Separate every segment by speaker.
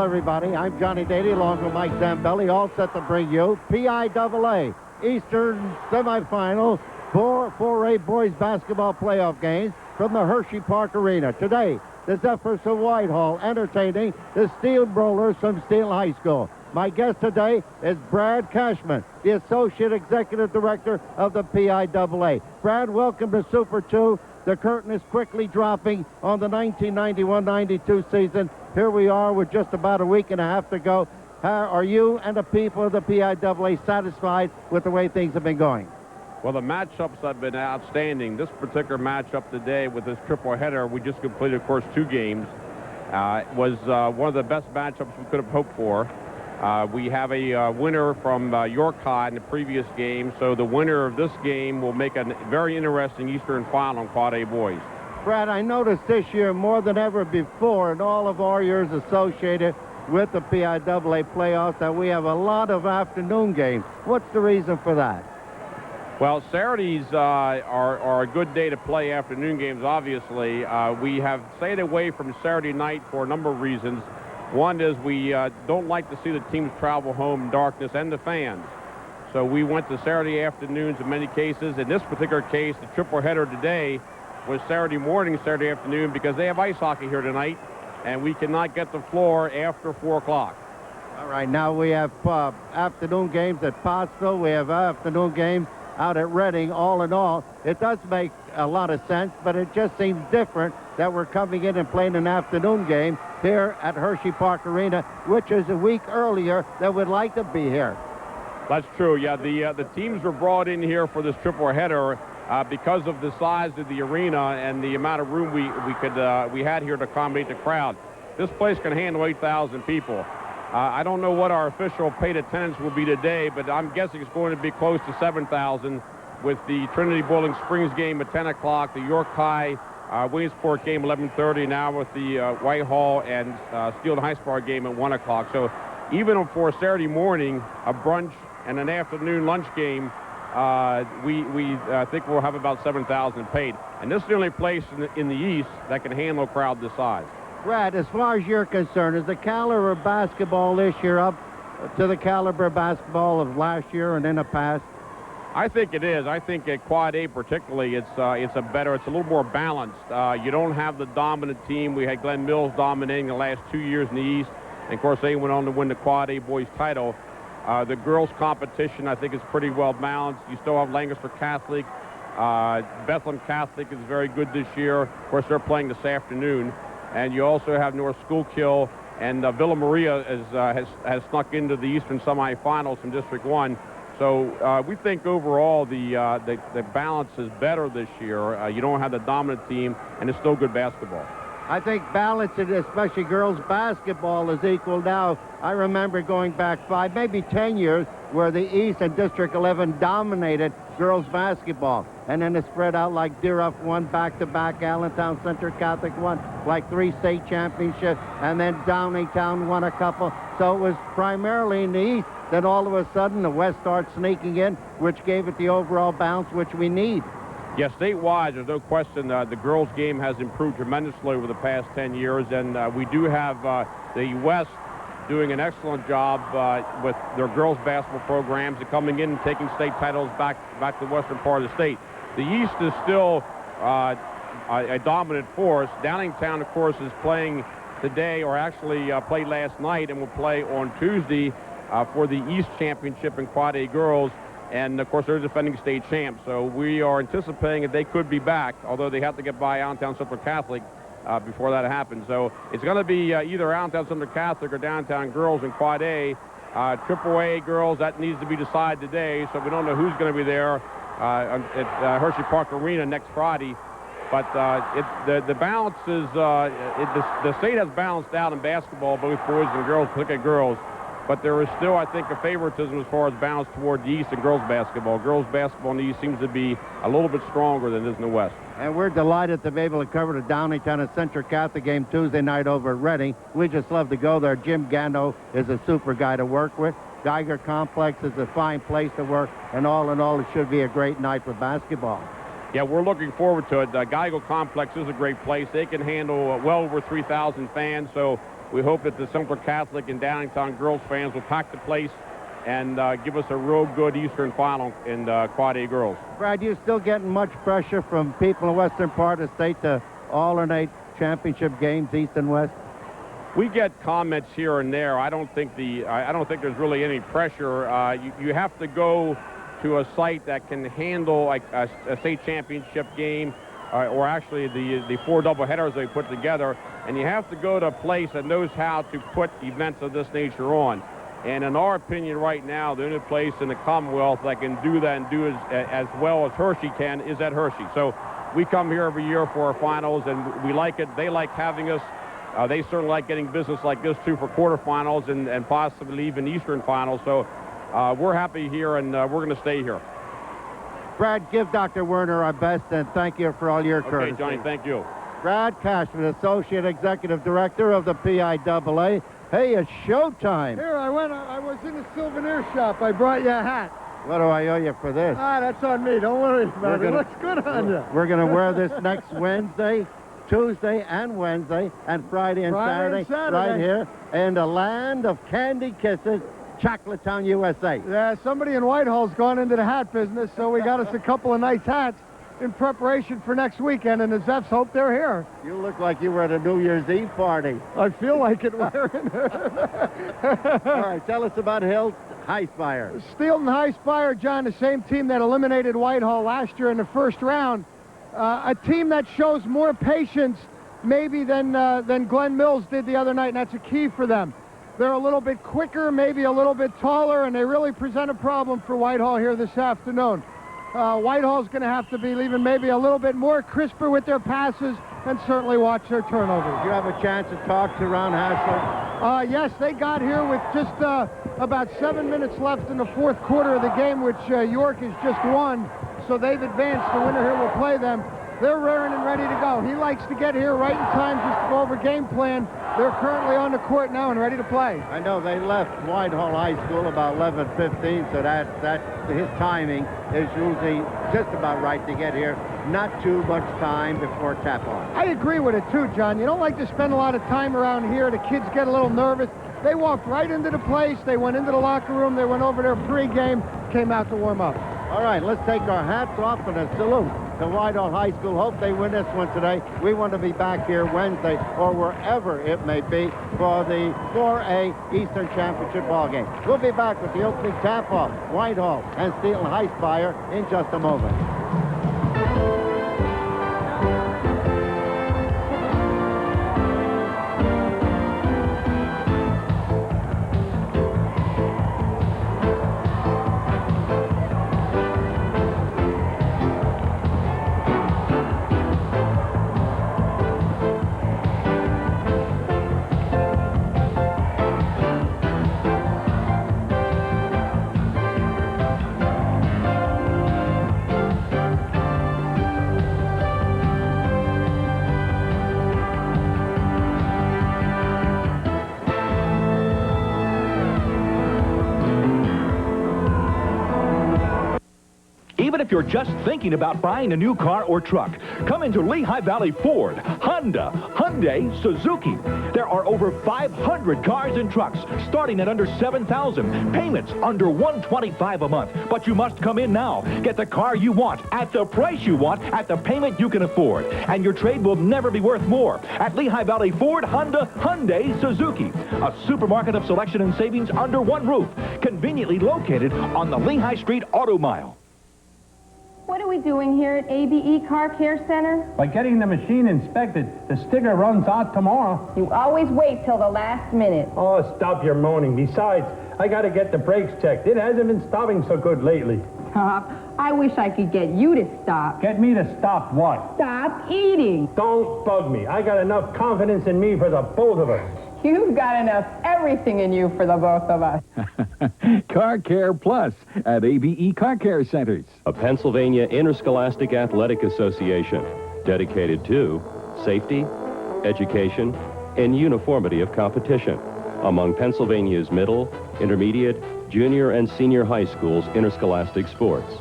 Speaker 1: Hello, everybody. I'm Johnny Daly, along with Mike Zambelli, all set to bring you PIAA Eastern Semifinal 4A Boys Basketball Playoff games from the Hersheypark Arena. Today, the Zephyrs of Whitehall entertaining the Steamrollers from Steel High School. My guest today is Brad Cashman, the Associate Executive Director of the PIAA. Brad, welcome to Super 2. The curtain is quickly dropping on the 1991-92 season. Here we are with just about a week and a half to go. How are you and the people of the PIAA satisfied with the way things have been going?
Speaker 2: Well, the matchups have been outstanding. This particular matchup today with this triple header, we just completed, of course, 2 games, was one of the best matchups we could have hoped for. We have a winner from York High in the previous game, so the winner of this game will make a very interesting Eastern final on Quad A boys.
Speaker 1: Brad, I noticed this year more than ever before in all of our years associated with the PIAA playoffs that we have a lot of afternoon games. What's the reason for that?
Speaker 2: Well, Saturdays are a good day to play afternoon games, obviously. We have stayed away from Saturday night for a number of reasons. One is we don't like to see the teams travel home in darkness, and the fans. So we went to Saturday afternoons in many cases. In this particular case, the triple header today was Saturday morning, Saturday afternoon, because they have ice hockey here tonight, and we cannot get the floor after 4 o'clock.
Speaker 1: All right, now we have afternoon games at Pottsville. We have afternoon games out at Reading. All in all, it does make a lot of sense, but it just seems different that we're coming in and playing an afternoon game here at Hersheypark Arena, which is a week earlier than we'd like to be here.
Speaker 2: That's true. Yeah, the teams were brought in here for this triple header because of the size of the arena and the amount of room we had here to accommodate the crowd. This place can handle 8,000 people. I don't know what our official paid attendance will be today, but I'm guessing it's going to be close to 7,000 with the Trinity Bowling Springs game at 10 o'clock, the York High Williamsport game 11:30, now with the Whitehall and Steelton High School game at 1 o'clock. So even for Saturday morning, a brunch and an afternoon lunch game, we think we'll have about 7,000 paid. And this is the only place in the East that can handle a crowd this size.
Speaker 1: Brad, as far as you're concerned, is the caliber of basketball this year up to the caliber of basketball of last year and in the past?
Speaker 2: I think it is. I think at Quad A particularly, it's a little more balanced. You don't have the dominant team. We had Glen Mills dominating the last 2 years in the East. And of course, they went on to win the Quad A boys title. The girls competition, I think, is pretty well balanced. You still have Lancaster Catholic. Bethlehem Catholic is very good this year. Of course, they're playing this afternoon. And you also have North Schuylkill, and Villa Maria has snuck into the Eastern semifinals from District 1. So we think overall the balance is better this year. You don't have the dominant team, and it's still good basketball.
Speaker 1: I think balance, especially girls basketball, is equal now. I remember going back 5, maybe 10 years where the East and District 11 dominated girls basketball. And then it spread out like Deer Up won back-to-back, Allentown Central Catholic won like 3 state championships, and then Downingtown won a couple. So it was primarily in the East. Then all of a sudden the West starts sneaking in, which gave it the overall bounce which we need.
Speaker 2: Yes, statewide, there's no question the girls' game has improved tremendously over the past 10 years, and we do have the West doing an excellent job with their girls' basketball programs and coming in and taking state titles back to the western part of the state. The East is still a dominant force. Downingtown, of course, is playing today, or actually played last night, and will play on Tuesday for the East Championship in Quad A girls. And, of course, they're defending state champs. So we are anticipating that they could be back, although they have to get by Allentown Central Catholic before that happens. So it's going to be either Allentown Central Catholic or Downtown girls in Quad A. AAA girls, that needs to be decided today. So we don't know who's going to be there at Hersheypark Arena next Friday. But the balance is, the state has balanced out in basketball, both boys and girls, particularly girls. But there is still, I think, a favoritism as far as balance toward the East and girls basketball. Girls basketball in the East seems to be a little bit stronger than it is in the West.
Speaker 1: And we're delighted to be able to cover the Downingtown and Central Catholic game Tuesday night over at Reading. We just love to go there. Jim Gano is a super guy to work with. Geiger Complex is a fine place to work. And all in all, it should be a great night for basketball.
Speaker 2: Yeah, we're looking forward to it. Geiger Complex is a great place. They can handle well over 3,000 fans. So We hope that the Central Catholic and Downingtown girls fans will pack the place and give us a real good Eastern final in Quad A girls.
Speaker 1: Brad, you still getting much pressure from people in the western part of the state to alternate championship games, East and West?
Speaker 2: We get comments here and there. I don't think there's really any pressure. You have to go to a site that can handle like a state championship game, or actually the 4 doubleheaders they put together, and you have to go to a place that knows how to put events of this nature on. And in our opinion right now, the only place in the Commonwealth that can do that and do as well as Hershey can is at Hershey. So we come here every year for our finals, and we like it. They like having us. They certainly like getting business like this, too, for quarterfinals and possibly even Eastern finals. So we're happy here, and we're going to stay here.
Speaker 1: Brad, give Dr. Werner our best, and thank you for all your courtesy.
Speaker 2: Okay, Johnny, thank you.
Speaker 1: Brad Cashman, Associate Executive Director of the PIAA. Hey, it's showtime.
Speaker 3: Here, I was in the souvenir shop. I brought you a hat.
Speaker 1: What do I owe you for this?
Speaker 3: That's on me. Don't worry about it. It looks good on you.
Speaker 1: We're going to wear this next Wednesday, Tuesday and Wednesday, and Friday and Saturday right here in the land of candy kisses, Chocolatetown, USA.
Speaker 3: Yeah, somebody in Whitehall's gone into the hat business, so we got us a couple of nice hats in preparation for next weekend, and the Zepps hope they're here.
Speaker 1: You look like you were at a New Year's Eve party.
Speaker 3: I feel like it wearing.
Speaker 1: All right, tell us about Hill High Spire.
Speaker 3: Steelton High Spire, John, the same team that eliminated Whitehall last year in the first round. A team that shows more patience maybe than Glen Mills did the other night, and that's a key for them. They're a little bit quicker, maybe a little bit taller, and they really present a problem for Whitehall here this afternoon. Whitehall's going to have to be even maybe a little bit more crisper with their passes and certainly watch their turnovers.
Speaker 1: Did you have a chance to talk to Ron Hassler?
Speaker 3: Yes, they got here with just about 7 minutes left in the fourth quarter of the game, which York has just won. So they've advanced. The winner here will play them. They're raring and ready to go. He likes to get here right in time just to go over game plan. They're currently on the court now and ready to play.
Speaker 1: I know they left Whitehall High School about 11:15, so that his timing is usually just about right to get here. Not too much time before tap-on.
Speaker 3: I agree with it too, John. You don't like to spend a lot of time around here. The kids get a little nervous. They walked right into the place. They went into the locker room. They went over their pregame, came out to warm up.
Speaker 1: All right, let's take our hats off and a salute to Whitehall High School. Hope they win this one today. We want to be back here Wednesday or wherever it may be for the 4A Eastern Championship ball game. We'll be back with the opening tap-off, Whitehall and Steelton High Spire in just a moment.
Speaker 4: Even if you're just thinking about buying a new car or truck, come into Lehigh Valley Ford, Honda, Hyundai, Suzuki. There are over 500 cars and trucks starting at under $7,000. Payments under $125 a month. But you must come in now. Get the car you want at the price you want at the payment you can afford. And your trade will never be worth more. At Lehigh Valley Ford, Honda, Hyundai, Suzuki. A supermarket of selection and savings under one roof. Conveniently located on the Lehigh Street Auto Mile.
Speaker 5: What are we doing here at ABE Car Care Center?
Speaker 6: By getting the machine inspected. The sticker runs out tomorrow.
Speaker 5: You always wait till the last minute.
Speaker 6: Oh, stop your moaning. Besides, I got to get the brakes checked. It hasn't been stopping so good lately.
Speaker 5: I wish I could get you to stop.
Speaker 6: Get me to stop what?
Speaker 5: Stop eating.
Speaker 6: Don't bug me. I got enough confidence in me for the both of us.
Speaker 5: You've got enough everything in you for the both of us.
Speaker 7: Car Care Plus at ABE Car Care Centers.
Speaker 8: A Pennsylvania Interscholastic Athletic Association dedicated to safety, education, and uniformity of competition among Pennsylvania's middle, intermediate, junior, and senior high schools' interscholastic sports.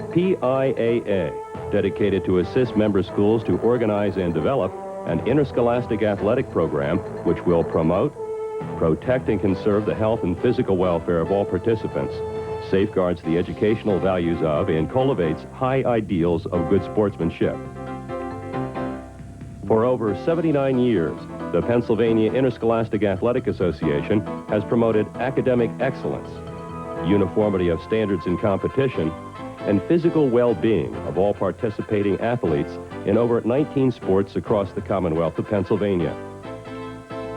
Speaker 8: PIAA, dedicated to assist member schools to organize and develop an interscholastic athletic program which will promote, protect, and conserve the health and physical welfare of all participants, safeguards the educational values of, and cultivates high ideals of good sportsmanship. For over 79 years, the Pennsylvania Interscholastic Athletic Association has promoted academic excellence, uniformity of standards in competition, and physical well-being of all participating athletes in over 19 sports across the Commonwealth of Pennsylvania.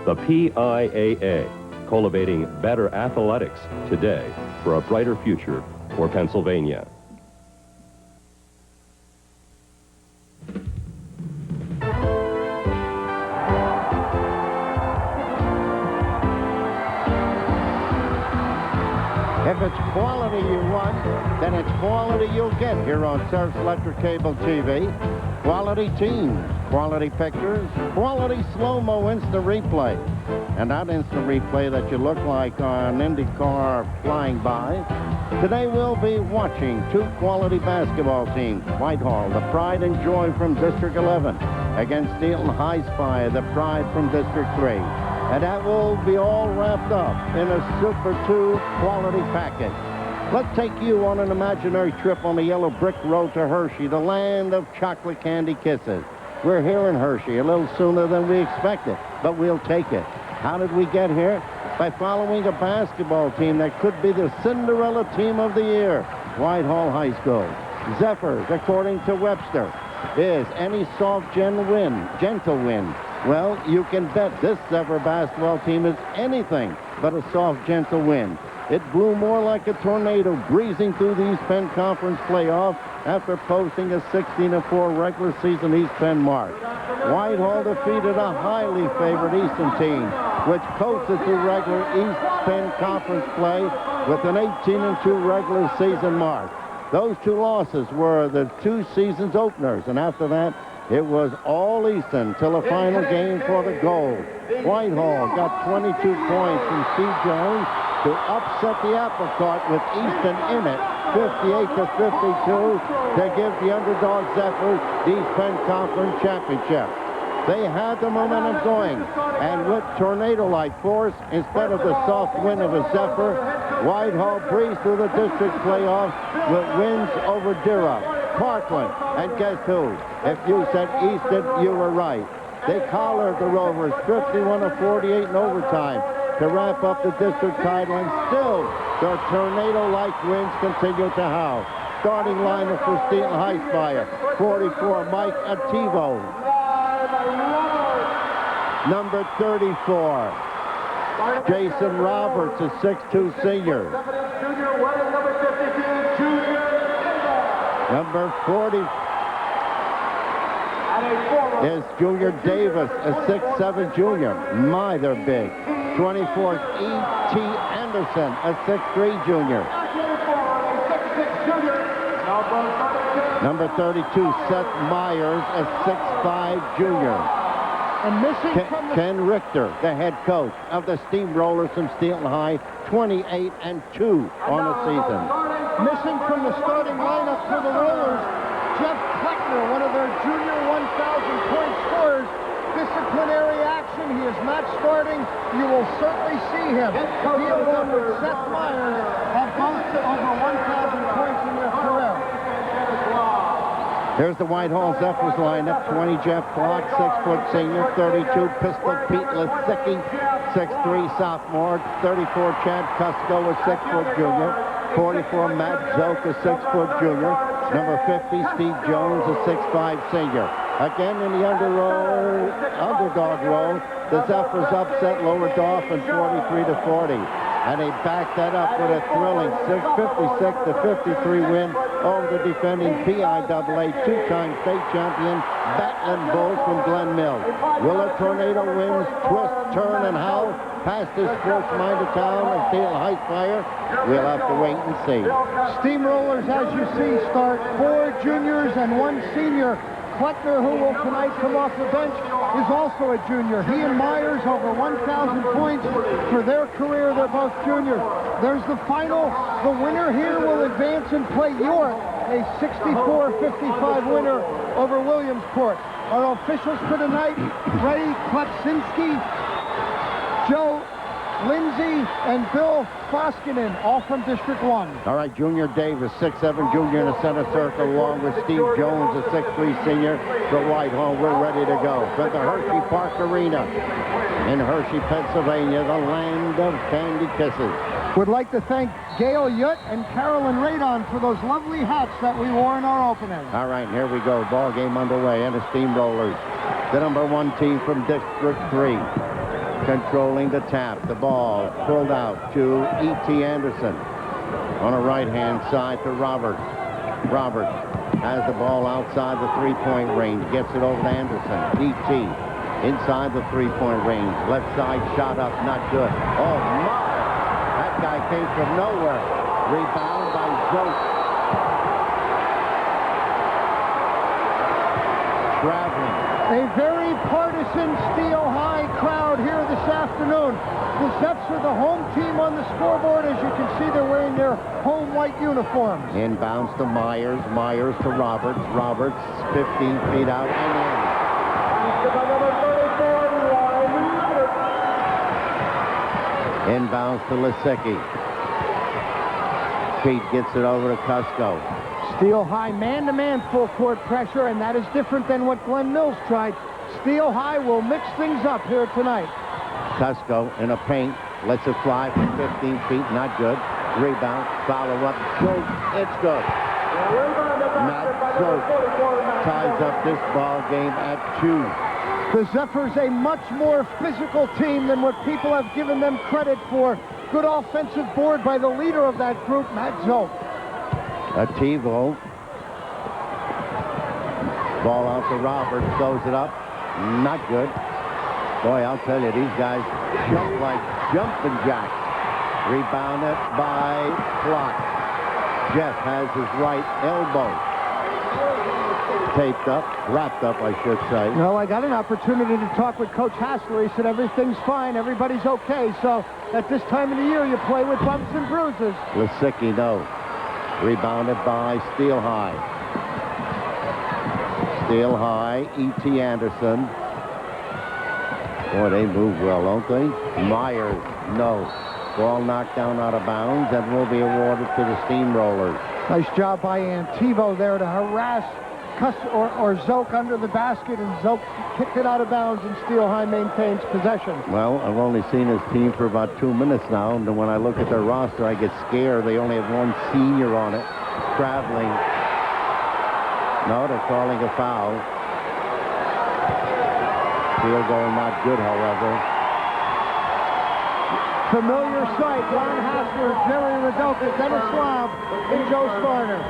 Speaker 8: The PIAA, cultivating better athletics today for a brighter future for Pennsylvania.
Speaker 1: If it's quality you want, then it's quality you'll get here on Surf's Electric Cable TV. Quality teams, quality pictures, quality slow-mo instant replay. And that instant replay that you look like an Indy car flying by. Today we'll be watching two quality basketball teams. Whitehall, the pride and joy from District 11, against Steelton High Spy, the pride from District 3. And that will be all wrapped up in a Super 2 quality package. Let's take you on an imaginary trip on the yellow brick road to Hershey, the land of chocolate candy kisses. We're here in Hershey a little sooner than we expected, but we'll take it. How did we get here? By following a basketball team that could be the Cinderella team of the year, Whitehall High School. Zephyrs, according to Webster, is any soft gentle wind. Well, you can bet this Zephyr basketball team is anything but a soft, gentle wind. It blew more like a tornado breezing through the East Penn Conference playoff after posting a 16-4 regular season East Penn mark. Whitehall defeated a highly favored Eastern team, which coasted through regular East Penn Conference play with an 18-2 regular season mark. Those two losses were the two season's openers, and after that, it was all Eastern till the final game for the gold. Whitehall got 22 points from Steve Jones to upset the apple cart with Eastern in it, 58-52, to give the underdog Zephyrs the East Penn Conference Championship. They had the momentum going, and with tornado-like force, instead of the soft wind of a Zephyr, Whitehall breezed through the district playoffs with wins over Durham, Parkland, and guess who? If you said Easton, you were right. They collared the Rovers 51-48 in overtime to wrap up the district title, and still their tornado-like winds continue to howl. Starting lineup for Steelton High Spire, 44, Mike Ativo. Number 34, Jason Roberts, a 6'2 senior. Number 40 is Junior Davis, a 6'7 junior. My, they're big. 24 is E.T. Anderson, a 6'3 junior. Number 32, Seth Myers, a 6'5 junior.
Speaker 3: And missing from
Speaker 1: Ken Richter, the head coach of the Steamrollers from Steelton High, 28-2 on the season.
Speaker 3: Missing from the starting lineup for the Rollers, Jeff Kleckner, one of their junior 1,000-point scorers. Disciplinary action. He is not starting. You will certainly see him. He along with Seth Myers have both over 1,000 points in their career.
Speaker 1: Here's the Whitehall Zephyrs lineup. 20, Jeff Clark, 6-foot senior. 32, Pistol Pete Lisicki, 6'3 sophomore. 34, Chad Cusco, a 6-foot junior. 44, Matt Zoke, a 6-foot junior. Number 50, Steve Jones, a 6'5 senior. Again in the underdog role, the Zephyrs upset Lower Dauphin 43-40. And they backed that up with a thrilling 56-53 win over the defending PIAA two-time state champion Batlin Bulls from Glen Mills. Will the tornado winds twist, turn, and howl past this sports-minded town of Steelton High Spire? We'll have to wait and see.
Speaker 3: Steamrollers, as you see, start 4 juniors and 1 senior. Kleckner, who will tonight come off the bench, is also a junior. He and Myers over 1,000 points for their career. They're both juniors. There's the final. The winner here will advance and play York, a 64-55 winner over Williamsport. Our officials for tonight, Ray Klepczynski, Joe Lindsay, and Bill Foskinen, all from District 1.
Speaker 1: All right, Junior Davis, 6'7" junior in the center circle, along with Steve Jones, a 6'3" senior for Whitehall. We're ready to go from the Hersheypark Arena in Hershey, Pennsylvania, the land of candy kisses.
Speaker 3: Would like to thank Gail Yutt and Carolyn Radon for those lovely hats that we wore in our opening.
Speaker 1: All right, here we go. Ball game underway, and the Steamrollers, the #1 team from District 3. Controlling the tap. The ball pulled out to E.T. Anderson. On a right-hand side to Roberts. Roberts has the ball outside the three-point range. Gets it over to Anderson. E.T. inside the three-point range. Left side shot up. Not good. Oh, my! That guy came from nowhere. Rebound by Zoke. Traveling.
Speaker 3: A very partisan Steel High crowd here this afternoon. The Zeps are the home team on the scoreboard. As you can see, they're wearing their home white uniforms.
Speaker 1: Inbounds to Myers. Myers to Roberts. Roberts 15 feet out and in. Inbounds to Lisicki. Pete gets it over to Cusco.
Speaker 3: Steel High man-to-man full court pressure, and that is different than what Glenn Mills tried. Steel High will mix things up here tonight.
Speaker 1: Cusco in a paint, lets it fly from 15 feet, not good. Rebound, follow up, Zoke, it's good. Matt Zoke ties up this ball game at 2.
Speaker 3: The Zephyrs a much more physical team than what people have given them credit for. Good offensive board by the leader of that group, Matt Zoke.
Speaker 1: A TiVo. Ball out to Roberts, throws it up. Not good. Boy, I'll tell you, these guys jump like jumping jacks. Rebounded by Flock. Jeff has his right elbow taped up, wrapped up, I should say.
Speaker 3: No, I got an opportunity to talk with Coach Hassler. He said everything's fine, everybody's okay. So at this time of the year, you play with bumps and bruises.
Speaker 1: Lisicki, no. Rebounded by Steel High. Steel High, E.T. Anderson. Boy, they move well, don't they? Myers, no. Ball knocked down out of bounds and will be awarded to the Steamrollers.
Speaker 3: Nice job by Antivo there to harass or Zoke under the basket, and Zoke kicked it out of bounds, and Steel High maintains possession.
Speaker 1: Well, I've only seen his team for about 2 minutes now, and when I look at their roster, I get scared. They only have one senior on it, traveling. No, they're calling a foul. Field goal not good, however.
Speaker 3: Familiar sight. Ron Hassler, Jerry Redoka, Dennis Slav, and Joe Sparner.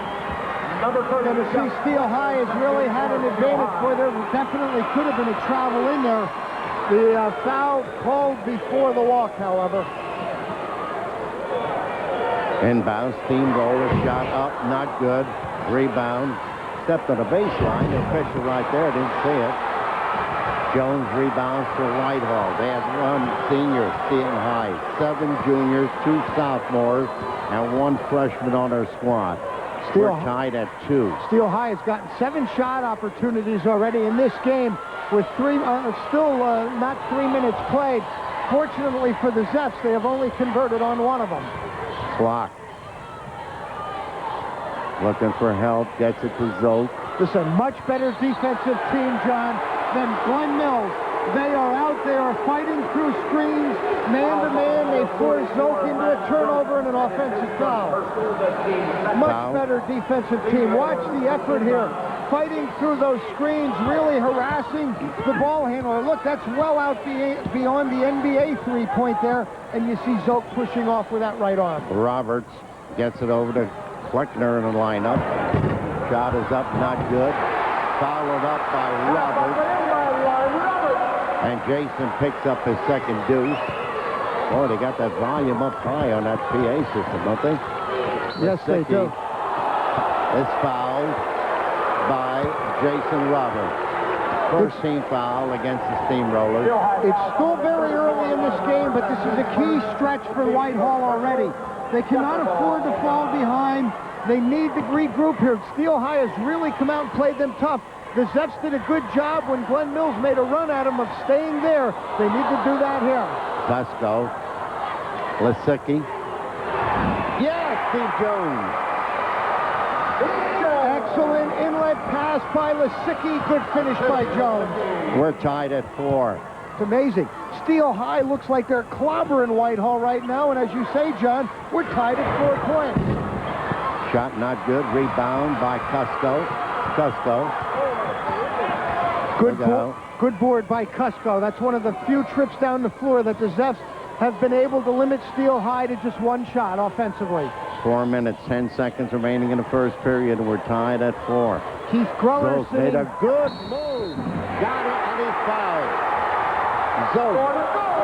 Speaker 3: Tennessee Steel High has really had an advantage for there. Definitely could have been a travel in there. The foul called before the walk, however.
Speaker 1: Inbound, Steamroller shot up, not good. Rebound, stepped on the baseline. The official right there didn't see it. Jones rebounds for Whitehall. They have 1 senior, Steel High, 7 juniors, 2 sophomores, and 1 freshman on their squad. We're tied at 2.
Speaker 3: Steel High has gotten 7 shot opportunities already in this game with still not 3 minutes played. Fortunately for the Zeps, they have only converted on 1 of them.
Speaker 1: Clock. Looking for help, gets it to Zoke.
Speaker 3: This is a much better defensive team, John, than Glenn Mills. They are out there fighting through screens, man-to-man. They force Zoke into a turnover and an offensive foul. Much better defensive team. Watch the effort here. Fighting through those screens, really harassing the ball handler. Look, that's well out beyond the NBA three-point there, and you see Zoke pushing off with that right arm.
Speaker 1: Roberts gets it over to Kleckner in the lineup. Shot is up, not good. Followed up by Roberts. And Jason picks up his second deuce. Boy, they got that volume up high on that PA system, don't they?
Speaker 3: Yes, they do.
Speaker 1: Is fouled by Jason Roberts. First team foul against the Steamrollers.
Speaker 3: It's still very early in this game, but this is a key stretch for Whitehall already. They cannot afford to fall behind. They need to regroup here. Steel High has really come out and played them tough. The Zepps did a good job when Glenn Mills made a run at him of staying there. They need to do that here.
Speaker 1: Dusko. Lisicki. Yeah, Steve Jones.
Speaker 3: Excellent inlet pass by Lisicki. Good finish by Jones.
Speaker 1: We're tied at 4.
Speaker 3: It's amazing. Steel High looks like they're clobbering Whitehall right now, and as you say, John, we're tied at 4 points.
Speaker 1: Shot not good. Rebound by Cusco. Cusco.
Speaker 3: Good board by Cusco. That's one of the few trips down the floor that the Zepps have been able to limit Steel High to just one shot offensively.
Speaker 1: 4 minutes, 10 seconds remaining in the first period, and we're tied at 4.
Speaker 3: Keith Groller
Speaker 1: Zolt made a good move. Got it, and he's fouled. Zolt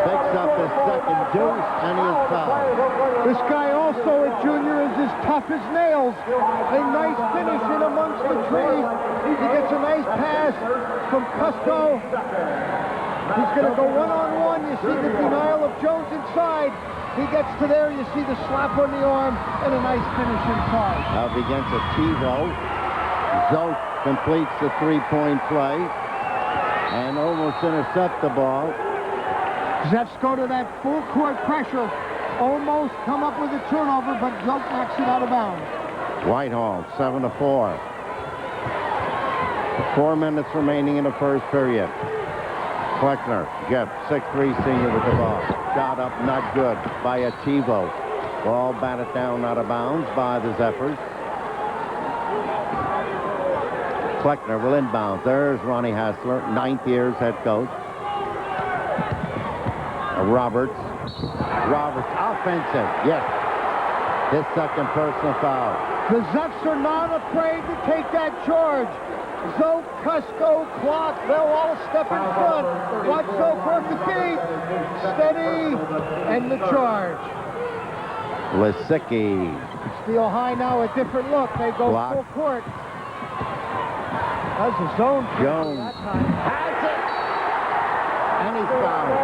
Speaker 1: picks up his second deuce, and he is fouled.
Speaker 3: This guy also, a junior, is as tough as nails. A nice finish in amongst the trees. He gets a nice pass from Cusco. He's going to go one-on-one. You see the denial of Jones inside. He gets to there. You see the slap on the arm and a nice finish inside.
Speaker 1: Up against a TiVo. Zolt completes the three-point play and almost intercept the ball.
Speaker 3: Zepps go to that full court pressure. Almost come up with a turnover, but Zolt knocks it out of bounds.
Speaker 1: Whitehall, 7-4. 4 minutes remaining in the first period. Kleckner, Jeff, 6'3" senior with the ball. Shot up, not good by a TiVo. Ball batted down out of bounds by the Zephyrs. Kleckner will inbound. There's Ronnie Hassler, 9th year's head coach. Roberts, offensive, yes. His second personal foul.
Speaker 3: The Zepps are not afraid to take that charge. Zolt, Cusco, Clock, they'll all step in front. Watch Zolt work the feet. Steady, and the charge.
Speaker 1: Lisicki.
Speaker 3: Steel High now a different look. They go full court. That's a zone.
Speaker 1: Jones has it. And he's fouled.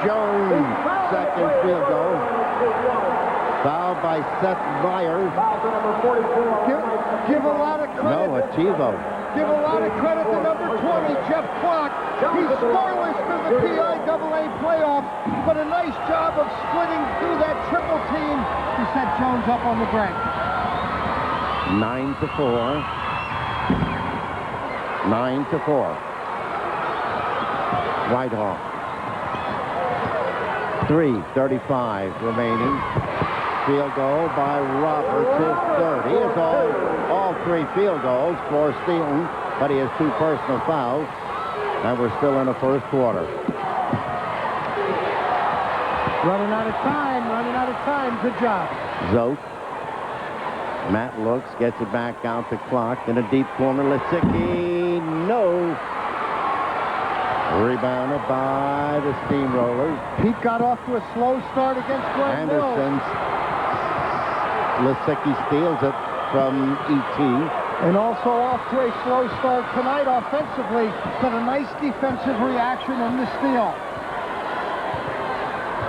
Speaker 1: Jones, second field goal. Fouled by Seth Myers.
Speaker 3: Give a lot of credit.
Speaker 1: No, a TiVo.
Speaker 3: Give a lot of credit to number 20, Jeff Clock. He's scoreless through the PIAA playoffs, but a nice job of splitting through that triple team to set Jones up on the break.
Speaker 1: 9-4. 9-4. Whitehall. 3:35 remaining. Field goal by Roberts, his third. He has all 3 field goals for Steelton, but he has 2 personal fouls, and we're still in the first quarter.
Speaker 3: Running out of time. Good job.
Speaker 1: Zolt. Matt looks, gets it back out to Clock in a deep corner. Lisicki, no. Rebounded by the Steamrollers.
Speaker 3: Pete got off to a slow start against Glenn Mills.
Speaker 1: Anderson. Lisicki steals it from E.T.
Speaker 3: And also off to a slow start tonight offensively, but a nice defensive reaction in the steal.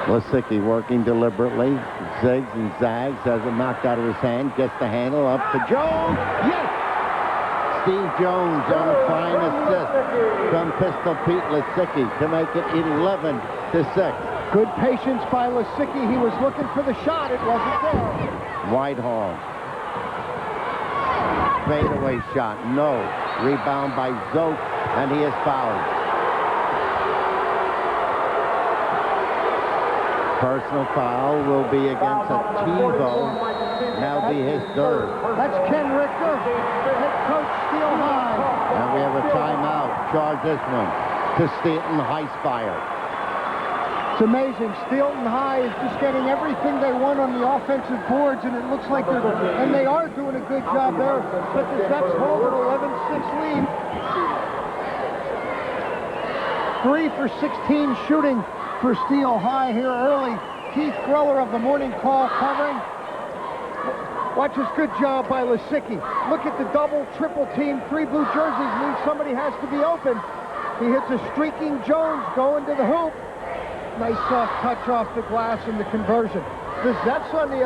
Speaker 1: Lisicki working deliberately. Zigs and zags, has it knocked out of his hand, gets the handle up to Jones. Yes! Steve Jones on a fine assist from Pistol Pete Lisicki to make it 11-6.
Speaker 3: Good patience by Lisicki. He was looking for the shot. It wasn't there.
Speaker 1: Whitehall. Fadeaway shot. No. Rebound by Zolt, and he is fouled. Personal foul will be against a TiVo. That'll be his third.
Speaker 3: That's Ken Richter, head coach Steel High.
Speaker 1: And we have a timeout. Charge this one to Steelton High Spire.
Speaker 3: It's amazing. Steelton High is just getting everything they want on the offensive boards, and it looks like they are doing a good job there. But the Zepps hold an 11-6 lead. 3 for 16 shooting for Steel High here early. Keith Greller of the Morning Call covering. Watch this good job by Lisicki. Look at the double, triple team. 3 blue jerseys means somebody has to be open. He hits a streaking Jones going to the hoop. Nice soft touch off the glass in the conversion. The Zepps on the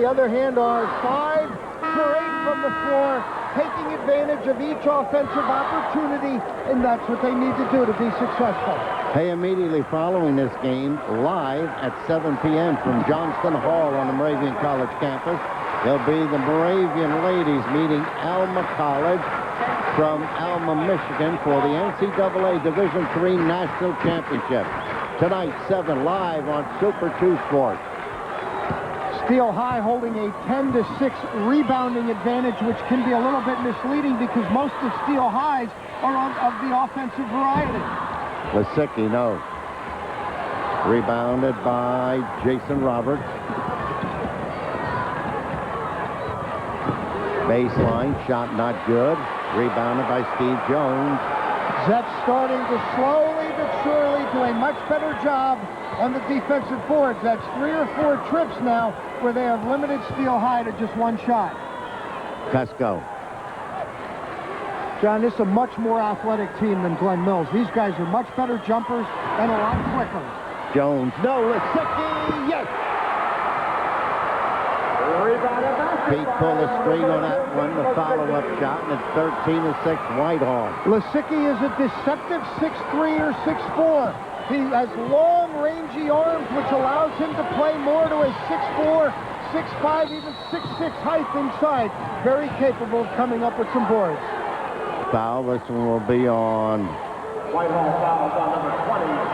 Speaker 3: other hand are 5 for 8 from the floor. taking advantage of each offensive opportunity, and that's what they need to do to be successful.
Speaker 1: Hey, immediately following this game, live at 7 p.m. from Johnston Hall on the Moravian College campus, there'll be the Moravian ladies meeting Alma College from Alma, Michigan for the NCAA Division III National Championship. Tonight, 7 live on Super 2 Sports.
Speaker 3: Steel High holding a 10-6 rebounding advantage, which can be a little bit misleading because most of Steel Highs are of the offensive variety.
Speaker 1: Lysicki, no. Rebounded by Jason Roberts. Baseline shot not good. Rebounded by Steve Jones.
Speaker 3: Zep's starting to slowly but surely do a much better job on the defensive boards. That's 3 or 4 trips now where they have limited Steel High to just 1 shot.
Speaker 1: Cusco.
Speaker 3: John, this is a much more athletic team than Glen Mills. These guys are much better jumpers and a lot quicker.
Speaker 1: Jones, no, Lysicki, yes! Pete pulled a string on that one, the follow-up shot, and it's 13-6 Whitehall.
Speaker 3: Lysicki is a deceptive 6'3" or 6'4". He has long, rangy arms, which allows him to play more to a 6'4", 6'5", even 6'6" height inside. Very capable of coming up with some boards.
Speaker 1: Foul, this one will be on
Speaker 6: Whitehall fouls on number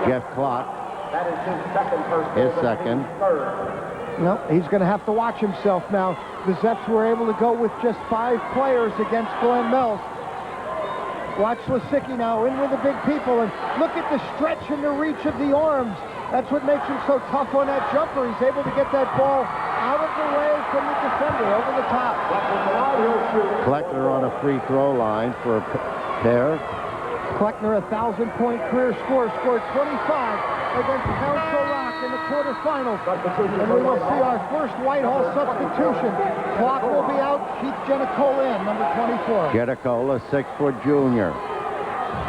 Speaker 6: 20.
Speaker 1: Jeff Klott.
Speaker 6: That is his second personal.
Speaker 1: His second.
Speaker 3: No, he's going to have to watch himself now. The Zeps were able to go with just 5 players against Glen Mills. Watch Lysicki now in with the big people, and look at the stretch and the reach of the arms. That's what makes him so tough on that jumper. He's able to get that ball out of the way from the defender over the top.
Speaker 1: Kleckner on a free throw line for a pair.
Speaker 3: Kleckner, a 1,000-point career scorer, scored 25 against Council Rock in the quarterfinals. And we will see our first Whitehall substitution. Clock will be out. Keith Jenicola in, number 24.
Speaker 1: Jenicola, 6-foot junior.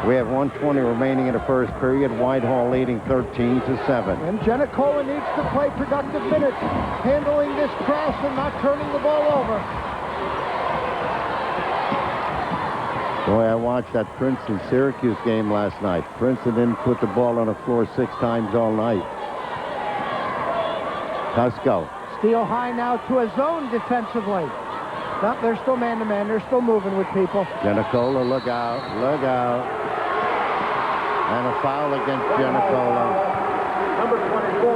Speaker 1: We have 1:20 remaining in the first period. Whitehall leading 13-7.
Speaker 3: And Jenicola needs to play productive minutes, handling this press and not turning the ball over.
Speaker 1: Boy, I watched that Princeton-Syracuse game last night. Princeton didn't put the ball on the floor 6 times all night. Cusco.
Speaker 3: Steel High now to a zone defensively. No, they're still man-to-man. They're still moving with people.
Speaker 1: Jenicola, look out, look out. And a foul against Jenicola.
Speaker 6: Number 24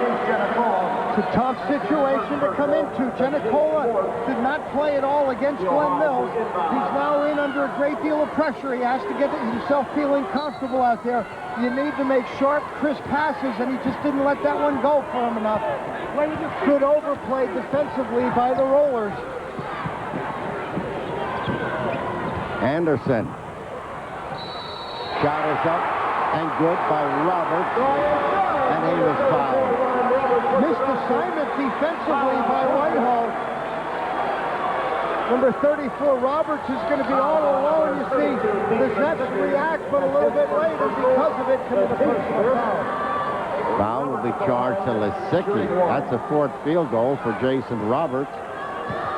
Speaker 6: is Jenicola.
Speaker 3: It's a tough situation to come into. Jenicola did not play at all against Glen Mills. He's now in under a great deal of pressure. He has to get himself feeling comfortable out there. You need to make sharp, crisp passes, and he just didn't let that one go for him enough. Good overplay defensively by the Rollers.
Speaker 1: Anderson. Shot is up and good by Roberts. And he was fouled.
Speaker 3: Missed assignment defensively by Whitehall. Number 34, Roberts, is going to be all alone. You see the Zeps react, but a little bit later because of it commit a personal foul.
Speaker 1: Foul will be charged to Lysicki. That's a 4th field goal for Jason Roberts.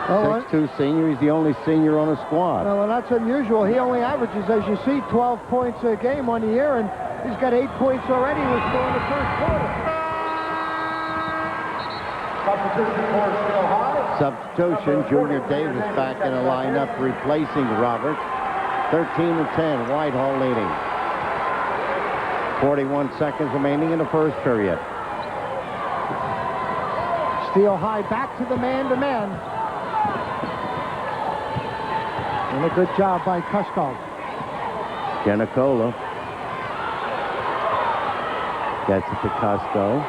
Speaker 1: 6'2" senior. He's the only senior on the squad.
Speaker 3: Well, that's unusual. He only averages, as you see, 12 points a game on the year, and he's got 8 points already. We're still in the first quarter.
Speaker 1: Substitution, Junior Davis back in the lineup replacing Roberts. 13-10, Whitehall leading. 41 seconds remaining in the first period.
Speaker 3: Steel High back to the man-to-man. And a good job by Cusco.
Speaker 1: Jenicola gets it to Cusco.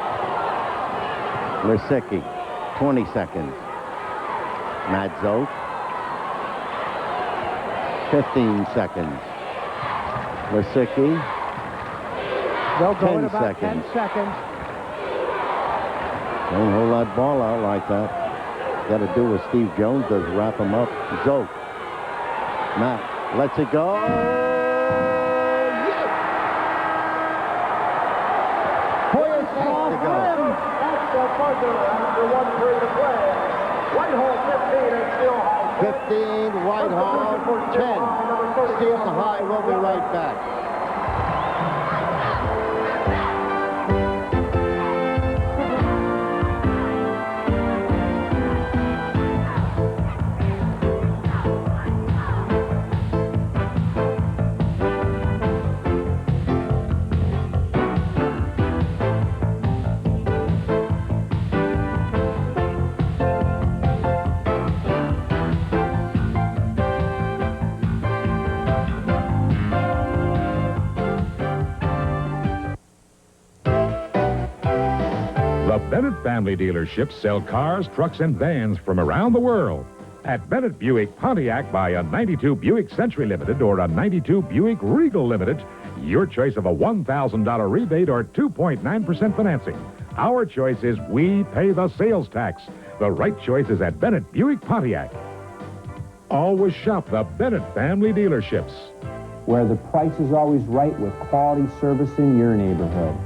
Speaker 1: Lysicki, 20 seconds. Matt Zoth, 15 seconds. Lysicki,
Speaker 3: They'll go
Speaker 1: 10
Speaker 3: in about
Speaker 1: seconds.
Speaker 3: 10 seconds.
Speaker 1: Don't hold that ball out like that. Got to do what Steve Jones does, wrap him up. Zoth. Matt lets it go. Yes!
Speaker 3: Boy, a soft rim.
Speaker 6: That's the buzzer after 1 period of play. Whitehall 15 and Steel High
Speaker 1: 15, Whitehall 10. Steelton High will be right back.
Speaker 9: The Bennett family dealerships sell cars, trucks, and vans from around the world. At Bennett Buick Pontiac, buy a 92 Buick Century Limited or a 92 Buick Regal Limited. Your choice of a $1,000 rebate or 2.9% financing. Our choice is we pay the sales tax. The right choice is at Bennett Buick Pontiac. Always shop the Bennett family dealerships.
Speaker 10: Where the price is always right with quality service in your neighborhood.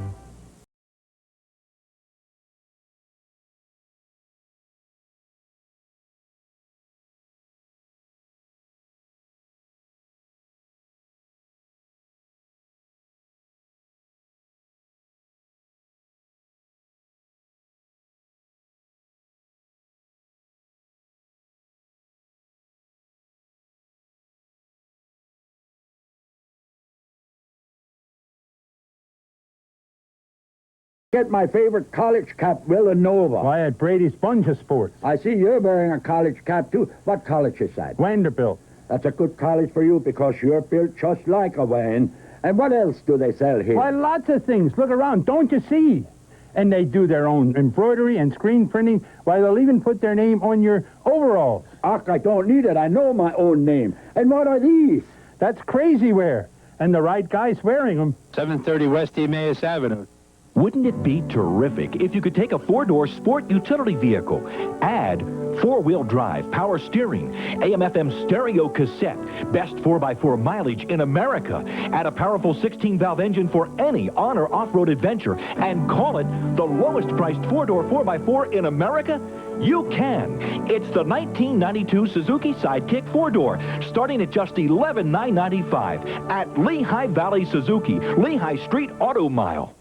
Speaker 11: Get my favorite college cap, Villanova.
Speaker 6: Why, at Brady Sponge Sports.
Speaker 11: I see you're wearing a college cap, too. What college is that?
Speaker 6: Vanderbilt.
Speaker 11: That's a good college for you because you're built just like a Wayne. And what else do they sell here?
Speaker 6: Why, lots of things. Look around, don't you see? And they do their own embroidery and screen printing. Why, they'll even put their name on your overalls.
Speaker 11: Ach, I don't need it. I know my own name. And what are these?
Speaker 6: That's crazy wear. And the right guy's wearing them.
Speaker 12: 730 West Emmaus Avenue.
Speaker 4: Wouldn't it be terrific if you could take a four-door sport utility vehicle, add four-wheel drive, power steering, AM/FM stereo cassette, best 4x4 mileage in America, add a powerful 16-valve engine for any on- or off-road adventure, and call it the lowest-priced four-door 4x4 in America? You can. It's the 1992 Suzuki Sidekick four-door, starting at just $11,995 at Lehigh Valley Suzuki, Lehigh Street Auto Mile.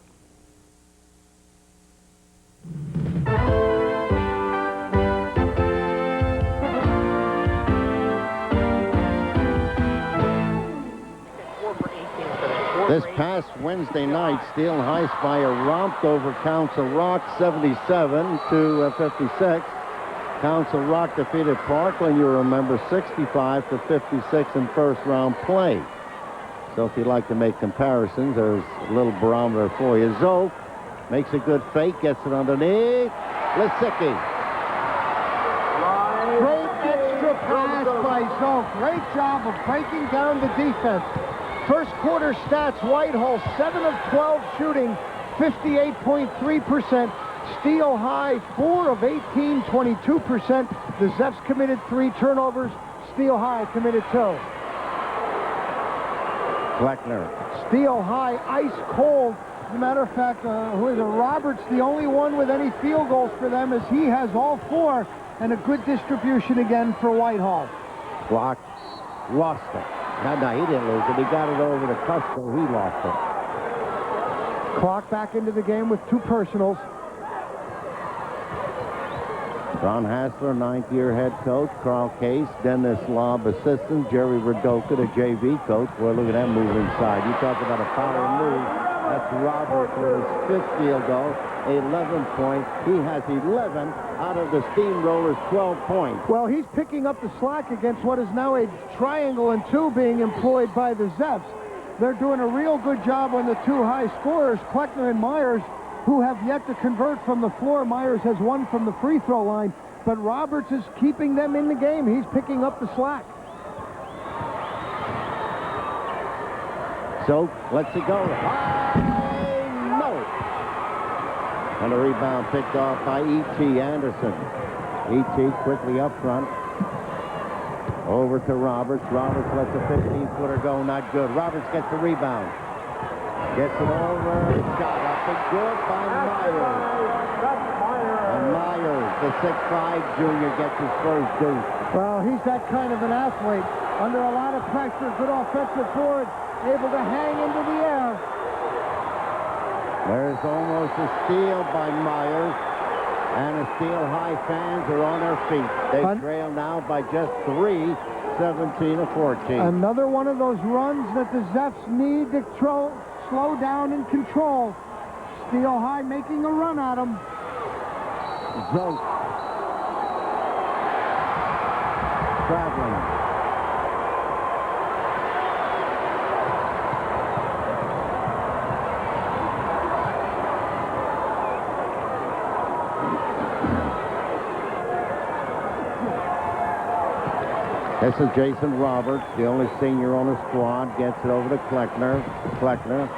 Speaker 1: This past Wednesday night, Steelton High Spire romped over Council Rock 77 to 56. Council Rock defeated Parkland, you remember, 65 to 56 in first round play. So if you'd like to make comparisons, there's a little barometer for you. Zoe makes a good fake, gets it underneath. Lisicki.
Speaker 3: Great extra pass by Zoe. Great job of breaking down the defense. First quarter stats, Whitehall 7 of 12 shooting, 58.3%. Steel High 4 of 18, 22%. The Zeps committed 3 turnovers. Steel High committed 2.
Speaker 1: Kleckner.
Speaker 3: Steel High ice cold. As a matter of fact, who is it? Roberts, the only one with any field goals for them, as he has all 4, and a good distribution again for Whitehall.
Speaker 1: Block. Lost it. No, he didn't lose it. He got it over to Cusco. He lost it.
Speaker 3: Clock back into the game with 2 personals.
Speaker 1: Ron Hassler, 9th-year head coach. Carl Case, Dennis Lobb, assistant. Jerry Radoka, the JV coach. Boy, look at that move inside. You talk about a power move. That's Roberts with his 5th field goal. 11 points. He has 11 out of the Steamrollers' 12 points.
Speaker 3: Well, he's picking up the slack against what is now a triangle and 2 being employed by the Zeps. They're doing a real good job on the 2 high scorers, Kleckner and Myers, who have yet to convert from the floor. Myers has 1 from the free throw line, but Roberts is keeping them in the game. He's picking up the slack.
Speaker 1: So, let's it go. No! And a rebound picked off by E.T. Anderson. E.T. quickly up front. Over to Roberts. Roberts lets a 15-footer go. Not good. Roberts gets the rebound. Gets it over, shot up and good by Myers. And Myers, the 6'5" junior, gets his first deuce.
Speaker 3: Well, he's that kind of an athlete. Under a lot of pressure, good offensive board, able to hang into the air.
Speaker 1: There's almost a steal by Myers. And the Steel High fans are on their feet. They trail now by just 3, 17-14.
Speaker 3: Another one of those runs that the Zepps need to slow down and control. Steel High making a run at them.
Speaker 1: Zote. Traveling. This is Jason Roberts, the only senior on the squad. Gets it over to Kleckner. Kleckner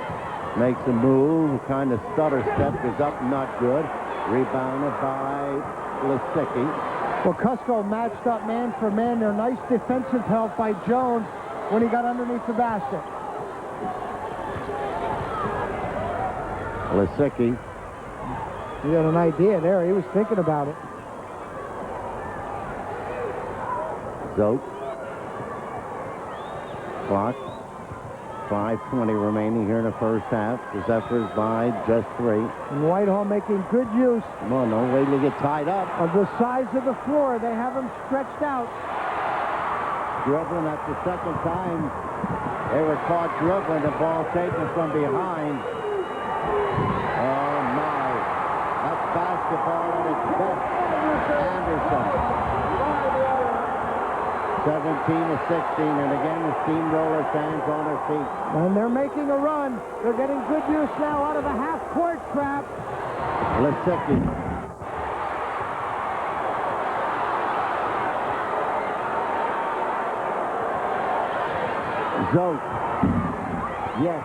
Speaker 1: makes a move, kind of stutter step, goes up, not good. Rebounded by Lisicki.
Speaker 3: Well, Cusco matched up man for man. Their nice defensive help by Jones when he got underneath the basket.
Speaker 1: Lisicki.
Speaker 3: He had an idea there. He was thinking about it.
Speaker 1: Zote. Clock. 5:20 remaining here in the first half. The Zephyrs by just 3.
Speaker 3: And Whitehall making good use.
Speaker 1: Come on, no way to get tied up.
Speaker 3: Of the size of the floor. They have them stretched out.
Speaker 1: Dribbling at the second time. They were caught dribbling. The ball taken from behind. Oh, my. That's basketball at its best. Anderson. 17-16, and again the Steamroller fans on their feet.
Speaker 3: And they're making a run. They're getting good use now out of a half-court trap.
Speaker 1: Lisicki. Zote. Yes.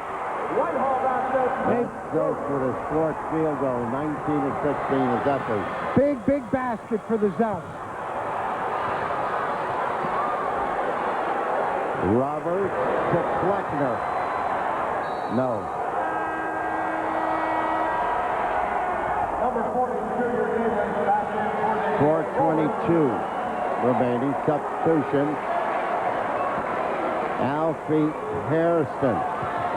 Speaker 1: Zote with a short field goal. 19-16 is Zephyrs.
Speaker 3: Big basket for the Zephyrs.
Speaker 1: Roberts to Kleckner. No.
Speaker 3: Number 42, your Davis back in for the
Speaker 1: 4:22 remaining. Substitution. Alfie Harrison,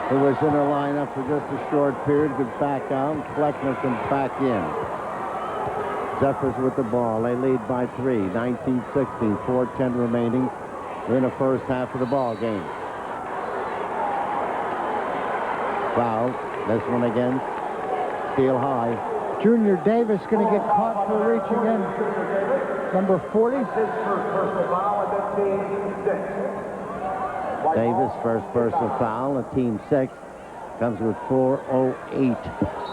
Speaker 1: who was in the lineup for just a short period, goes back out. Kleckner comes back in. Zephyrs with the ball. They lead by 3. 19-16. 4:10 remaining in the first half of the ball game. Foul. This one against Steel High.
Speaker 3: Junior Davis going to get caught for reaching in. Number 40.
Speaker 1: Davis, first personal foul, a team 6. Comes with 4:08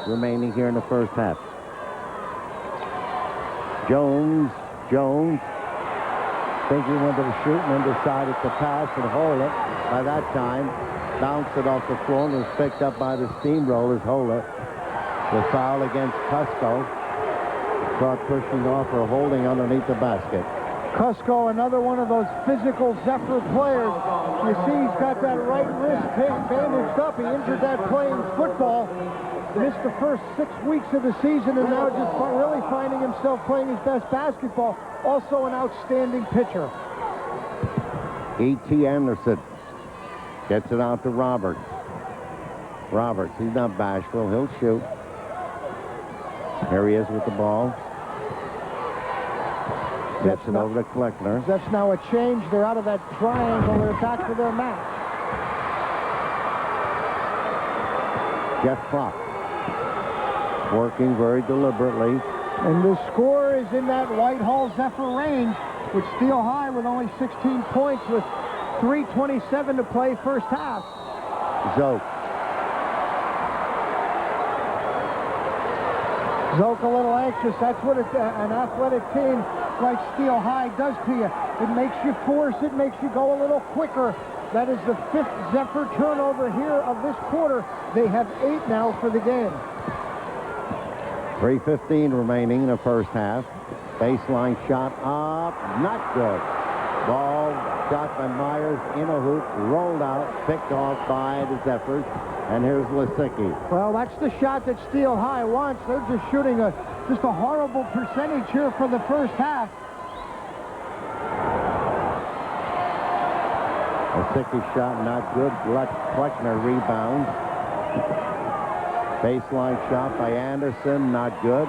Speaker 1: remaining here in the first half. Jones. Thinking went to the shoot and then decided to pass and hold it. By that time, bounced it off the floor and was picked up by the Steamrollers. Hold it. The foul against Cusco. Caught pushing off or holding underneath the basket.
Speaker 3: Cusco, another one of those physical Zephyr players. You see he's got that right wrist bandaged up. He injured that playing football. Missed the first 6 weeks of the season and now just really finding himself playing his best basketball. Also an outstanding pitcher.
Speaker 1: E.T. Anderson gets it out to Roberts. Roberts, he's not bashful. He'll shoot. Here he is with the ball. Gets it over to Kleckner.
Speaker 3: That's now a change. They're out of that triangle. They're back to their match.
Speaker 1: Jeff Klopp working very deliberately.
Speaker 3: And the score is in that Whitehall Zephyr range, with Steel High with only 16 points with 3:27 to play first half.
Speaker 1: Zote
Speaker 3: a little anxious. That's what an athletic team like Steel High does to you. It makes you force. It makes you go a little quicker. That is the 5th Zephyr turnover here of this quarter. They have 8 now for the game.
Speaker 1: 3:15 remaining in the first half. Baseline shot up, not good. Ball shot by Myers in a hoop, rolled out, picked off by the Zephyrs. And here's Lisicki.
Speaker 3: Well, that's the shot that Steel High wants. They're just shooting just a horrible percentage here for the first half.
Speaker 1: Lisicki shot not good. Kleckner rebounds. Baseline shot by Anderson, not good.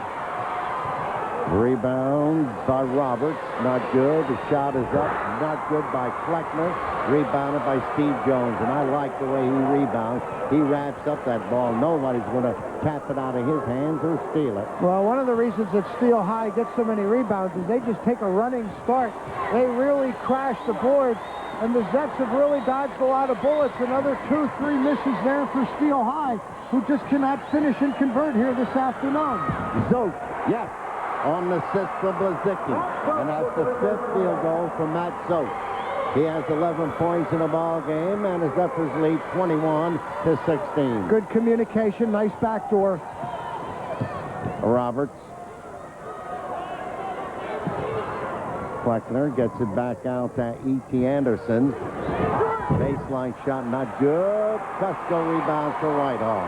Speaker 1: Rebound by Roberts, not good. The shot is up, not good by Kleckner. Rebounded by Steve Jones, and I like the way he rebounds. He wraps up that ball. Nobody's going to tap it out of his hands or steal it.
Speaker 3: Well, one of the reasons that Steel High gets so many rebounds is they just take a running start. They really crash the boards, and the Zets have really dodged a lot of bullets. Another 2-3 misses there for Steel High, who just cannot finish and convert here this afternoon.
Speaker 1: Zote, yes, on the assist from Lisicki, and that's the 5th field goal from Matt Zote. He has 11 points in the ball game, and the Zephyrs lead 21-16.
Speaker 3: Good communication, nice backdoor.
Speaker 1: Roberts. Kleckner gets it back out to E.T. Anderson. Baseline shot not good. Cusco rebounds for Whitehall.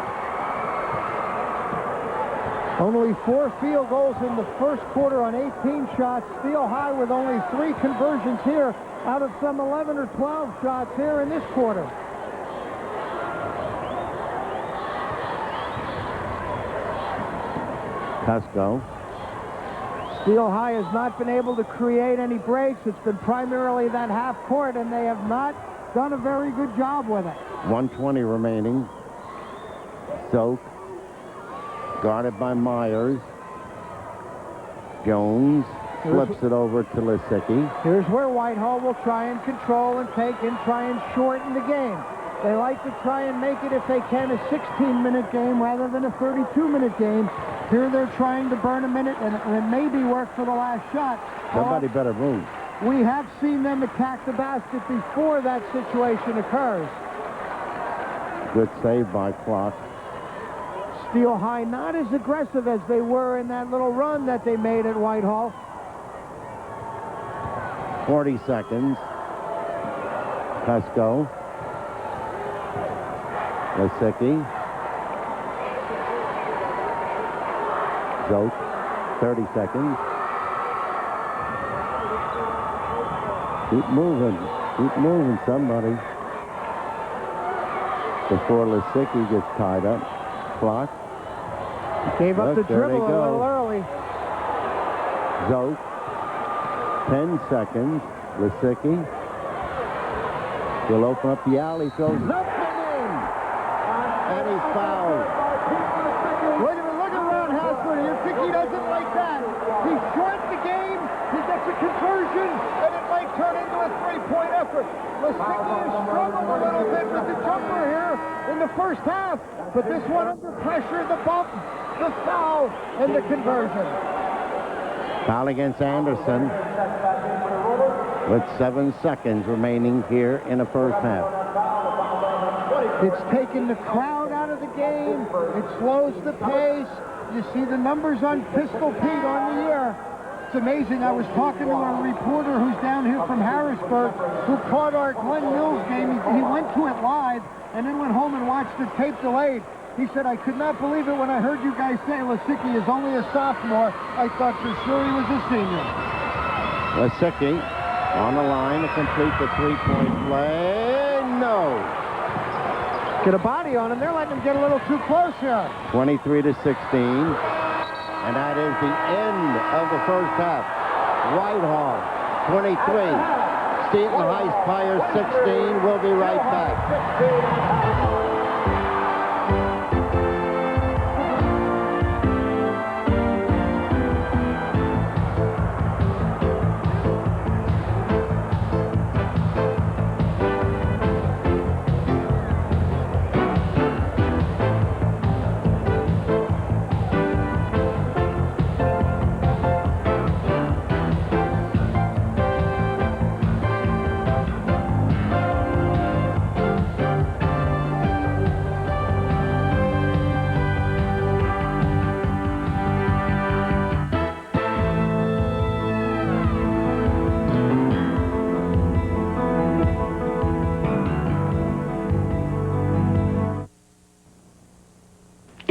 Speaker 3: Only 4 field goals in the first quarter on 18 shots. Steel High with only 3 conversions here out of some 11 or 12 shots here in this quarter.
Speaker 1: Cusco.
Speaker 3: Steel High has not been able to create any breaks. It's been primarily that half court, and they have not done a very good job with it.
Speaker 1: 1:20 remaining. Zote. Guarded by Myers. Jones flips it over to Lisicki.
Speaker 3: Here's where Whitehall will try and control and take and try and shorten the game. They like to try and make it, if they can, a 16-minute game rather than a 32-minute game. Here they're trying to burn a minute, and it maybe work for the last shot.
Speaker 1: Somebody better move.
Speaker 3: We have seen them attack the basket before that situation occurs.
Speaker 1: Good save by Clark.
Speaker 3: Steel High not as aggressive as they were in that little run that they made at Whitehall.
Speaker 1: 40 seconds. Cusco. Lisicki. Zote. 30 seconds. Keep moving. Keep moving, somebody. Before Lisicki gets tied up. Clock.
Speaker 3: Gave up the dribble a little early.
Speaker 1: Zote. 10 seconds. Lisicki. He'll open up the alley. Throws up and in. And he's fouled.
Speaker 3: Wait a minute. Look at Ron Hassler. You think he doesn't like that? He shorts the game. He gets a conversion. And it might turn into a three-point effort. Lisicki has struggled a little bit with the jumper here in the first half. But this one under pressure, the bump, the foul, and the conversion.
Speaker 1: Foul against Anderson with 7 seconds remaining here in the first half.
Speaker 3: It's taken the crowd out of the game. It slows the pace. You see the numbers on Pistol Pete on the year. It's amazing. I was talking to a reporter who's down here from Harrisburg who caught our Glenn Mills game. He went to it live and then went home and watched the tape delayed. He said, I could not believe it when I heard you guys say Lisicki is only a sophomore. I thought for sure he was a senior.
Speaker 1: Lisicki on the line to complete the three-point play. No.
Speaker 3: Get a body on him. They're letting him get a little too close here.
Speaker 1: 23-16. And that is the end of the first half. Whitehall, 23. Steelton High Fire, 16. We'll be right back.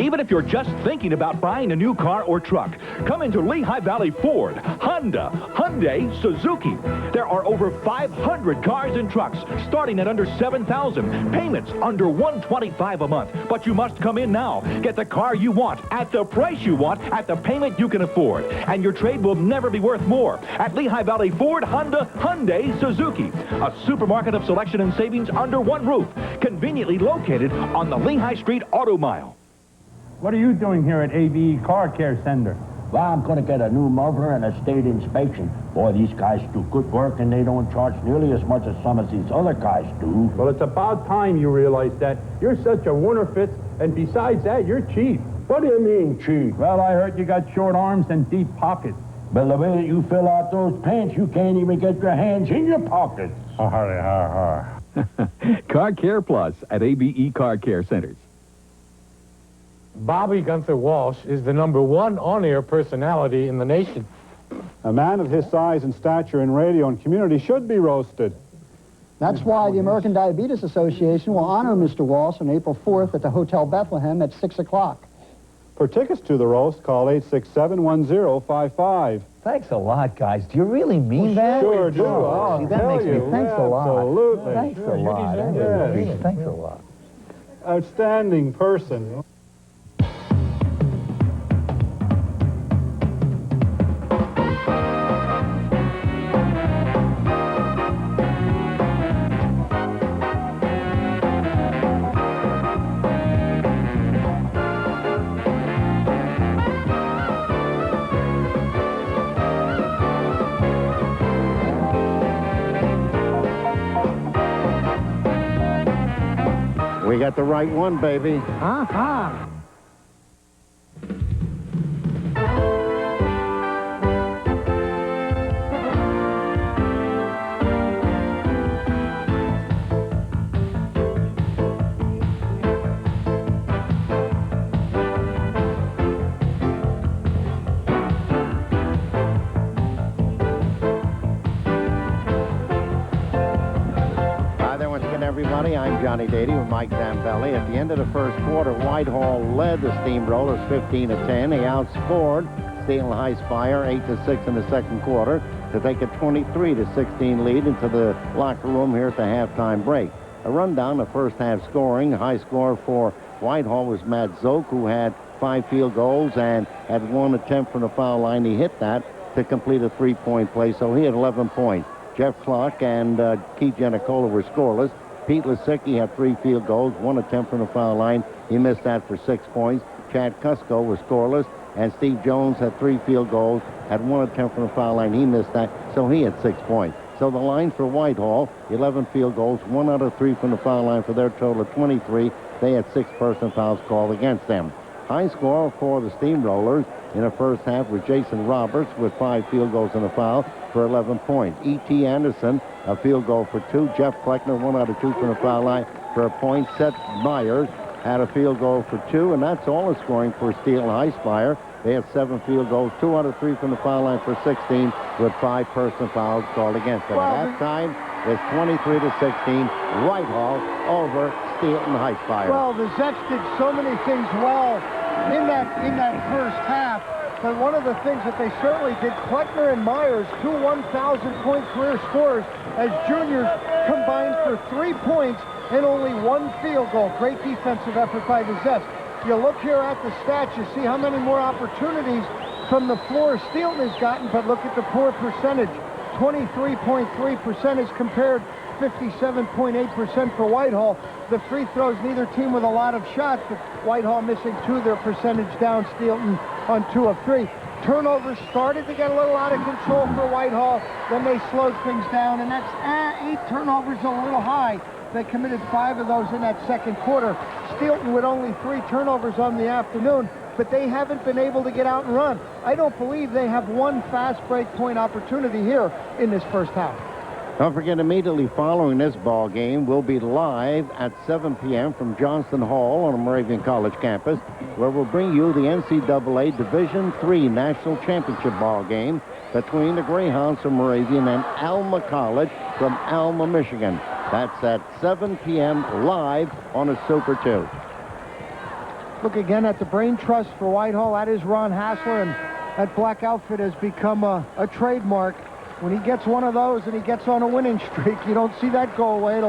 Speaker 4: Even if you're just thinking about buying a new car or truck, come into Lehigh Valley Ford, Honda, Hyundai, Suzuki. There are over 500 cars and trucks starting at under $7,000. Payments under $125 a month. But you must come in now. Get the car you want at the price you want at the payment you can afford. And your trade will never be worth more. At Lehigh Valley Ford, Honda, Hyundai, Suzuki. A supermarket of selection and savings under one roof. Conveniently located on the Lehigh Street Auto Mile.
Speaker 6: What are you doing here at ABE Car Care Center?
Speaker 11: Well, I'm going to get a new muffler and a state inspection. Boy, these guys do good work, and they don't charge nearly as much as some of these other guys do.
Speaker 6: Well, it's about time you realize that. You're such a Winterfitz, and besides that, you're cheap.
Speaker 11: What do you mean, cheap?
Speaker 6: Well, I heard you got short arms and deep pockets.
Speaker 11: Well, the way that you fill out those pants, you can't even get your hands in your pockets.
Speaker 7: Car Care Plus at ABE Car Care Centers.
Speaker 13: Bobby Gunther Walsh is the #1 on-air personality in the nation.
Speaker 14: A man of his size and stature in radio and community should be roasted.
Speaker 15: That's why the American Diabetes Association will honor Mr. Walsh on April 4th at the Hotel Bethlehem at 6 o'clock.
Speaker 14: For tickets to the roast, call 867-1055.
Speaker 16: Thanks a lot, guys. Do you really mean that?
Speaker 14: Sure do.
Speaker 16: Oh, see, that makes me... Thanks a lot.
Speaker 14: Absolutely.
Speaker 16: Thanks a lot. Thanks a lot.
Speaker 14: Outstanding person.
Speaker 1: We got the right one, baby.
Speaker 3: Uh-huh.
Speaker 1: Everybody, I'm Johnny Dady with Mike Zambelli. At the end of the first quarter, Whitehall led the Steamrollers 15-10. They outscored Steelton High Spire 8-6 in the second quarter to take a 23-16 lead into the locker room here at the halftime break. A rundown of first half scoring. High score for Whitehall was Matt Zook, who had 5 field goals and had 1 attempt from the foul line. He hit that to complete a 3-point play, so he had 11 points. Jeff Clark and Keith Giannicola were scoreless. Pete Lisicki had 3 field goals, 1 attempt from the foul line. He missed that for 6 points. Chad Cusco was scoreless, and Steve Jones had 3 field goals, had 1 attempt from the foul line. He missed that, so he had 6 points. So the line for Whitehall, 11 field goals, 1 out of 3 from the foul line for their total of 23. They had 6 personal fouls called against them. High score for the Steamrollers in the first half was Jason Roberts with 5 field goals and a foul for 11 points. E.T. Anderson, a field goal for 2. Jeff Kleckner, 1 out of 2 from the foul line for a point. Seth Myers had a field goal for 2, and that's all the scoring for Steelton High Spire. They had 7 field goals, 2 out of 3 from the foul line for 16, with 5 personal fouls called against them. At that time, it's 23-16, Whitehall over Steelton High Spire.
Speaker 3: Well, the Zets did so many things well in that first half, but one of the things that they certainly did, Kleckner and Myers, 2 1,000-point career scorers as juniors, combined for 3 points and only 1 field goal. Great defensive effort by the Zets. You look here at the stats, you see how many more opportunities from the floor Steelton has gotten, but look at the poor percentage. 23.3% as compared 57.8% for Whitehall. The free throws, neither team with a lot of shots, but Whitehall missing 2, their percentage down. Steelton on 2 of 3. Turnovers started to get a little out of control for Whitehall, then they slowed things down, and that's 8 turnovers, a little high. They committed 5 of those in that second quarter. Steelton with only 3 turnovers on the afternoon, but they haven't been able to get out and run. I don't believe they have 1 fast break point opportunity here in this first half.
Speaker 1: Don't forget, immediately following this ball game, we'll be live at 7 p.m. from Johnston Hall on the Moravian College campus, where we'll bring you the NCAA Division III National Championship ball game between the Greyhounds from Moravian and Alma College from Alma, Michigan. That's at 7 p.m. live on a Super 2.
Speaker 3: Look again at the brain trust for Whitehall. That is Ron Hassler, and that black outfit has become a trademark. When he gets one of those and he gets on a winning streak, you don't see that go away.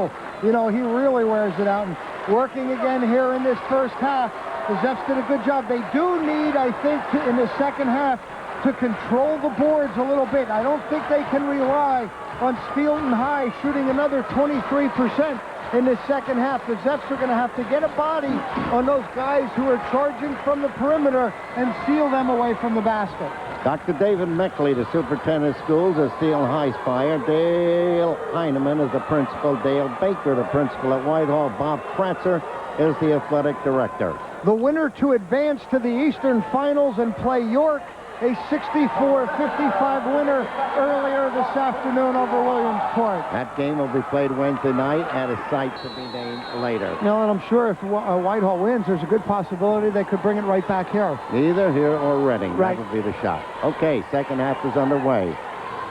Speaker 3: He really wears it out. And working again here in this first half, the Zepps did a good job. They do need, I think, in the second half, to control the boards a little bit. I don't think they can rely on Steelton High shooting another 23% in the second half. The Zepps are going to have to get a body on those guys who are charging from the perimeter and seal them away from the basket.
Speaker 1: Dr. David Meckley, the superintendent of schools at Steelton High Spire. Dale Heineman is the principal. Dale Baker, the principal at Whitehall. Bob Kratzer is the athletic director.
Speaker 3: The winner to advance to the Eastern Finals and play York, a 64-55 winner earlier this afternoon over Williamsport.
Speaker 1: That game will be played Wednesday night at a site to be named later.
Speaker 3: And I'm sure if Whitehall wins, there's a good possibility they could bring it right back here.
Speaker 1: Either here or Reading.
Speaker 3: Right.
Speaker 1: That would be the shot. Okay, second half is underway.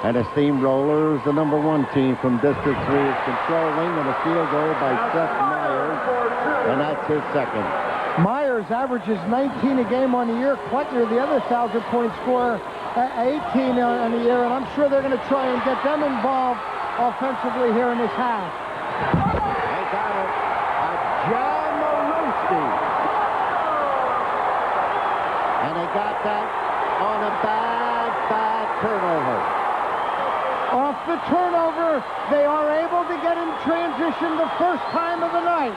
Speaker 1: And the Steamrollers, the #1 team from District 3, is controlling, and a field goal by Seth Myers, and that's his second.
Speaker 3: Myers averages 19 a game on the year. Kleckner, the other 1,000-point scorer, 18 on the year, and I'm sure they're going to try and get them involved offensively here in this half.
Speaker 1: They got it. John Maruski. And they got that on a bad turnover.
Speaker 3: Off the turnover, they are able to get in transition the first time of the night.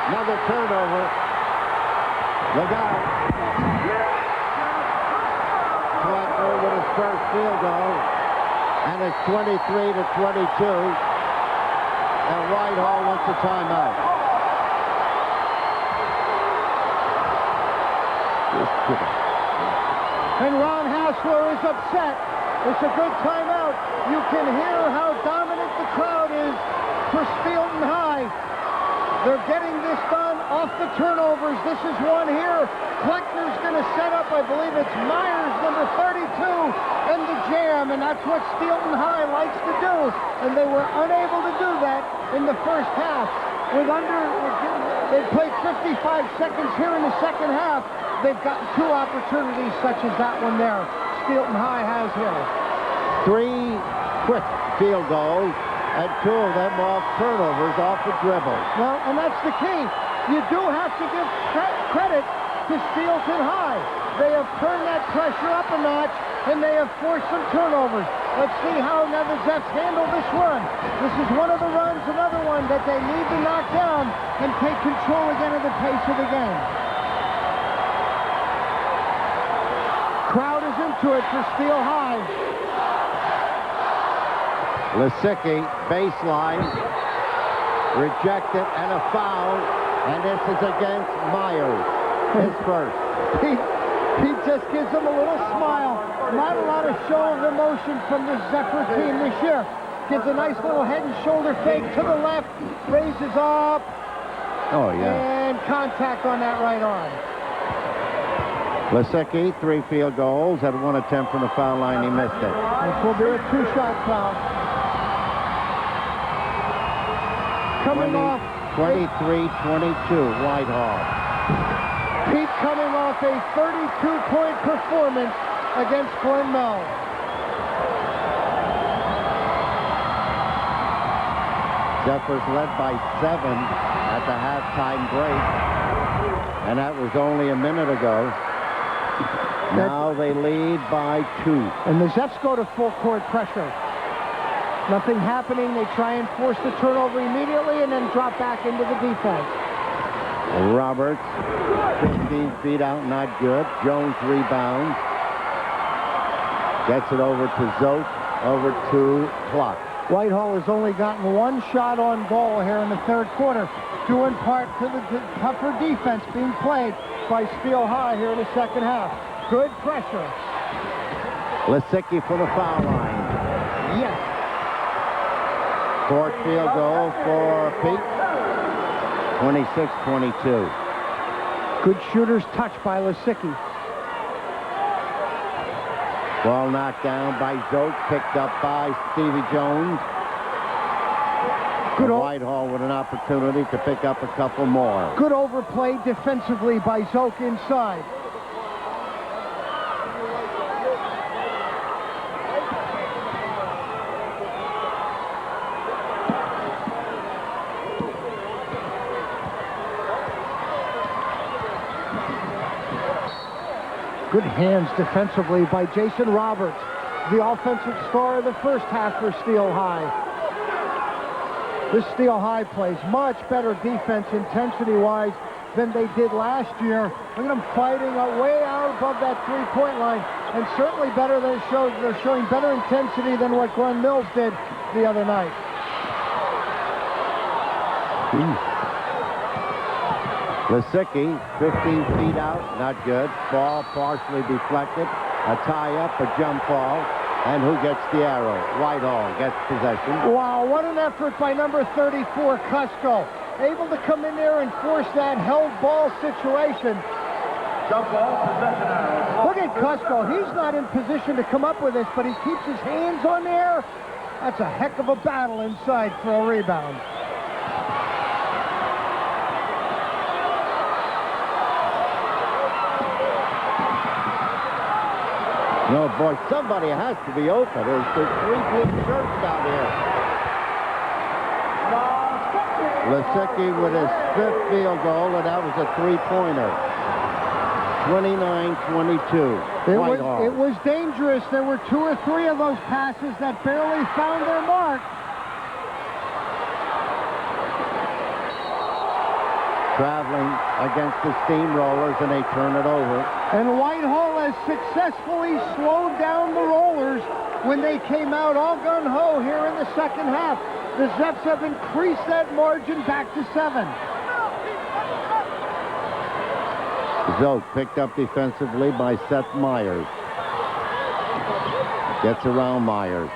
Speaker 1: Another turnover. Look out. Kleckner with his first field goal. And it's 23-22. And Whitehall wants a timeout.
Speaker 3: And Ron Hassler is upset. It's a good timeout. You can hear how dominant the crowd is for Steelton High. They're getting this done off the turnovers. This is one here. Kleckner's going to set up, I believe it's Myers, number 32, and the jam, and that's what Steelton High likes to do. And they were unable to do that in the first half. They played 55 seconds here in the second half. They've gotten two opportunities such as that one there. Steelton High has here.
Speaker 1: 3 quick field goals, and 2 of them off turnovers, off the dribble.
Speaker 3: Well, and that's the key. You do have to give credit to Steelton High. They have turned that pressure up a notch, and they have forced some turnovers. Let's see how now the Zepps handle this run. This is one of the runs, another one that they need to knock down and take control again of the pace of the game. Crowd is into it for Steel High.
Speaker 1: Lysicki, baseline, rejected, and a foul, and this is against Myers, his first.
Speaker 3: Pete just gives him a little smile. Not a lot of show of emotion from this Zephyr team this year. Gives a nice little head and shoulder fake to the left, raises up.
Speaker 1: Oh, yeah.
Speaker 3: And contact on that right arm.
Speaker 1: Lysicki, 3 field goals, had 1 attempt from the foul line. He missed it.
Speaker 3: This will be a 2-shot foul. Coming off
Speaker 1: 23-22, Whitehall.
Speaker 3: Pete coming off a 32-point performance against Glen Mills.
Speaker 1: Zephyrs led by 7 at the halftime break, and that was only a minute ago. Now they lead by 2.
Speaker 3: And the Zepps go to full court pressure. Nothing happening. They try and force the turnover immediately and then drop back into the defense.
Speaker 1: Roberts, 15 feet out, not good. Jones rebounds. Gets it over to Zote, over to Clock.
Speaker 3: Whitehall has only gotten 1 shot on goal here in the third quarter, due in part to the tougher defense being played by Steel High here in the second half. Good pressure.
Speaker 1: Lysicki for the foul line.
Speaker 3: Yes.
Speaker 1: 4th field goal for Pete. 26-22.
Speaker 3: Good shooter's touch by Lysicki.
Speaker 1: Ball knocked down by Zote, picked up by Stevie Jones. Whitehall with an opportunity to pick up a couple more.
Speaker 3: Good overplay defensively by Zoke inside. Good hands defensively by Jason Roberts, the offensive star of the first half for Steel High. This Steel High plays much better defense intensity-wise than they did last year. Look at them fighting way out above that three-point line, and certainly better. They're showing better intensity than what Glenn Mills did the other night.
Speaker 1: Lisicki, 15 feet out, not good. Ball partially deflected. A tie-up, a jump ball. And who gets the arrow? Whitehall gets possession.
Speaker 3: Wow, what an effort by number 34, Cusco. Able to come in there and force that held ball situation.
Speaker 17: Jump ball, possession arrow.
Speaker 3: Look at Cusco. He's not in position to come up with this, but he keeps his hands on there. That's a heck of a battle inside for a rebound.
Speaker 1: No, boy, somebody has to be open. There's 3 blue shirts down here. Lisicki with his 5th field goal, and that was a three-pointer. 29-22.
Speaker 3: It was dangerous. There were 2 or 3 of those passes that barely found their mark.
Speaker 1: Traveling against the Steamrollers, and they turn it over.
Speaker 3: And Whitehall has successfully slowed down the Rollers when they came out all gung-ho here in the second half. The Zepps have increased that margin back to 7.
Speaker 1: Zoke picked up defensively by Seth Myers. Gets around Myers.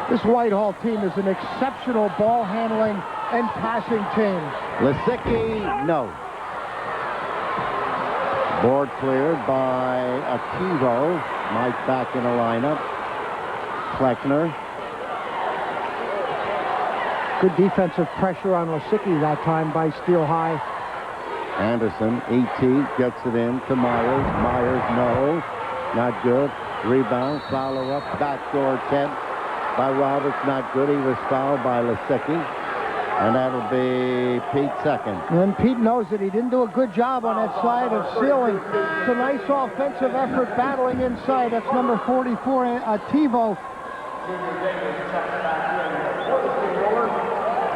Speaker 3: This Whitehall team is an exceptional ball handling and passing team.
Speaker 1: Lisicki, no. Board cleared by Akivo. Mike back in the lineup. Kleckner.
Speaker 3: Good defensive pressure on Lisicki that time by Steel High.
Speaker 1: Anderson, E.T. gets it in to Myers. Myers, no. Not good. Rebound, follow-up, backdoor attempt by Roberts, not good. He was fouled by Lisicki. And that'll be Pete's second.
Speaker 3: And Pete knows that he didn't do a good job on that side of sealing. It's a nice offensive effort battling inside. That's number 44, Tivo.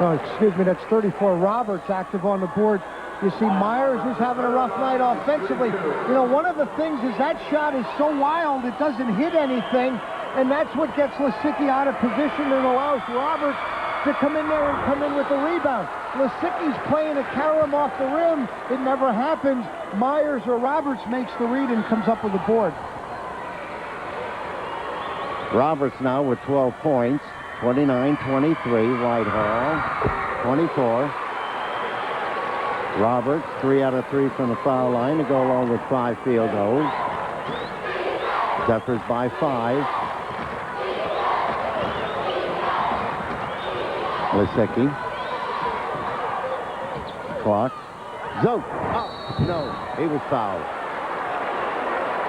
Speaker 3: Oh, excuse me, that's 34, Roberts, active on the board. You see Myers is having a rough night offensively. You know, one of the things is that shot is so wild it doesn't hit anything, and that's what gets Lisicki out of position and allows Roberts to come in there and come in with the rebound. Lisicki's playing to carry him off the rim. It never happens. Myers or Roberts makes the read and comes up with the board.
Speaker 1: Roberts now with 12 points. 29-23, Whitehall. 24. Roberts, 3 out of 3 from the foul line to go along with 5 field goals. Zephyrs by 5. Lisicki. Clock. Zoke. Oh, no, he was fouled.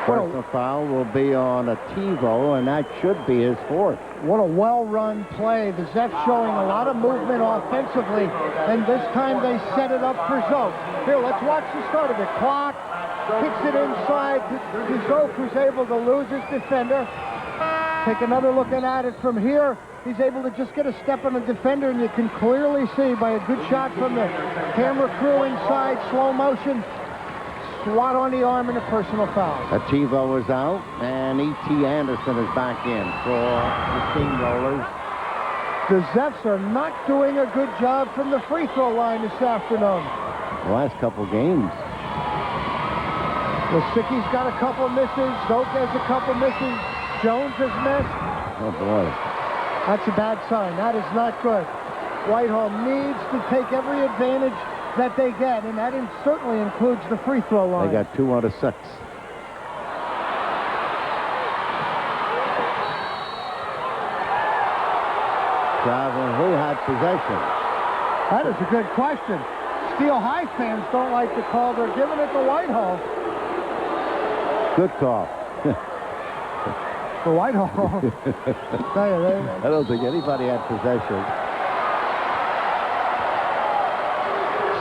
Speaker 1: Personal foul will be on Tivo, and that should be his 4th.
Speaker 3: What a well-run play. The Zepps showing a lot of movement offensively, and this time they set it up for Zoke. Here, let's watch the start of it. Clock kicks it inside to Zoke, who's able to lose his defender. Take another look at it from here. He's able to just get a step on the defender, and you can clearly see by a good shot from the camera crew inside, slow motion, swat on the arm and a personal foul.
Speaker 1: Tivo is out, and E.T. Anderson is back in for the Steamrollers.
Speaker 3: The Zepps are not doing a good job from the free throw line this afternoon.
Speaker 1: The last couple games.
Speaker 3: Lisicki's got a couple misses. Zoke has a couple misses. Jones has missed.
Speaker 1: Oh, boy.
Speaker 3: That's a bad sign. That is not good. Whitehall needs to take every advantage that they get, and that certainly includes the free throw line.
Speaker 1: They got 2 out of 6. Traveling, who had possession?
Speaker 3: That is a good question. Steel High fans don't like the call. They're giving it to Whitehall.
Speaker 1: Good call.
Speaker 3: For Whitehall.
Speaker 1: I don't think anybody had possession.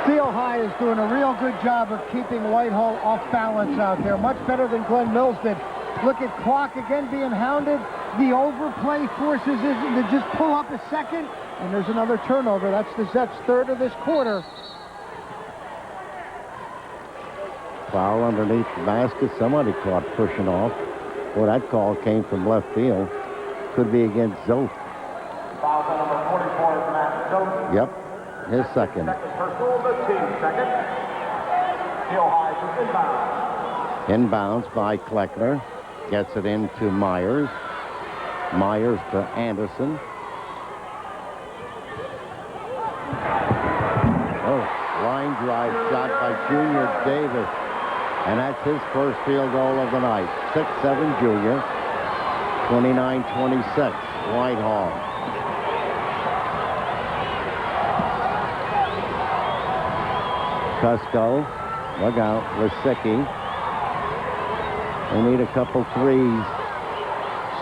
Speaker 3: Steel High is doing a real good job of keeping Whitehall off balance out there. Much better than Glen Mills did. Look at clock again being hounded. The overplay forces it to just pull up a second. And there's another turnover. That's the Zets' third of this quarter.
Speaker 1: Foul underneath the basket. Somebody caught pushing off. Well, that call came from left field. Could be against Zoe.
Speaker 17: Foul on number 44 is Matt Zoe.
Speaker 1: Yep, his second.
Speaker 17: Personal, the team second. Steel High to inbound.
Speaker 1: Inbounds by Kleckner. Gets it into Myers. Myers to Anderson. Oh, line drive shot by Junior Davis. And that's his first field goal of the night. 6'7" junior. 29-26. Whitehall. Cusco. Look out. Lisicki. They need a couple threes.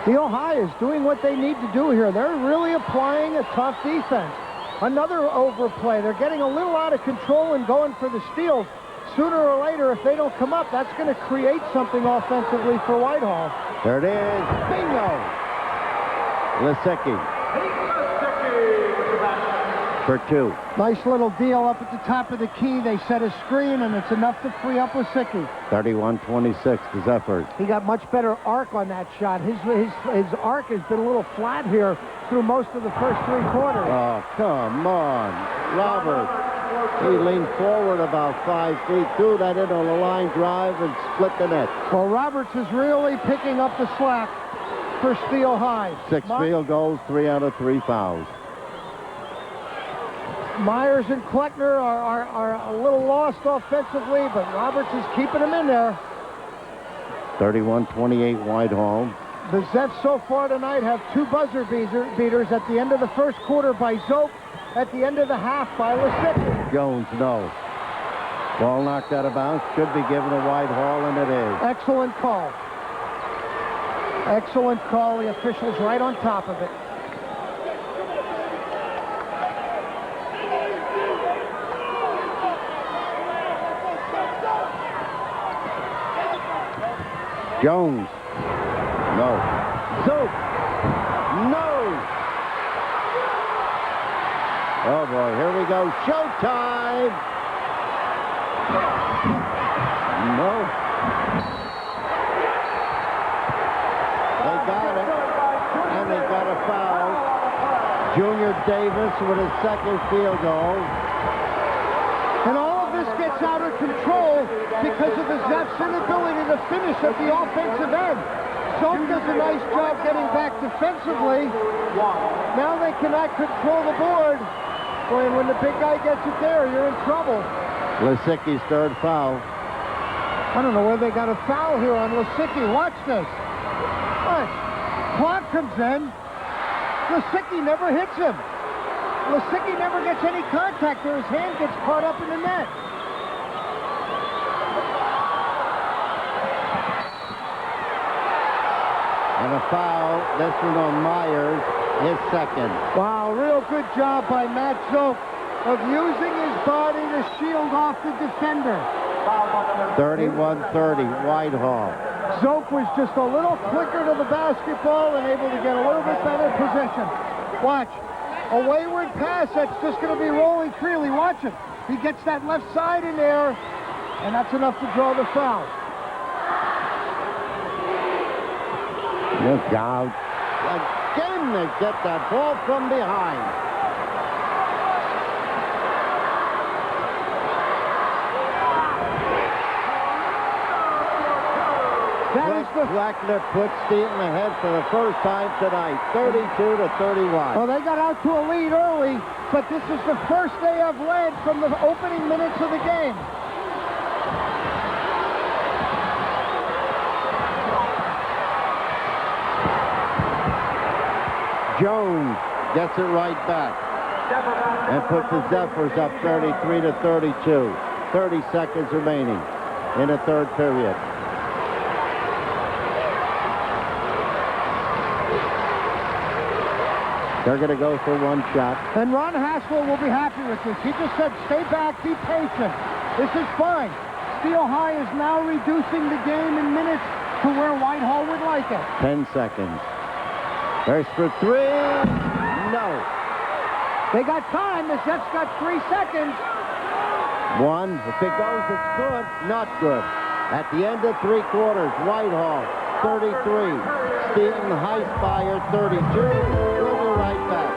Speaker 3: Steel High is doing what they need to do here. They're really applying a tough defense. Another overplay. They're getting a little out of control and going for the steals. Sooner or later, if they don't come up, that's going to create something offensively for Whitehall.
Speaker 1: There it is. Bingo! Lisicki. For two.
Speaker 3: Nice little deal up at the top of the key. They set a screen, and it's enough to free up Lisicki.
Speaker 1: 31-26 is effort.
Speaker 3: He got much better arc on that shot. His arc has been a little flat here through most of the first three quarters.
Speaker 1: Oh, come on. Robert. He leaned forward about 5 feet, threw that in on a line drive, and split the net.
Speaker 3: Well, Roberts is really picking up the slack for Steel High.
Speaker 1: 6 field goals, 3 out of 3 fouls.
Speaker 3: Myers and Kleckner are a little lost offensively, but Roberts is keeping them in there.
Speaker 1: 31-28 Whitehall.
Speaker 3: The Zets so far tonight have 2 buzzer beaters at the end of the first quarter by Zope, at the end of the half by Lisicki.
Speaker 1: Jones, no. Ball knocked out of bounds. Should be given to Whitehall, and it is.
Speaker 3: Excellent call. Excellent call. The officials right on top of it.
Speaker 1: Jones. No. Zope. No. Oh, boy. Here we go. Showtime. No. They got it. And they got a foul. Junior Davis with his second field goal.
Speaker 3: And all of this gets out of control because of the Zets' inability to finish at the offensive end. Zope does a nice job getting back defensively. Now they cannot control the board. Boy, and when the big guy gets it there, you're in trouble.
Speaker 1: Lisicki's third foul.
Speaker 3: I don't know where they got a foul here on Lisicki. Watch this. Watch. Clock comes in. Lisicki never hits him. Lisicki never gets any contact there. His hand gets caught up in the net.
Speaker 1: And a foul, this one on Myers, his second.
Speaker 3: Wow, real good job by Matt Zope of using his body to shield off the defender.
Speaker 1: 31-30, Whitehall.
Speaker 3: Zope was just a little quicker to the basketball and able to get a little bit better position. Watch. A wayward pass that's just going to be rolling freely. Watch him. He gets that left side in there, and that's enough to draw the foul.
Speaker 1: Look out. Again, they get that ball from behind. Kleckner put Steelton ahead for the first time tonight, 32-31.
Speaker 3: Well, they got out to a lead early, but this is the first they have led from the opening minutes of the game.
Speaker 1: Jones gets it right back. and puts the Zephyrs up 33-32. 30 seconds remaining in the third period. They're going to go for one shot.
Speaker 3: And Ron Hassler will be happy with this. He just said, stay back, be patient. This is fine. Steel High is now reducing the game in minutes to where Whitehall would like it.
Speaker 1: 10 seconds. There's for three. No.
Speaker 3: They got time. The Jets got 3 seconds.
Speaker 1: One. If it goes, it's good. Not good. At the end of 3 quarters, Whitehall 33. Steelton High Spire 32. We'll be right back.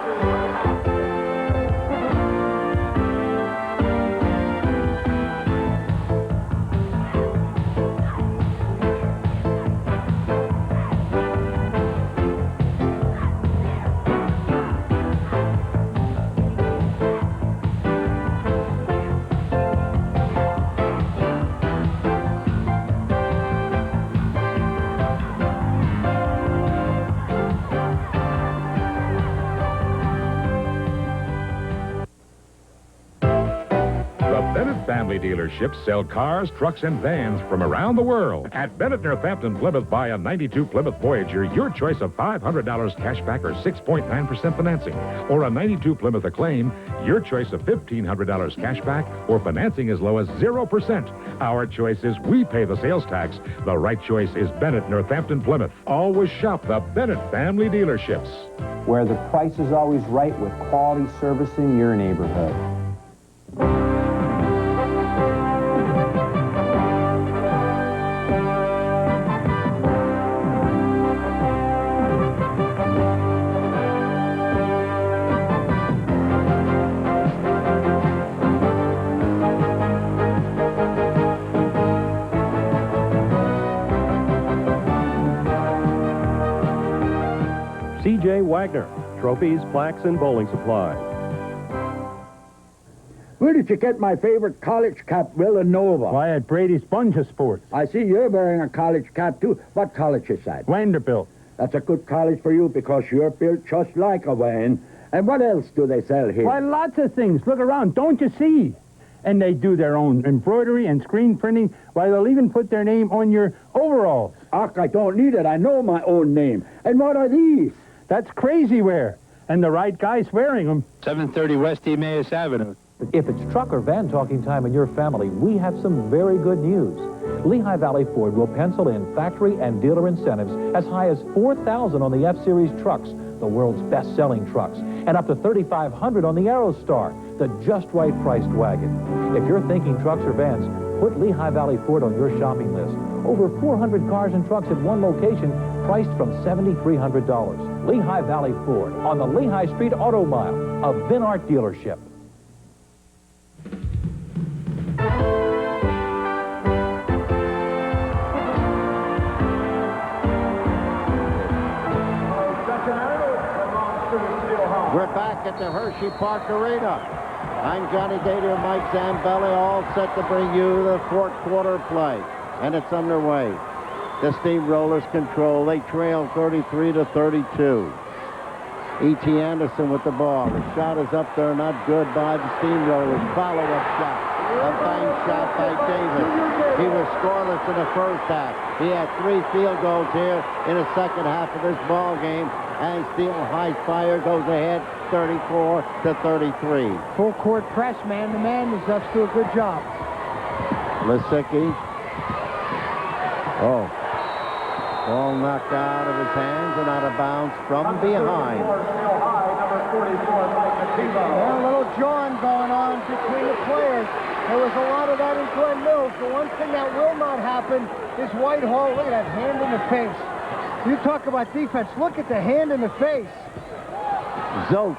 Speaker 9: Family dealerships sell cars, trucks, and vans from around the world. At Bennett, Northampton, Plymouth, buy a 92 Plymouth Voyager, your choice of $500 cash back or 6.9% financing. Or a 92 Plymouth Acclaim, your choice of $1,500 cash back or financing as low as 0%. Our choice is we pay the sales tax. The right choice is Bennett, Northampton, Plymouth. Always shop the Bennett Family dealerships.
Speaker 10: Where the price is always right with quality service in your neighborhood.
Speaker 8: C.J. Wagner, trophies, plaques, and bowling supplies.
Speaker 18: Where did you get my favorite college cap, Villanova?
Speaker 6: Why, at Brady Sponge Sports.
Speaker 18: I see you're wearing a college cap, too. What college is that?
Speaker 6: Vanderbilt.
Speaker 18: That's a good college for you because you're built just like a Wayne. And what else do they sell here?
Speaker 6: Why, lots of things. Look around. Don't you see? And they do their own embroidery and screen printing. Why, they'll even put their name on your overalls.
Speaker 18: Ach, I don't need it. I know my own name. And what are these?
Speaker 6: That's crazy wear. And the right guy's wearing them.
Speaker 12: 730 West Emmaus Avenue.
Speaker 19: If it's truck or van talking time in your family, we have some very good news. Lehigh Valley Ford will pencil in factory and dealer incentives as high as $4,000 on the F-Series trucks, the world's best-selling trucks, and up to $3,500 on the Aerostar, the just right priced wagon. If you're thinking trucks or vans, put Lehigh Valley Ford on your shopping list. Over 400 cars and trucks at one location, priced from $7,300. Lehigh Valley Ford on the Lehigh Street Auto Mile, a Vinart dealership.
Speaker 1: We're back at the Hersheypark Arena. I'm Johnny Dater and Mike Zambelli, all set to bring you the fourth quarter play. And it's underway. The Steamrollers control. They trail 33-32. E.T. Anderson with the ball. The shot is up there, not good by the Steamrollers. Follow-up shot. A bang shot by Davis. He was scoreless in the first half. He had 3 field goals here in the second half of this ball game. And Steelton High Spire goes ahead 34-33.
Speaker 3: Full court press, man-to-man. The Ducks do a good job.
Speaker 1: Lisicki. Oh. Ball knocked out of his hands and out of bounds from behind.
Speaker 3: A little jawing going on between the players. There was a lot of that in Glen Mills. The one thing that will not happen is Whitehall. Look at that hand in the face. You talk about defense. Look at the hand in the face.
Speaker 1: Zote.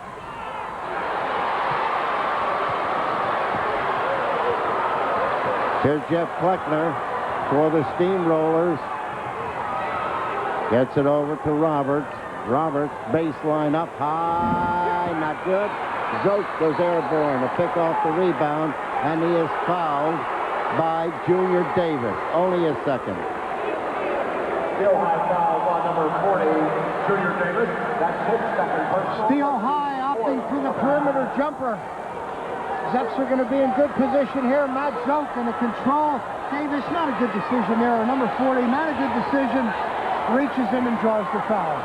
Speaker 1: Here's Jeff Kleckner for the Steamrollers. Gets it over to Roberts. Roberts, baseline up high, not good. Zote goes airborne to pick off the rebound, and he is fouled by Junior Davis. Only a second.
Speaker 17: Still high foul on number 40, Junior Davis. That's his second personal.
Speaker 3: Steel High looking for the perimeter jumper. Zeps are going to be in good position here. Matt Zoke in the control. Davis, not a good decision there. Number 40, not a good decision. Reaches in and draws the foul.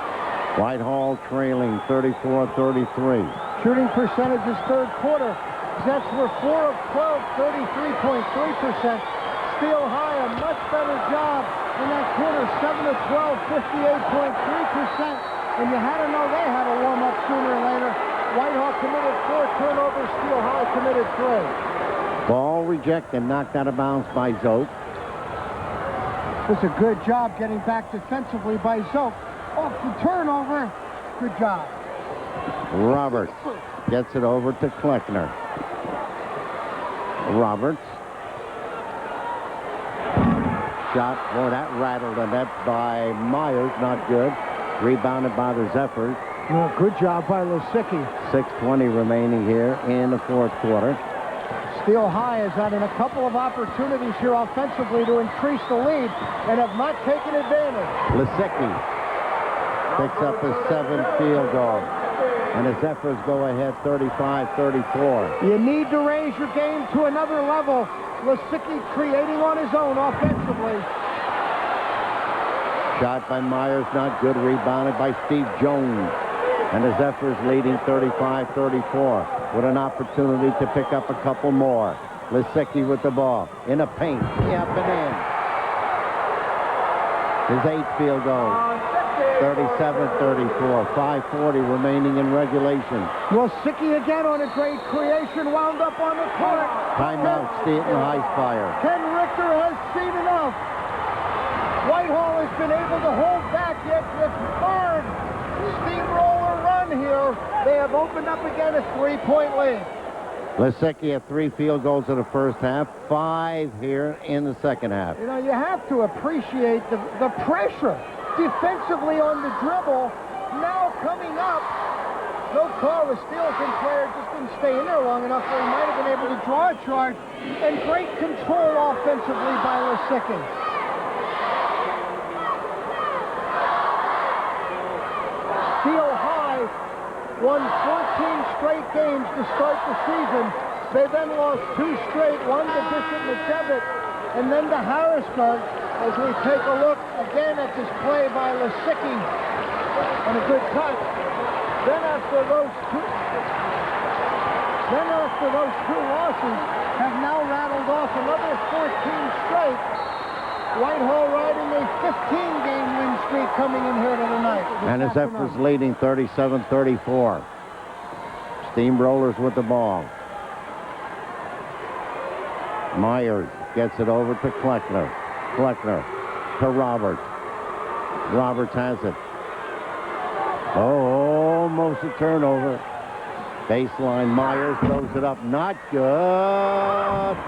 Speaker 1: Whitehall trailing 34-33.
Speaker 3: Shooting percentages third quarter. Zeps were 4 of 12, 33.3%. Steel High, a much better job in that quarter, 7 of 12, 58.3%. And you had to know they had to warm up sooner or later. Whitehall committed 4 turnovers. Steel High committed 3.
Speaker 1: Ball rejected, knocked out of bounds by Zoke.
Speaker 3: It was a good job getting back defensively by Zoke. Off the turnover. Good job.
Speaker 1: Roberts gets it over to Kleckner. Roberts. Shot, boy, that rattled the net by Myers, not good. Rebounded by the Zephyrs.
Speaker 3: Well, good job by Lysicki.
Speaker 1: 6:20 remaining here in the fourth quarter.
Speaker 3: Steel High has had a couple of opportunities here offensively to increase the lead and have not taken advantage.
Speaker 1: Lysicki picks up his 7th field goal. And the Zephyrs go ahead 35-34.
Speaker 3: You need to raise your game to another level. Lysicki creating on his own offensively.
Speaker 1: Shot by Myers, not good. Rebounded by Steve Jones. And the Zephyrs leading 35-34 with an opportunity to pick up a couple more. Lysicki with the ball in a paint. Up and in. His 8th field goal. 37-34. 5:40 remaining in regulation.
Speaker 3: Lysicki again on a great creation. Wound up on the court.
Speaker 1: Timeout, Steelton High Fire.
Speaker 3: Ken Richter has seen enough. Whitehall has been able to hold back, yet this third steamroller run here, they have opened up again a 3-point lead.
Speaker 1: Lysicki had 3 field goals in the first half, 5 here in the second half.
Speaker 3: You know, you have to appreciate the pressure defensively on the dribble. Now coming up, no call. The Steelton player just didn't stay in there long enough where he might have been able to draw a charge. And great control offensively by Lysicki. Steel High won 14 straight games to start the season. They then lost 2 straight, one to Bishop McDevitt and then to Harrisburg. As we take a look again at this play by Lysicki and a good cut. Then after those two losses have now rattled off another 14 straight. Whitehall riding a 15-game win streak coming in here tonight.
Speaker 1: And the Zephyrs leading 37-34. Steamrollers with the ball. Myers gets it over to Kleckner. Kleckner to Roberts. Roberts has it. Oh, almost a turnover. Baseline, Myers throws it up. Not good.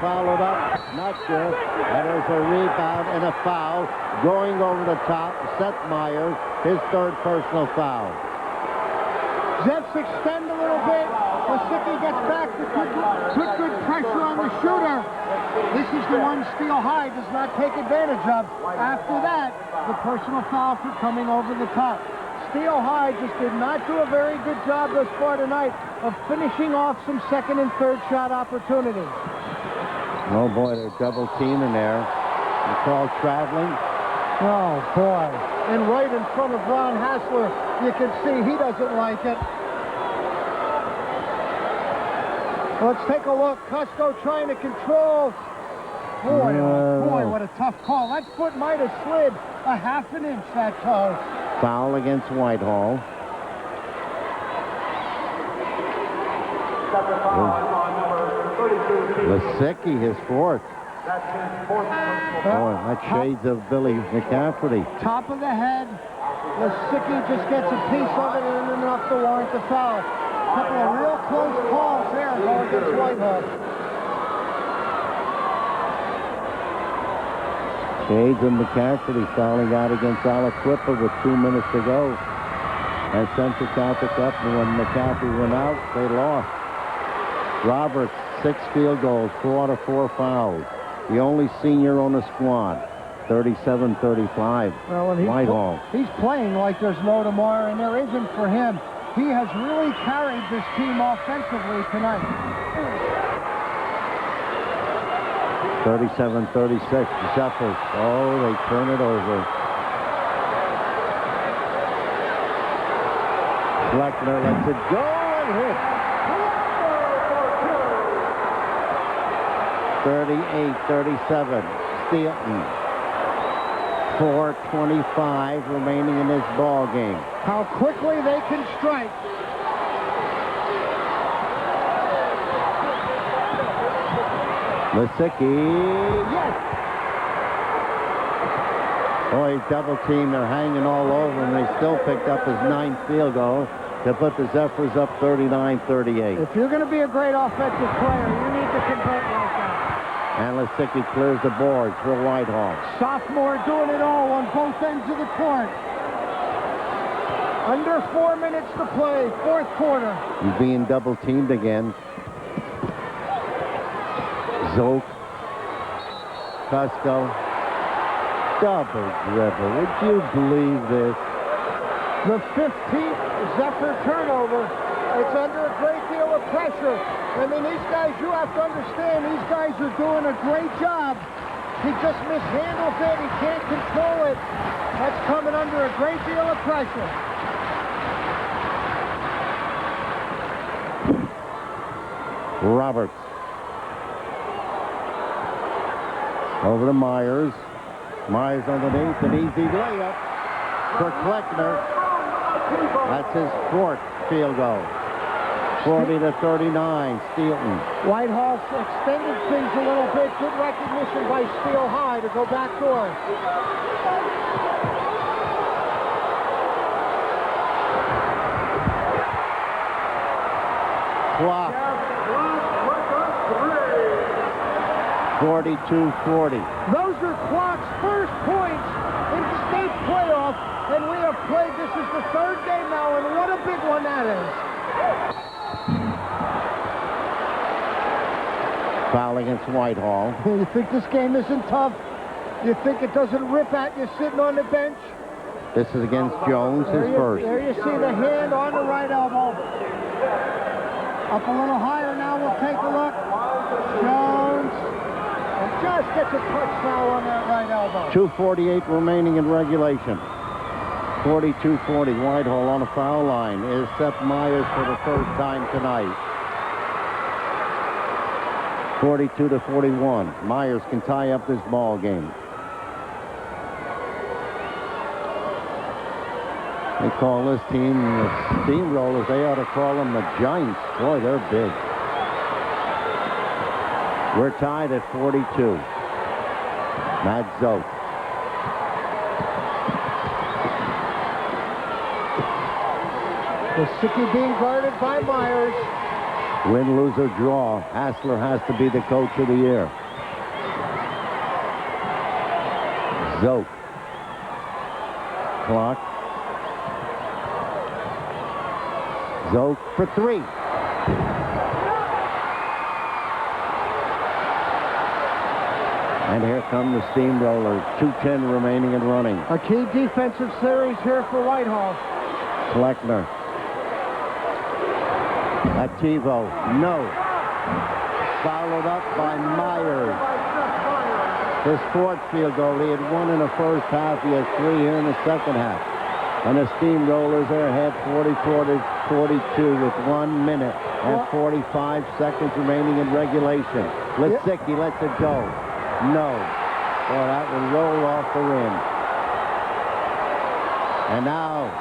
Speaker 1: Fouled up. Not good. That is a rebound and a foul. Going over the top. Seth Myers, his 3rd personal foul.
Speaker 3: Zeps extend a little bit. Lysicki gets back to good pressure on the shooter. This is the one Steel High does not take advantage of. After that, the personal foul for coming over the top. Steel High just did not do a very good job thus far tonight of finishing off some 2nd and 3rd shot opportunities.
Speaker 1: Oh, boy, they're double teaming there. You call traveling.
Speaker 3: Oh, boy. And right in front of Ron Hassler, you can see he doesn't like it. Let's take a look. Cusco trying to control. Boy, oh boy, what a tough call. That foot might have slid a half an inch, that toe.
Speaker 1: Foul against Whitehall. Lysicki, his 4th. Boy, that shades of Billy McCafferty.
Speaker 3: Top of the head. Lysicki just gets a piece of it and enough to warrant the foul. A couple of real close calls there going against Whitehall.
Speaker 1: Shades of McCafferty fouling out against Aliquippa with 2 minutes to go. And Central Catholic up, and when McCafferty went out, they lost. Roberts, 6 field goals, 4 out of 4 fouls. The only senior on the squad. 37-35.
Speaker 3: Well, and
Speaker 1: Whitehall.
Speaker 3: He's playing like there's no tomorrow, and there isn't for him. He has really carried this team offensively tonight.
Speaker 1: 37-36, the Zephyrs. Oh, they turn it over. Fleckner lets it go and hit. 38-37, Steelton. 4:25 remaining in this ball game.
Speaker 3: How quickly they can strike.
Speaker 1: Lisicki, yes! Boy, double team, they're hanging all over him. They still picked up his 9th field goal to put the Zephyrs up 39-38.
Speaker 3: If you're going to be a great offensive player, you need to convert like that.
Speaker 1: And Lisicki clears the boards for Whitehall.
Speaker 3: Sophomore doing it all on both ends of the court. Under 4 minutes to play, 4th quarter.
Speaker 1: He's being double teamed again. Zoke. Cusco. Double dribble. Would you believe this?
Speaker 3: The 15th Zephyr turnover. It's under a great deal of pressure. I mean, these guys, you have to understand, these guys are doing a great job. He just mishandles it. He can't control it. That's coming under a great deal of pressure.
Speaker 1: Roberts. Over to Myers. Myers underneath, an easy layup for Kleckner. That's his 4th field goal. 40-39, Steelton.
Speaker 3: Whitehall extended things a little bit. Good recognition by Steel High to go back door.
Speaker 1: Clock. 42-40.
Speaker 3: Those are Clock's first points in state playoff, and we have played. This is the 3rd game now, and what a big one that is.
Speaker 1: Foul against Whitehall.
Speaker 3: You think this game isn't tough? You think it doesn't rip at you sitting on the bench?
Speaker 1: This is against Jones, his first.
Speaker 3: There you see the hand on the right elbow. Up a little higher now, we'll take a look. Jones. And just gets a touch foul on that right elbow.
Speaker 1: 2:48 remaining in regulation. 42-40. Whitehall on the foul line is Seth Myers for the first time tonight. 42-41. Myers can tie up this ball game. They call this team the Steamrollers. They ought to call them the Giants. Boy, they're big. We're tied at 42. Matt Zoke.
Speaker 3: Lisicki being guarded by Myers.
Speaker 1: Win, lose, or draw, Hassler has to be the coach of the year. Zoke. Clock. Zoke for 3. And here come the Steamrollers. 2:10 remaining and running.
Speaker 3: A key defensive series here for Whitehall.
Speaker 1: Kleckner. Ativo, no. Followed up by Myers. His 4th field goal. He had 1 in the first half. He has 3 here in the second half. And the Steamrollers are ahead 44-42 with 1 minute and 45 seconds remaining in regulation. Lisicki lets it go. No. Boy, that will roll off the rim. And now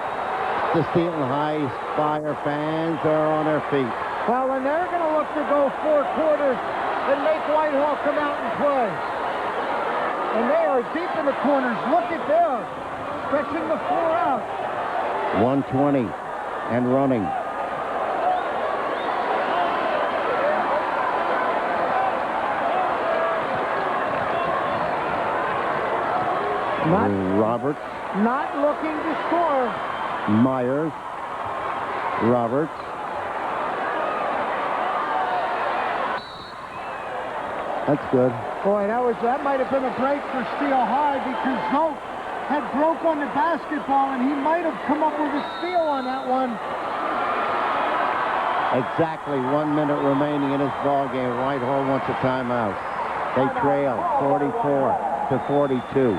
Speaker 1: the Steelton High Fire fans are on their feet.
Speaker 3: Well, and they're going to look to go 4 quarters and make Whitehall come out and play. And they are deep in the corners. Look at there. Stretching the floor out.
Speaker 1: 1:20 and running. Roberts.
Speaker 3: Not looking to score.
Speaker 1: Myers. Roberts. That's good.
Speaker 3: Boy, that might have been a break for Steel High because Zoke had broke on the basketball and he might have come up with a steal on that one.
Speaker 1: Exactly 1 minute remaining in this ball game. Whitehall wants a timeout. They trail 44-42.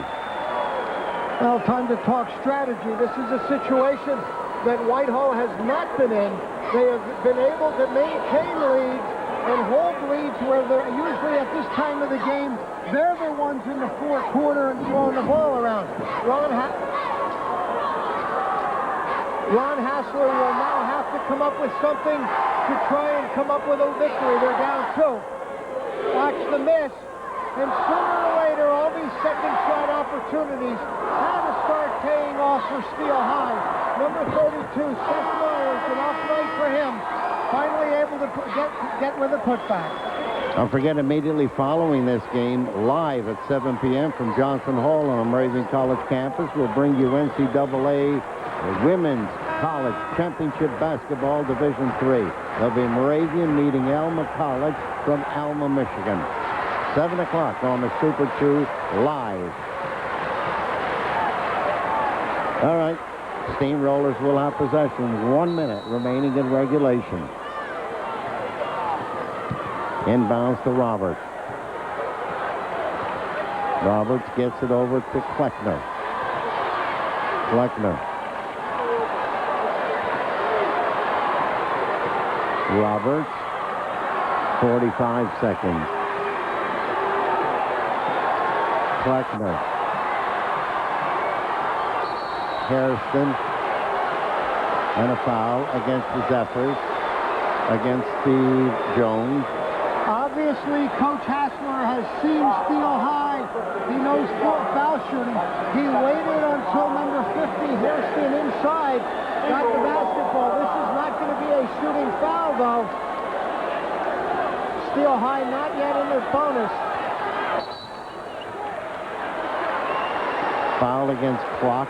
Speaker 3: Well, time to talk strategy. This is a situation that Whitehall has not been in. They have been able to maintain leads and hold leads where they're usually at this time of the game, they're the ones in the fourth quarter and throwing the ball around. Ron Hassler will now have to come up with something to try and come up with a victory. They're down 2. Watch the miss. And sooner or later, all these second shot opportunities had to start paying off for Steel High. Number 32, Seth Myers, an off night for him. Finally able to get with a putback.
Speaker 1: Don't forget, immediately following this game, live at 7 p.m. from Johnson Hall on Moravian College campus, we'll bring you NCAA Women's College Championship Basketball Division III. There'll be Moravian meeting Alma College from Alma, Michigan. 7 o'clock on the Super 2 live. All right, Steamrollers will have possession. 1 minute remaining in regulation. Inbounds to Roberts. Roberts gets it over to Kleckner. Roberts, 45 seconds. Kleckner. Hairston. And a foul against the Zephyrs. Against Steve Jones.
Speaker 3: Obviously, Coach Hassler has seen Steel High. He knows foul shooting. He waited until number 50, Hairston, inside, got the basketball. This is not going to be a shooting foul, though. Steel High not yet in their bonus.
Speaker 1: Foul against Clock.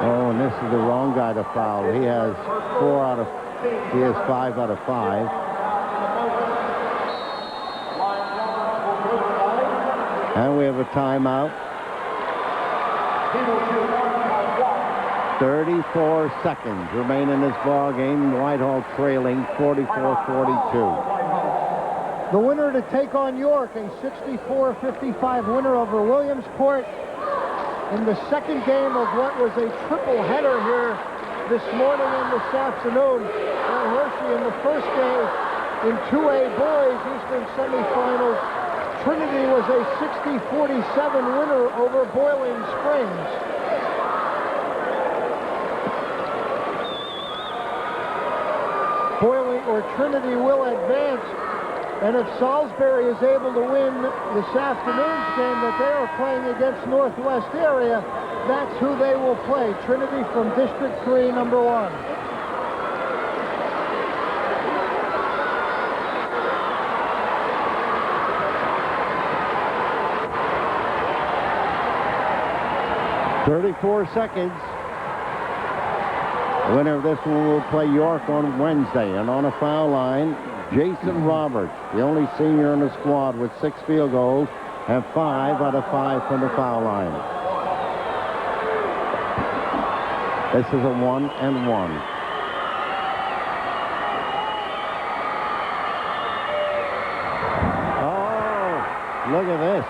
Speaker 1: Oh, and this is the wrong guy to foul. He has 5 out of 5. And we have a timeout. 34 seconds remain in this ball game. Whitehall trailing 44-42.
Speaker 3: The winner to take on York, a 64-55 winner over Williamsport in the second game of what was a triple header here this morning and this afternoon at Hershey. In the first game in 2A boys Eastern semifinals, Trinity was a 60-47 winner over Boiling Springs. Trinity will advance. And if Salisbury is able to win this afternoon's game that they are playing against Northwest area, that's who they will play. Trinity from District 3, number 1.
Speaker 1: .34 seconds. The winner of this one will play York on Wednesday. And on a foul line, Jason Roberts, the only senior in the squad with 6 field goals, and 5 out of 5 from the foul line. This is a 1-and-1. Oh, look at this.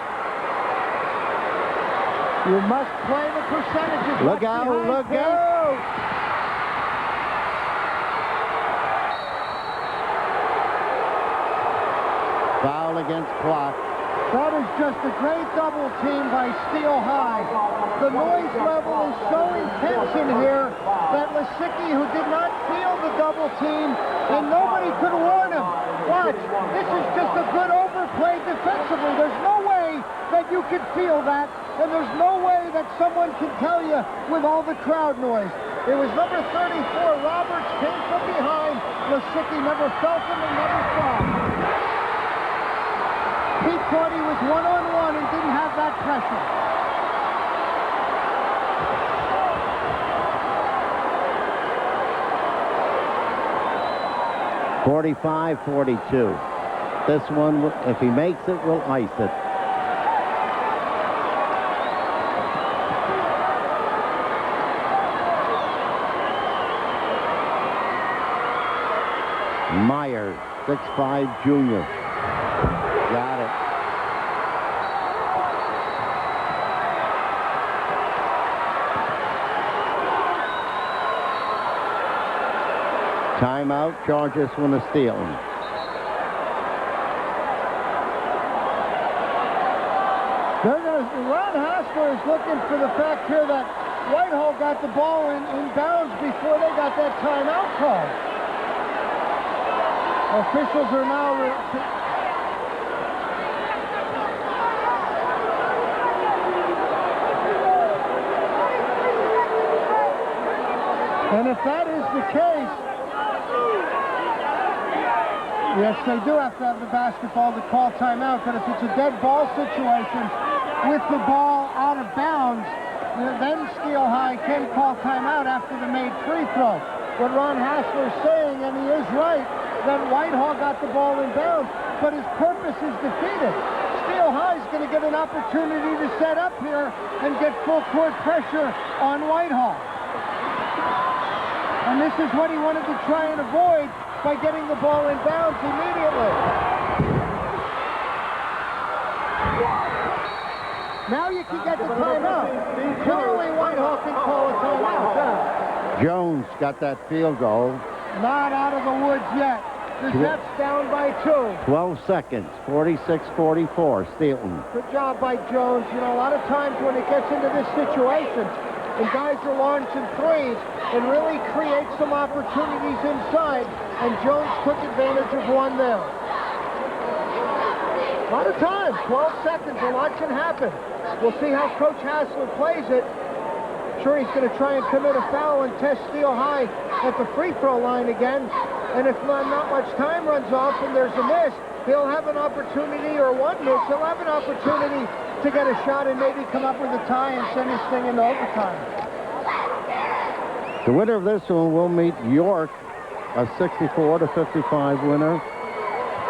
Speaker 3: You must play the percentages.
Speaker 1: Look out, look out. Foul against Clock.
Speaker 3: That is just a great double team by Steel High. The noise level is so intense in here that Lisicki, who did not feel the double team, and nobody could warn him. Watch, this is just a good overplay defensively. There's no way that you can feel that, and there's no way that someone can tell you with all the crowd noise. It was number 34, Roberts, came from behind. Lisicki never felt him and never saw him. He thought he was one-on-one and didn't have that pressure.
Speaker 1: .45-42. This one, if he makes it, will ice it. Meyer, 6'5" junior. Got it. Timeout, Chargers from the Steelton.
Speaker 3: Ron Hassler is looking for the fact here that Whitehall got the ball in bounds before they got that timeout call. Officials are now... And if that is the case, yes, they do have to have the basketball to call timeout, but if it's a dead ball situation with the ball out of bounds, then Steel High can call timeout after the made free throw. What Ron Hassler is saying, and he is right, that Whitehall got the ball in bounds, but his purpose is defeated. Steel High is going to get an opportunity to set up here and get full court pressure on Whitehall. And this is what he wanted to try and avoid by getting the ball in bounds immediately. Now you can get the timeout. Clearly Whitehall can call a timeout.
Speaker 1: Jones got that field goal.
Speaker 3: Not out of the woods yet. The Jets down by 2.
Speaker 1: 12 seconds, 46-44, Steelton.
Speaker 3: Good job by Jones. You know, a lot of times when it gets into this situation, and guys are launching threes, it really creates some opportunities inside, and Jones took advantage of one there. A lot of time, 12 seconds, a lot can happen. We'll see how Coach Hassler plays it. Sure, he's going to try and commit a foul and test Steel High at the free throw line again. And if not much time runs off and there's a miss, he'll have an opportunity, or one miss, he'll have an opportunity to get a shot and maybe come up with a tie and send this thing into overtime.
Speaker 1: The winner of this one will meet York, a 64-55 winner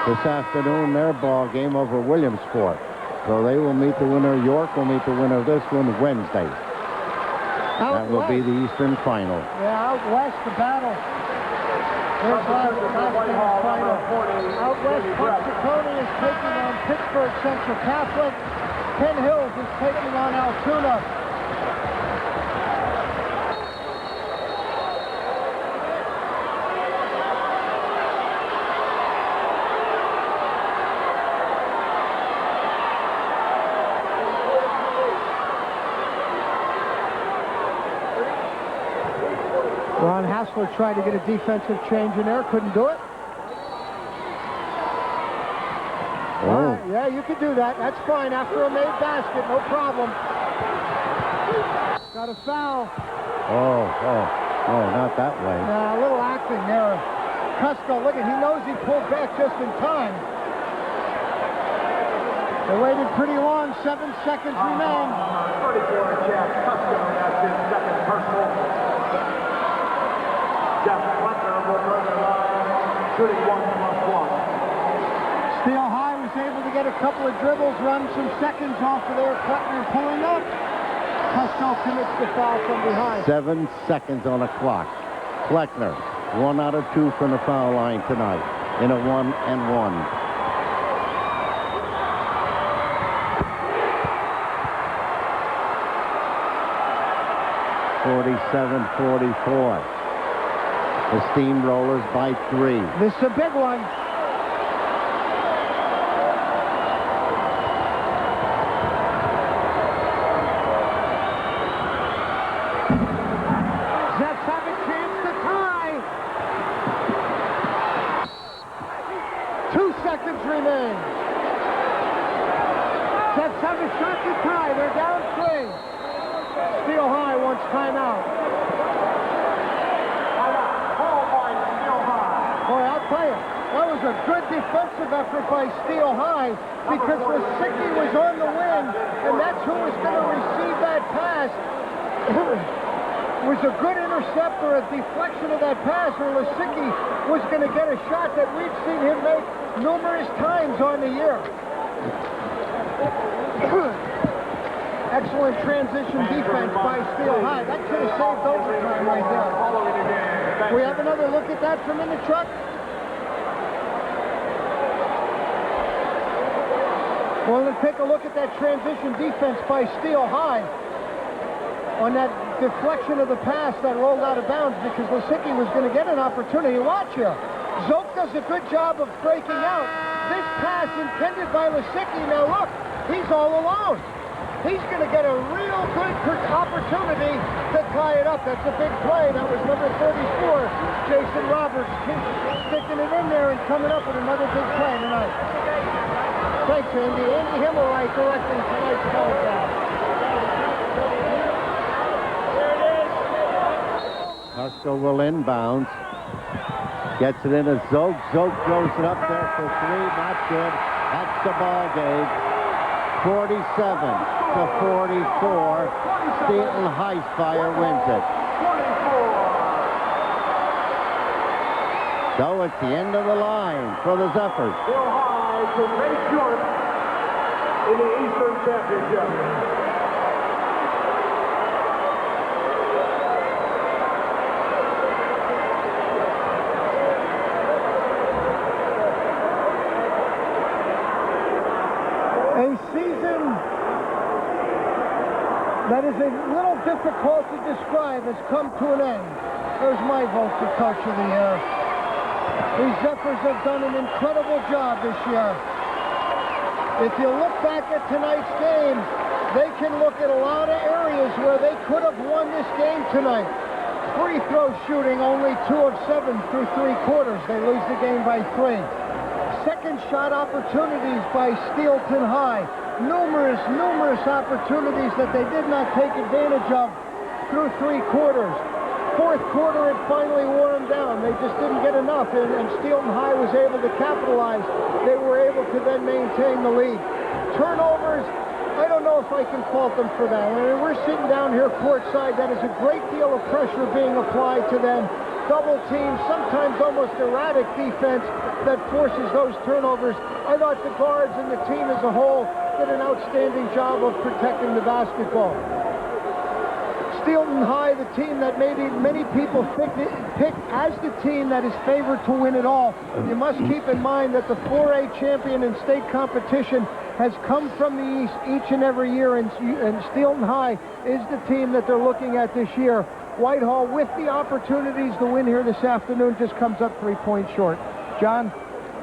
Speaker 1: this afternoon, their ball game over Williamsport. So they will meet the winner. York will meet the winner of this one Wednesday. That will be the Eastern Final.
Speaker 3: Yeah, out west, the battle. There's the final. Out west, Punxsutawney is taking on Pittsburgh Central Catholic. Penn Hills is taking on Altoona. Ron Hassler tried to get a defensive change in there, couldn't do it.
Speaker 1: Oh.
Speaker 3: Yeah, you could do that. That's fine after a made basket, no problem. Got a foul.
Speaker 1: Oh, not that way.
Speaker 3: Nah, a little acting there. Cusco, look at, he knows he pulled back just in time. They waited pretty long, 7 seconds remain.
Speaker 17: 34 Jack Cusco, that's his second personal. Jeff Butler will go to the line, shooting 1+1.
Speaker 3: Steel High was able to get a couple of dribbles, run some seconds off of there. Kleckner pulling up. Cusco commits the foul from behind.
Speaker 1: 7 seconds on the clock. Kleckner, 1 out of 2 from the foul line tonight in a 1-and-1. (47-44). The Steamrollers by 3.
Speaker 3: This is a big one. Jets have a chance to tie. 2 seconds remain. Jets have a shot to tie. They're down 3. Steel High wants timeout. Boy, I'll tell you, that was a good defensive effort by Steel High because Lisicky was on the wing, and that's who was going to receive that pass. It was a good intercept or a deflection of that pass where Lisicky was going to get a shot that we've seen him make numerous times on the year. Excellent transition defense by Steel High. That could have saved overtime right there. We have another look at that from in the truck. Well, let's take a look at that transition defense by Steele High on that deflection of the pass that rolled out of bounds because Lisicki was going to get an opportunity. Watch here. Zoke does a good job of breaking out. This pass intended by Lisicki. Now look, he's all alone. He's going to get a real good opportunity to tie it up. That's a big play. That was number 34, Jason Roberts, sticking it in there and coming up with another big play tonight. Thanks, Andy. Andy Himmelreich directing tonight's telecast.
Speaker 1: Husko will inbound. Gets it into Zoke. Zoke throws it up there for three. Not good. That's the ball game. 47-44. Steelton High Spire wins it. So it's the end of the line for the Zephyrs.
Speaker 17: Still high to make short in the Eastern Championship.
Speaker 3: A season that is a little difficult to describe has come to an end. There's my vote for Coach of the Year. These Zephyrs have done an incredible job this year. If you look back at tonight's game, they can look at a lot of areas where they could have won this game tonight. Free throw shooting, only 2 of 7 through 3 quarters. They lose the game by 3. Second shot opportunities by Steelton High. Numerous opportunities that they did not take advantage of through 3 quarters. Fourth quarter, it finally wore them down. They just didn't get enough, and Steelton High was able to capitalize. They were able to then maintain the lead. Turnovers, I don't know if I can fault them for that. I mean, we're sitting down here courtside. That is a great deal of pressure being applied to them. Double teams, sometimes almost erratic defense that forces those turnovers. I thought the guards and the team as a whole did an outstanding job of protecting the basketball. Steelton High, the team that maybe many people pick as the team that is favored to win it all. You must keep in mind that the 4A champion in state competition has come from the East each and every year, and Steelton High is the team that they're looking at this year. Whitehall, with the opportunities to win here this afternoon, just comes up 3 points short. John?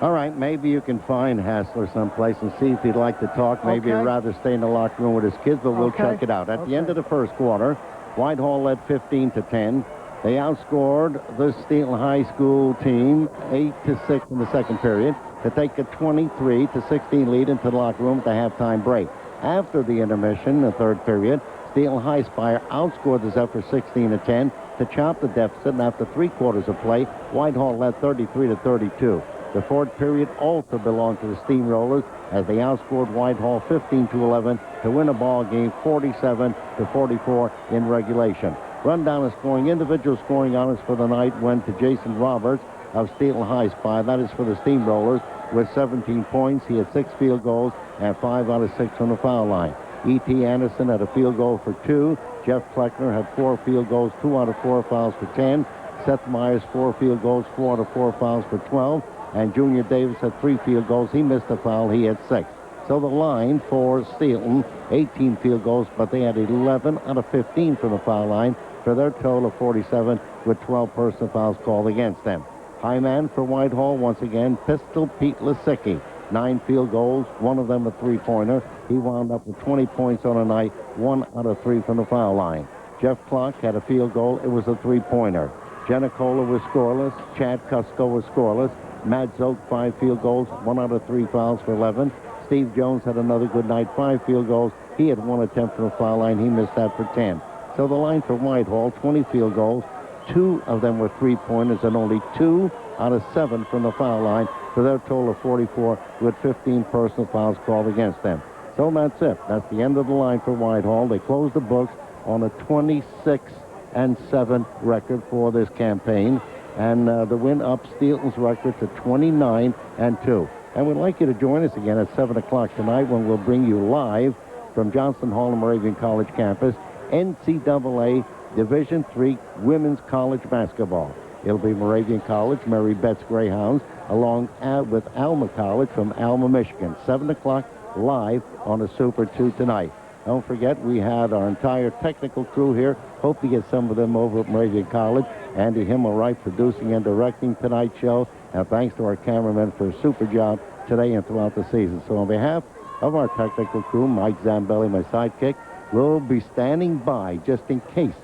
Speaker 1: All right, maybe you can find Hassler someplace and see if he'd like to talk. Maybe he'd rather stay in the locker room with his kids, but we'll check it out. At the end of the first quarter, Whitehall led 15-10. They outscored the Steelton High School team 8-6 in the second period to take a 23-16 lead into the locker room at the halftime break. After the intermission, the third period, Steelton High Spire outscored the Zephyrs 16-10 to chop the deficit, and after 3 quarters of play, Whitehall led 33-32. The fourth period also belonged to the Steamrollers as they outscored Whitehall 15-11 to win a ball game 47-44 in regulation. Rundown of scoring, individual scoring honors for the night went to Jason Roberts of Steelton High Spire. That is for the Steamrollers with 17 points. He had 6 field goals and 5 out of 6 from the foul line. E.T. Anderson had a field goal for 2. Jeff Kleckner had 4 field goals, 2 out of 4 fouls for 10. Seth Myers, 4 field goals, 4 out of 4 fouls for 12. And Junior Davis had 3 field goals. He missed a foul. He had 6. So the line for Steelton, 18 field goals, but they had 11 out of 15 from the foul line for their total of 47 with 12 personal fouls called against them. High man for Whitehall, once again, Pistol Pete Lisicki. 9 field goals, 1 of them a three-pointer. He wound up with 20 points on a night, 1 out of 3 from the foul line. Jeff Clark had a field goal. It was a three-pointer. Jenicola was scoreless. Chad Cusko was scoreless. Matt Zoke, 5 field goals, 1 out of 3 fouls for 11. Steve Jones had another good night, 5 field goals. He had 1 attempt from the foul line. He missed that for 10. So the line for Whitehall, 20 field goals. 2 of them were three-pointers and only 2 out of 7 from the foul line for their total of 44 with 15 personal fouls called against them. So that's it. That's the end of the line for Whitehall. They closed the books on a 26-7 record for this campaign. And the win up Steelton's record to 29-2. And we'd like you to join us again at 7 o'clock tonight when we'll bring you live from Johnson Hall and Moravian College campus, NCAA Division III Women's College Basketball. It'll be Moravian College, Mary Betts Greyhounds, along with Alma College from Alma, Michigan. 7 o'clock live on the Super 2 tonight. Don't forget, we had our entire technical crew here. Hope to get some of them over at Moravian College. Andy Himmelreich producing and directing tonight's show. And thanks to our cameraman for a super job today and throughout the season. So on behalf of our technical crew, Mike Zambelli, my sidekick, we'll be standing by just in case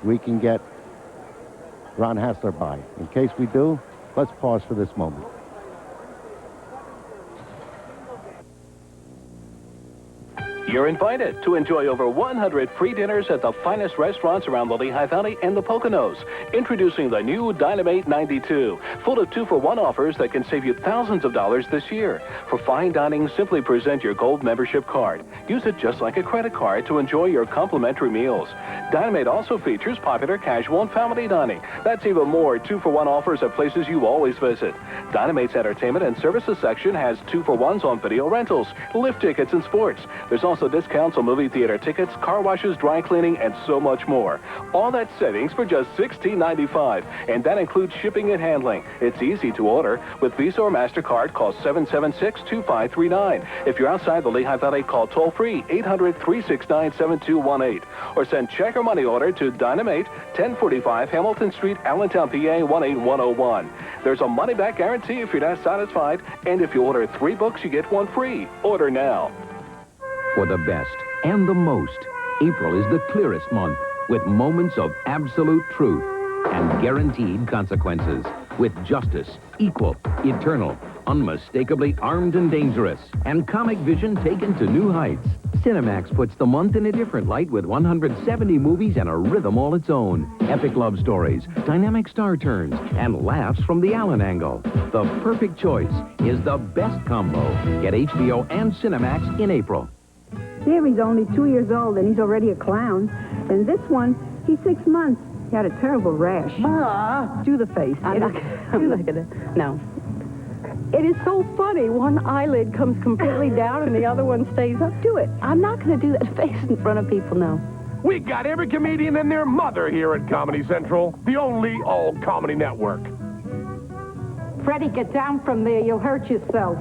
Speaker 1: we can get Ron Hassler by. In case we do, let's pause for this moment.
Speaker 20: You're invited to enjoy over 100 free dinners at the finest restaurants around the Lehigh Valley and the Poconos. Introducing the new Dynamite 92, full of 2-for-1 offers that can save you thousands of dollars this year. For fine dining, simply present your gold membership card. Use it just like a credit card to enjoy your complimentary meals. Dynamite also features popular casual and family dining. That's even more 2-for-1 offers at places you always visit. Dynamite's entertainment and services section has 2-for-1s on video rentals, lift tickets, and sports. There's also discounts on movie theater tickets, car washes, dry cleaning, and so much more. All that savings for just $16.95, and that includes shipping and handling. It's easy to order. With Visa or MasterCard, call 776-2539. If you're outside the Lehigh Valley, call toll-free 800-369-7218. Or send check or money order to Dynamite, 1045 Hamilton Street, Allentown, PA 18101. There's a money-back guarantee if you're not satisfied, and if you order 3 books, you get 1 free. Order now.
Speaker 21: For the best and the most, April is the clearest month with moments of absolute truth and guaranteed consequences. With justice, equal, eternal, unmistakably armed and dangerous, and comic vision taken to new heights. Cinemax puts the month in a different light with 170 movies and a rhythm all its own. Epic love stories, dynamic star turns, and laughs from the Allen angle. The perfect choice is the best combo. Get HBO and Cinemax in April.
Speaker 22: Sammy's only 2 years old, and he's already a clown. And this one, he's 6 months. He had a terrible rash.
Speaker 23: Ma!
Speaker 22: Do the face.
Speaker 23: I'm not gonna. No.
Speaker 22: It is so funny. One eyelid comes completely down, and the other one stays up. Do it.
Speaker 23: I'm not gonna do that face in front of people, no.
Speaker 17: We got every comedian and their mother here at Comedy Central, the only all-comedy network.
Speaker 22: Freddie, get down from there. You'll hurt yourself.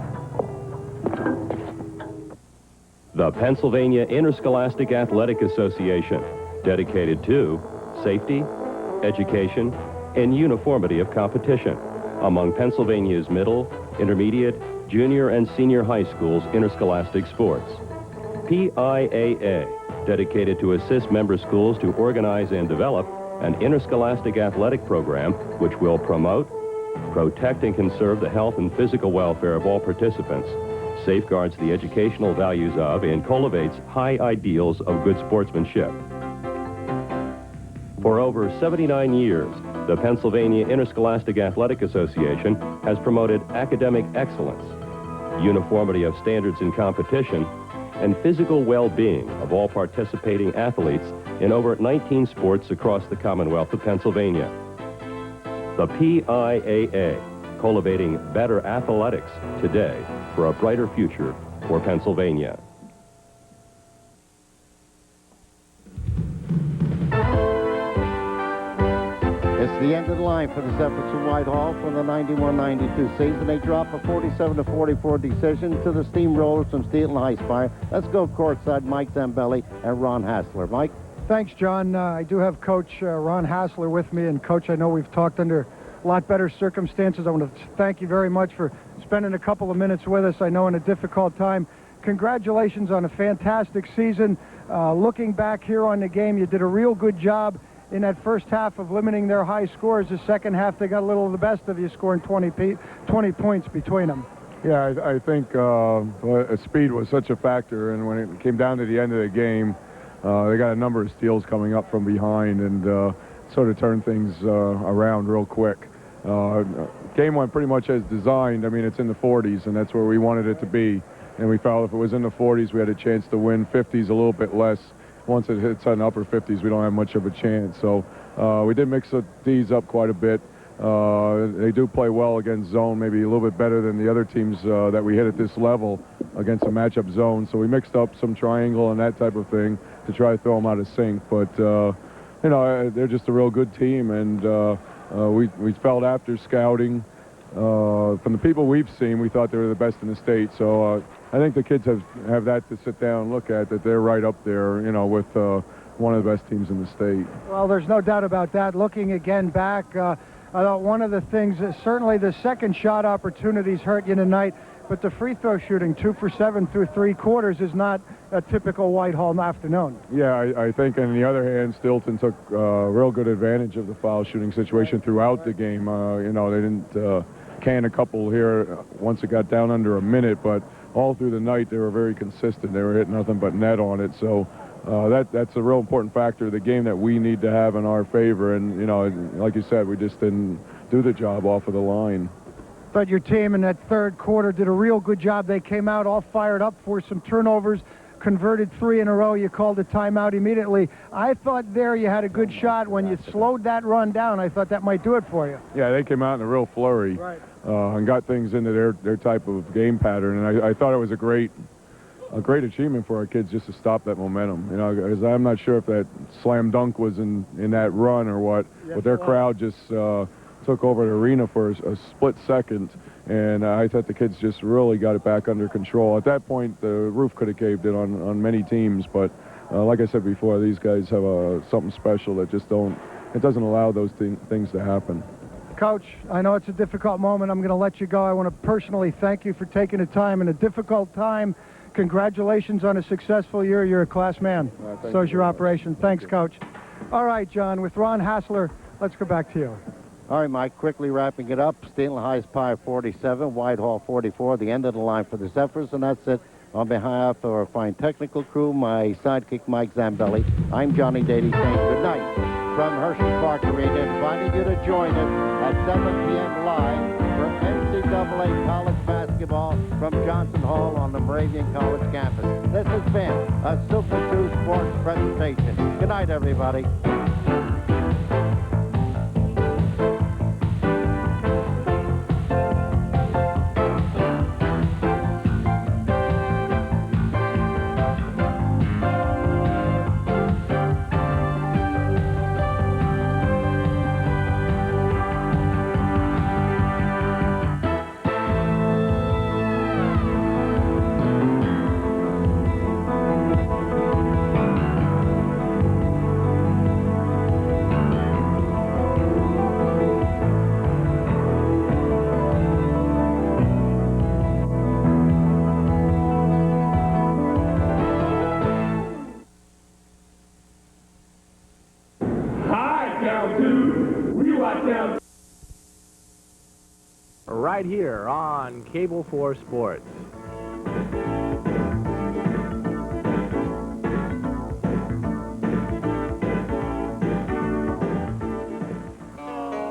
Speaker 8: The Pennsylvania Interscholastic Athletic Association, dedicated to safety, education, and uniformity of competition among Pennsylvania's middle, intermediate, junior, and senior high schools' interscholastic sports. PIAA, dedicated to assist member schools to organize and develop an interscholastic athletic program which will promote, protect, and conserve the health and physical welfare of all participants, safeguards the educational values of, and cultivates high ideals of good sportsmanship. For over 79 years, the Pennsylvania Interscholastic Athletic Association has promoted academic excellence, uniformity of standards in competition, and physical well-being of all participating athletes in over 19 sports across the Commonwealth of Pennsylvania. The PIAA, cultivating better athletics today for a brighter future for Pennsylvania.
Speaker 1: It's the end of the line for the Zephyrs from Whitehall from the 91-92 season. They drop a 47-44 decision to the Steamrollers from Steelton High Spire. Let's go courtside, Mike Zambelli and Ron Hassler. Mike?
Speaker 3: Thanks, John. I do have Coach Ron Hassler with me, and Coach, I know we've talked under a lot better circumstances. I want to thank you very much for spending a couple of minutes with us. I know in a difficult time. Congratulations on a fantastic season. Looking back here on the game, you did a real good job in that first half of limiting their high scores. The second half, they got a little of the best of you, scoring 20 points between them.
Speaker 14: Yeah, I think speed was such a factor, and when it came down to the end of the game, they got a number of steals coming up from behind and sort of turned things around real quick. Game went pretty much as designed. I mean, it's in the 40s, and that's where we wanted it to be. And we felt if it was in the 40s, we had a chance to win. 50s, a little bit less. Once it hits on the upper 50s, we don't have much of a chance. So we did mix these up quite a bit. They do play well against zone, maybe a little bit better than the other teams that we hit at this level against a matchup zone. So we mixed up some triangle and that type of thing to try to throw them out of sync. But, you know, they're just a real good team, and we felt after scouting from the people we've seen, we thought they were the best in the state. So I think the kids have that to sit down and look at, that they're right up there, you know, with one of the best teams in the state.
Speaker 3: Well, there's no doubt about that. Looking again back, I thought one of the things, certainly the second shot opportunities hurt you tonight, but the free throw shooting, 2 for 7 through 3 quarters, is not a typical Whitehall afternoon.
Speaker 14: Yeah, I think on the other hand, Steelton took real good advantage of the foul shooting situation throughout the game. You know, they didn't can a couple here once it got down under a minute, but all through the night they were very consistent. They were hitting nothing but net on it. So that's a real important factor of the game that we need to have in our favor. And, you know, like you said, we just didn't do the job off of the line.
Speaker 3: But your team in that third quarter did a real good job. They came out all fired up for some turnovers, converted 3 in a row. You called a timeout immediately. I thought there you had a good shot. When you slowed that run down, I thought that might do it for you.
Speaker 14: Yeah, they came out in a real flurry,
Speaker 3: right,
Speaker 14: and got things into their type of game pattern. And I thought it was a great achievement for our kids just to stop that momentum. You know, because I'm not sure if that slam dunk was in that run or what, but their crowd just took over the arena for a split second, and I thought the kids just really got it back under control. At that point, the roof could have caved in on many teams, but like I said before, these guys have something special that just doesn't allow those things to happen.
Speaker 3: Coach, I know it's a difficult moment. I'm going to let you go. I want to personally thank you for taking the time in a difficult time. Congratulations on a successful year. You're a class man. So is your operation. Thanks, Coach. All right, John, with Ron Hassler, let's go back to you.
Speaker 1: All right, Mike, quickly wrapping it up. Steelton High's Pie 47, Whitehall 44, the end of the line for the Zephyrs, and that's it. On behalf of our fine technical crew, my sidekick, Mike Zambelli, I'm Johnny Dady saying good night from Hersheypark Arena, inviting you to join us at 7 p.m. live for NCAA college basketball from Johnson Hall on the Moravian College campus. This has been a Super 2 Sports presentation. Good night, everybody.
Speaker 2: Right here on Cable 4 Sports.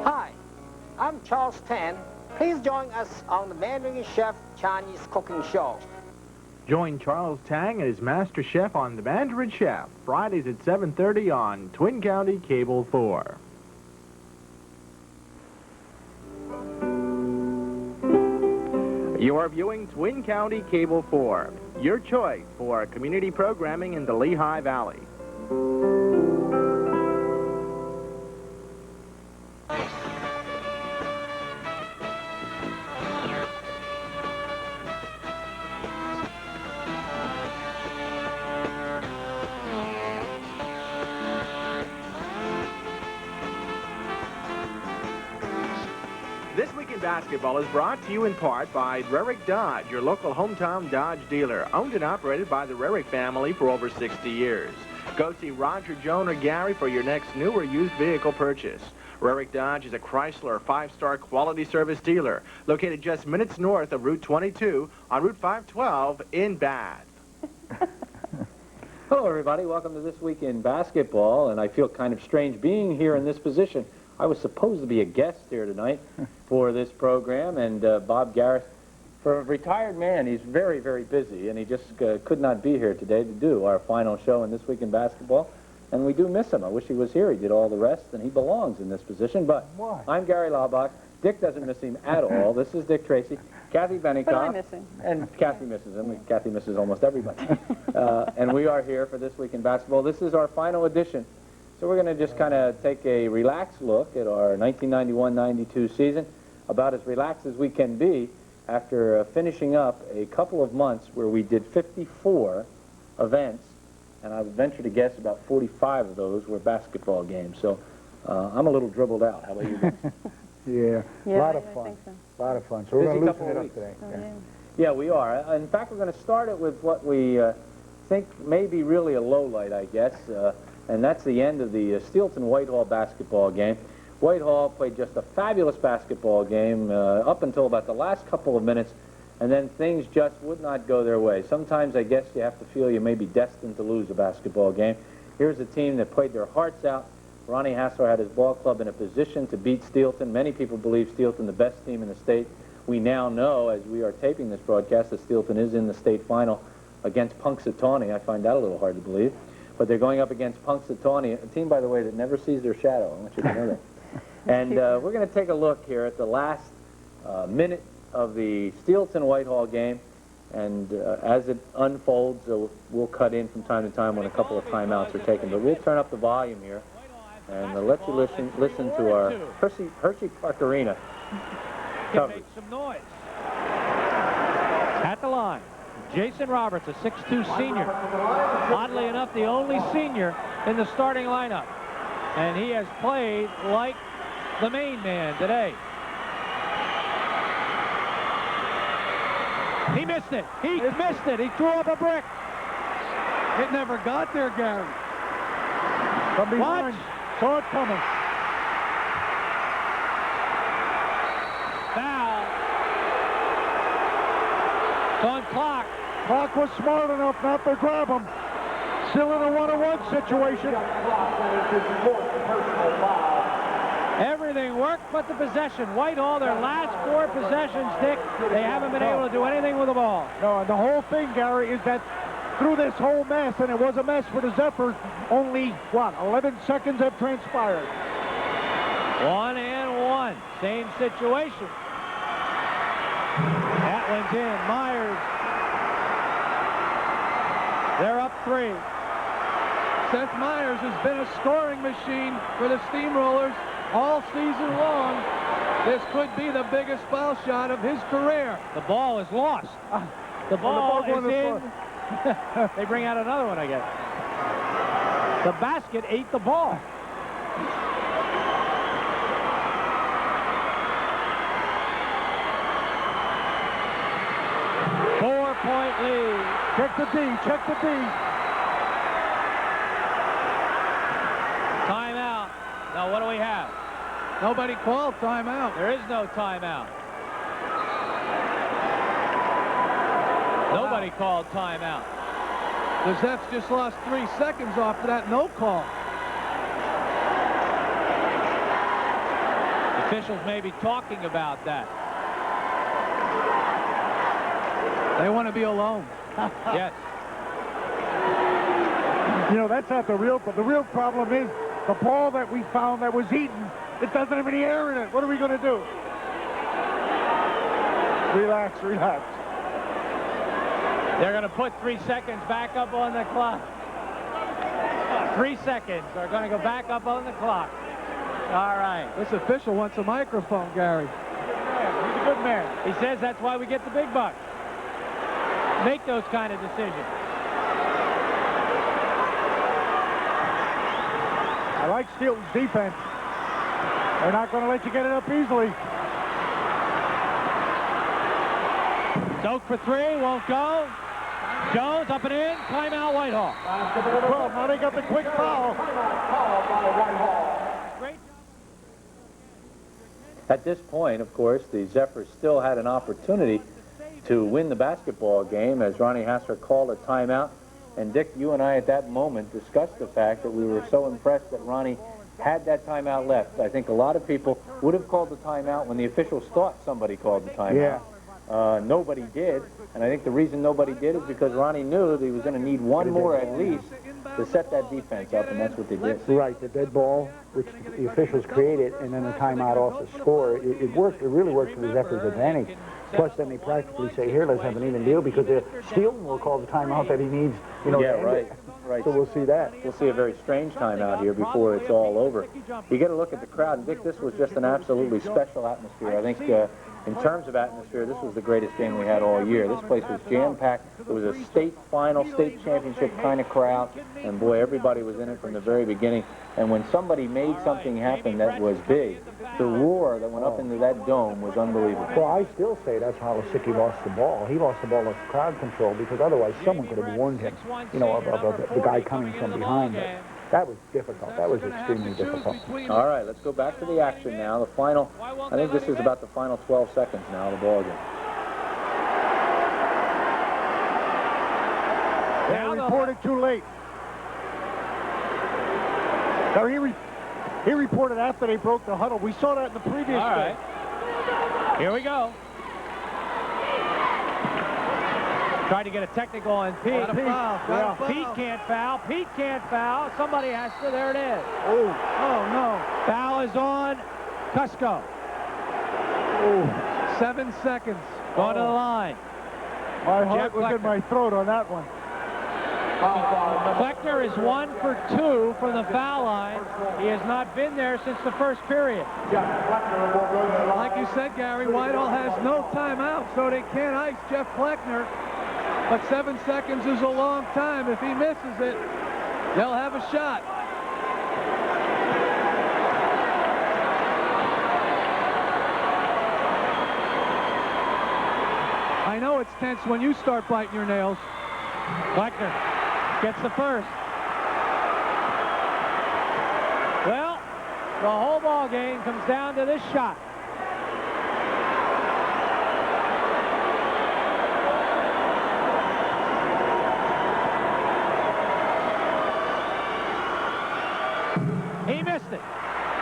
Speaker 4: Hi, I'm Charles Tan. Please join us on the Mandarin Chef Chinese Cooking Show.
Speaker 2: Join Charles Tang and his Master Chef on the Mandarin Chef, Fridays at 7:30 on Twin County Cable 4. You are viewing Twin County Cable 4, your choice for community programming in the Lehigh Valley. This Week in Basketball is brought to you in part by Rarick Dodge, your local hometown Dodge dealer, owned and operated by the Rarick family for over 60 years. Go see Roger, Joan, or Gary for your next new or used vehicle purchase. Rarick Dodge is a Chrysler 5-star quality service dealer located just minutes north of Route 22 on Route 512 in Bath.
Speaker 5: Hello, everybody. Welcome to This Week in Basketball, and I feel kind of strange being here in this position. I was supposed to be a guest here tonight for this program, and Bob Garrett, for a retired man, he's very, very busy, and he just could not be here today to do our final show in This Week in Basketball, and we do miss him. I wish he was here. He did all the rest, and he belongs in this position, but I'm Gary Laubach. Dick doesn't miss him at all. This is Dick Tracy. Kathy Benikoff.
Speaker 23: But I miss him.
Speaker 5: And Kathy misses him. Kathy misses almost everybody. And we are here for This Week in Basketball. This is our final edition. So we're going to just kind of take a relaxed look at our 1991-92 season. about as relaxed as we can be after finishing up a couple of months where we did 54 events, and I would venture to guess about 45 of those were basketball games. So I'm a little dribbled out. How about you guys?
Speaker 16: Yeah,
Speaker 23: Yeah,
Speaker 16: a lot of
Speaker 23: I
Speaker 16: fun.
Speaker 23: think so.
Speaker 16: A lot of fun. So we're
Speaker 5: Busy
Speaker 16: going to
Speaker 5: couple
Speaker 16: loosen it
Speaker 5: of
Speaker 16: up
Speaker 5: weeks.
Speaker 16: today.
Speaker 5: Yeah, we are. In fact, we're going to start it with what we think may be really a low light, I guess, and that's the end of the Steelton Whitehall basketball game. Whitehall played just a fabulous basketball game up until about the last couple of minutes, and then things just would not go their way. Sometimes I guess you have to feel you may be destined to lose a basketball game. Here's a team that played their hearts out. Ronnie Hassler had his ball club in a position to beat Steelton. Many people believe Steelton the best team in the state. We now know, as we are taping this broadcast, that Steelton is in the state final against Punxsutawney. I find that a little hard to believe. But they're going up against Punxsutawney, a team, by the way, that never sees their shadow. I want you to know that. And we're going to take a look here at the last minute of the Steelton-Whitehall game. And as it unfolds, we'll cut in from time to time when a couple of timeouts are taken. But we'll turn up the volume here and let you listen to our Hersheypark Arena coverage.
Speaker 7: Make some noise. At the line, Jason Roberts, a 6'2 senior. Oddly enough, the only senior in the starting lineup. And he has played like the main man today. He missed it. He missed it. He threw up a brick.
Speaker 3: It never got there, Gary. From behind. Saw it coming.
Speaker 7: Foul. It's on clock.
Speaker 3: Clock was smart enough not to grab him. Still in a one-on-one situation.
Speaker 7: Everything worked but the possession. Whitehall, their last 4 possessions, Dick, they haven't been able to do anything with the ball.
Speaker 3: No, and the whole thing, Gary, is that through this whole mess, and it was a mess for the Zephyrs, only, what, 11 seconds have transpired.
Speaker 7: 1 and 1. Same situation. That one's in. Myers. They're up 3.
Speaker 3: Seth Myers has been a scoring machine for the Steamrollers all season long. This could be the biggest foul shot of his career.
Speaker 7: The ball is lost. The ball is in. They bring out another one, I guess. The basket ate the ball. Four-point lead.
Speaker 3: Check the D. Check the D.
Speaker 7: Timeout. Now, what do we have?
Speaker 3: Nobody called timeout.
Speaker 7: There is no timeout. Nobody called timeout.
Speaker 3: The Zepps just lost 3 seconds off of that no call.
Speaker 7: Officials may be talking about that.
Speaker 3: They want to be alone.
Speaker 7: Yes.
Speaker 3: You know, that's not the real problem is the ball that we found that was eaten. It doesn't have any air in it. What are we going to do? Relax, relax.
Speaker 7: They're going to put 3 seconds back up on the clock. 3 seconds are going to go back up on the clock. All right.
Speaker 3: This official wants a microphone, Gary.
Speaker 7: He's a good man. He says that's why we get the big bucks. Make those kind of decisions.
Speaker 3: I like Steelton's defense. They're not going to let you get it up easily.
Speaker 7: Soak for 3, won't go. Jones up and in, timeout Whitehall.
Speaker 3: Well, now they got the quick foul.
Speaker 5: At this point, of course, the Zephyrs still had an opportunity to win the basketball game as Ronnie Hassler called a timeout. And Dick, you and I at that moment discussed the fact that we were so impressed that Ronnie had that timeout left. I think a lot of people would have called the timeout when the officials thought somebody called the timeout.
Speaker 3: Yeah.
Speaker 5: Nobody did, and I think the reason nobody did is because Ronnie knew that he was going to need one more at least to set that defense up, and that's what they did.
Speaker 16: Right, the dead ball, which the officials created, and then the timeout off the score. It worked. It really worked to the Zephyrs' advantage. Plus, then they practically say, here, let's have an even deal, because Steelton will call the timeout that he needs, you know,
Speaker 5: Yeah,
Speaker 16: to end
Speaker 5: right.
Speaker 16: it.
Speaker 5: Right.
Speaker 16: So we'll see that.
Speaker 5: We'll see a very strange timeout here before it's all over. You get a look at the crowd, and Dick, this was just an absolutely special atmosphere. I think in terms of atmosphere, this was the greatest game we had all year. This place was jam-packed. It was a state final, state championship kind of crowd, and boy, everybody was in it from the very beginning. And when somebody made something happen that was big, the roar that went up into that dome was unbelievable.
Speaker 16: Well, I still say that's how Lisicky lost the ball. He lost the ball with crowd control, because otherwise someone could have warned him, you know, of the guy coming from behind. But that was difficult. That was extremely difficult.
Speaker 5: All right, let's go back to the action now. The final, I think this is about the final 12 seconds now of the ball game.
Speaker 3: They reported too late. No, he reported after they broke the huddle. We saw that in the previous game.
Speaker 7: All right. Here we go. Tried to get a technical on Pete. Pete can't foul. Pete can't foul. Somebody has to. There it is.
Speaker 3: Oh no.
Speaker 7: Foul is on Cusco.
Speaker 3: Oh, 7 seconds.
Speaker 7: Going to the line.
Speaker 3: My heart was in my throat on that one.
Speaker 7: Fleckner is 1 for 2 from the foul line. He has not been there since the first period.
Speaker 3: Like you said, Gary, Whitehall has no timeout, so they can't ice Jeff Fleckner. But 7 seconds is a long time. If he misses it, they'll have a shot. I know it's tense when you start biting your nails.
Speaker 7: Fleckner gets the first. Well, the whole ball game comes down to this shot. He missed it.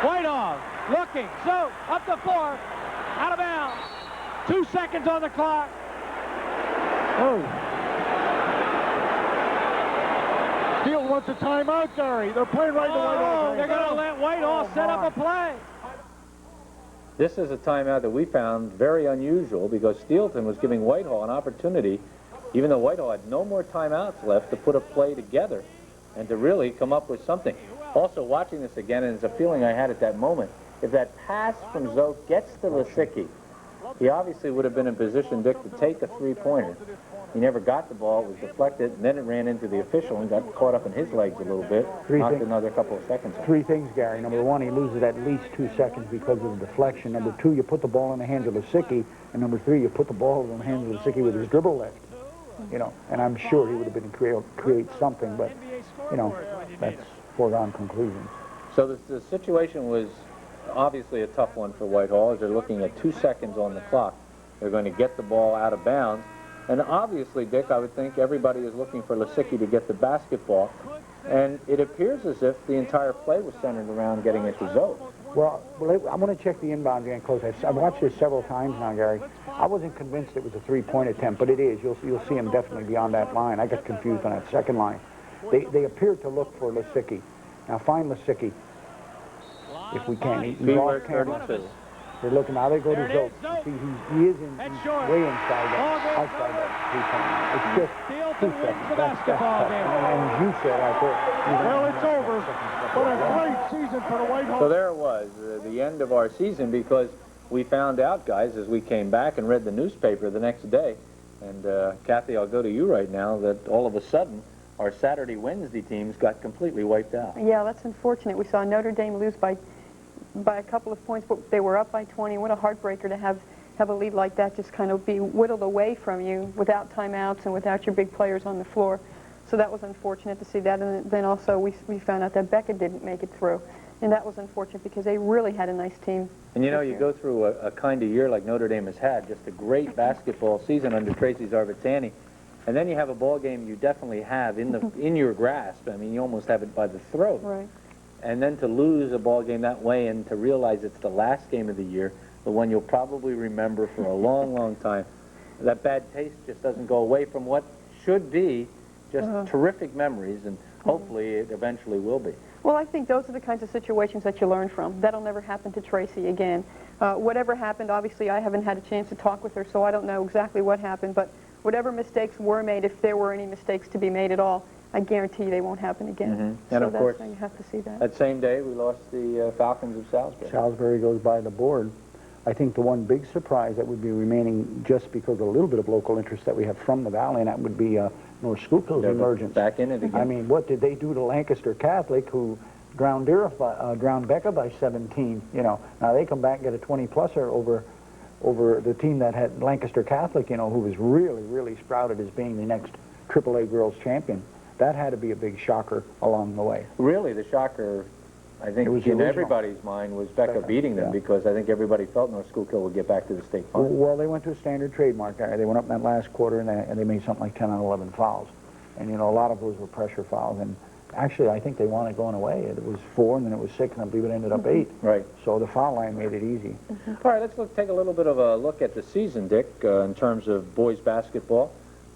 Speaker 7: Whitehall looking, so up the floor, out of bounds. 2 seconds on the clock.
Speaker 3: Oh. Steele wants a timeout, Gary. They're playing right to Whitehall.
Speaker 7: They're going to let Whitehall set up a play.
Speaker 5: This is a timeout that we found very unusual, because Steelton was giving Whitehall an opportunity, even though Whitehall had no more timeouts left, to put a play together and to really come up with something. Also, watching this again, and it's a feeling I had at that moment, if that pass from Zoke gets to Lisicky, he obviously would have been in position, Dick, to take a three-pointer. He never got the ball, it was deflected, and then it ran into the official and got caught up in his legs a little bit, knocked another couple of seconds off.
Speaker 16: 3 things, Gary. Number 1, he loses at least 2 seconds because of the deflection. Number 2, you put the ball in the hands of Lisicky. And number 3, you put the ball in the hands of Lisicky with his dribble left. You know, and I'm sure he would have been create something, but, you know, that's foregone conclusions.
Speaker 5: So the situation was obviously a tough one for Whitehall, as they're looking at 2 seconds on the clock. They're going to get the ball out of bounds. And obviously, Dick, I would think everybody is looking for Lisicky to get the basketball. And it appears as if the entire play was centered around getting it to Zoe.
Speaker 16: Well, I'm going to check the inbound again close. I've watched this several times now, Gary. I wasn't convinced it was a three-point attempt, but it is. You'll see him definitely beyond that line. I got confused on that second line. They appear to look for Lisicky. Now find Lisicky if we can. He's off camera. They're looking now. They go to Zoe. See, he is way inside that, outside that three-point. It's just 2 seconds. That's tough. And as you said, I thought.
Speaker 3: Well, it's over. But a great season for the Whitehall.
Speaker 5: So there it was, the end of our season, because we found out, guys, as we came back and read the newspaper the next day, and Kathy, I'll go to you right now, that all of a sudden our Saturday, Wednesday teams got completely wiped out.
Speaker 23: Yeah, that's unfortunate. We saw Notre Dame lose by a couple of points, but they were up by 20. What a heartbreaker to have a lead like that just kind of be whittled away from you without timeouts and without your big players on the floor. So that was unfortunate to see that. And then also we found out that Beckett didn't make it through. And that was unfortunate because they really had a nice team.
Speaker 5: And you know, you go through a kind of year like Notre Dame has had, just a great basketball season under Tracy Zarvatani, and then you have a ball game you definitely have in your grasp. I mean, you almost have it by the throat.
Speaker 23: Right.
Speaker 5: And then to lose a ball game that way and to realize it's the last game of the year, the one you'll probably remember for a long, long time, that bad taste just doesn't go away from what should be just terrific memories, and hopefully it eventually will be.
Speaker 23: Well, I think those are the kinds of situations that you learn from. That'll never happen to Tracy again. Whatever happened, obviously I haven't had a chance to talk with her, so I don't know exactly what happened, but whatever mistakes were made, if there were any mistakes to be made at all, I guarantee they won't happen again.
Speaker 5: Mm-hmm. And
Speaker 23: so
Speaker 5: of course,
Speaker 23: you have to see that.
Speaker 5: That same day, we lost the Falcons of Salisbury.
Speaker 16: Salisbury goes by the board. I think the one big surprise that would be remaining just because of a little bit of local interest that we have from the Valley, and that would be North Schuylkill's emergence.
Speaker 5: Back in it again.
Speaker 16: I mean, what did they do to Lancaster Catholic, who drowned Becca by 17? You know, now they come back and get a 20-pluser over the team that had Lancaster Catholic, you know, who was really, really sprouted as being the next AAA girls champion. That had to be a big shocker along the way.
Speaker 5: Really, the shocker, I think, in everybody's mind was Becca beating them, because I think everybody felt North Schuylkill would get back to the state final.
Speaker 16: Well, they went to a standard trademark. They went up in that last quarter, and they made something like 10 out of 11 fouls. And, you know, a lot of those were pressure fouls. And actually, I think they wanted going away. It was 4, and then it was 6, and I believe it ended up 8.
Speaker 5: Right.
Speaker 16: So the foul line made it easy.
Speaker 5: All right, let's take a little bit of a look at the season, Dick, in terms of boys basketball.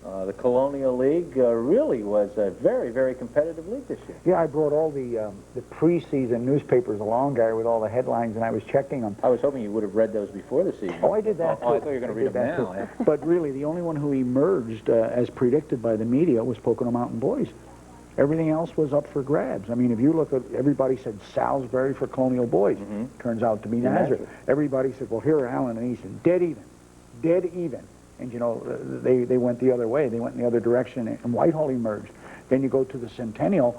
Speaker 5: The Colonial League really was a very, very competitive league this year.
Speaker 16: Yeah, I brought all the preseason newspapers along, Gary, with all the headlines, and I was checking them.
Speaker 5: I was hoping you would have read those before the season.
Speaker 16: Oh, I did that too.
Speaker 5: Oh, I thought you were going to read them now. Yeah.
Speaker 16: But really, the only one who emerged, as predicted by the media, was Pocono Mountain Boys. Everything else was up for grabs. I mean, if you look at, everybody said Salisbury for Colonial Boys. Turns out to be Nazareth. Everybody said, well, here are Allen and Easton. Dead even. Dead even. And, you know, they went the other way. They went in the other direction, and Whitehall emerged. Then you go to the Centennial,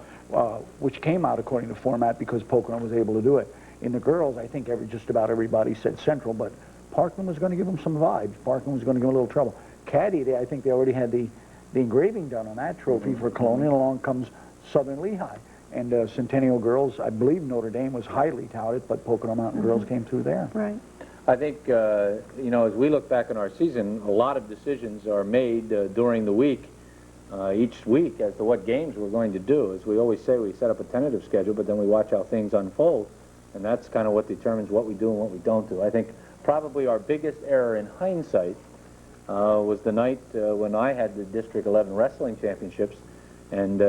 Speaker 16: which came out according to format because Pocono was able to do it. In the girls, I think just about everybody said Central, but Parkland was going to give them some vibes. Parkland was going to give them a little trouble. Caddy, I think they already had the engraving done on that trophy for Colonial. Along comes Southern Lehigh. And Centennial girls, I believe Notre Dame was highly touted, but Pocono Mountain girls came through there.
Speaker 23: Right.
Speaker 5: I think, you know, as we look back on our season, a lot of decisions are made during the week, each week, as to what games we're going to do. As we always say, we set up a tentative schedule, but then we watch how things unfold, and that's kind of what determines what we do and what we don't do. I think probably our biggest error in hindsight was the night when I had the District 11 Wrestling Championships, and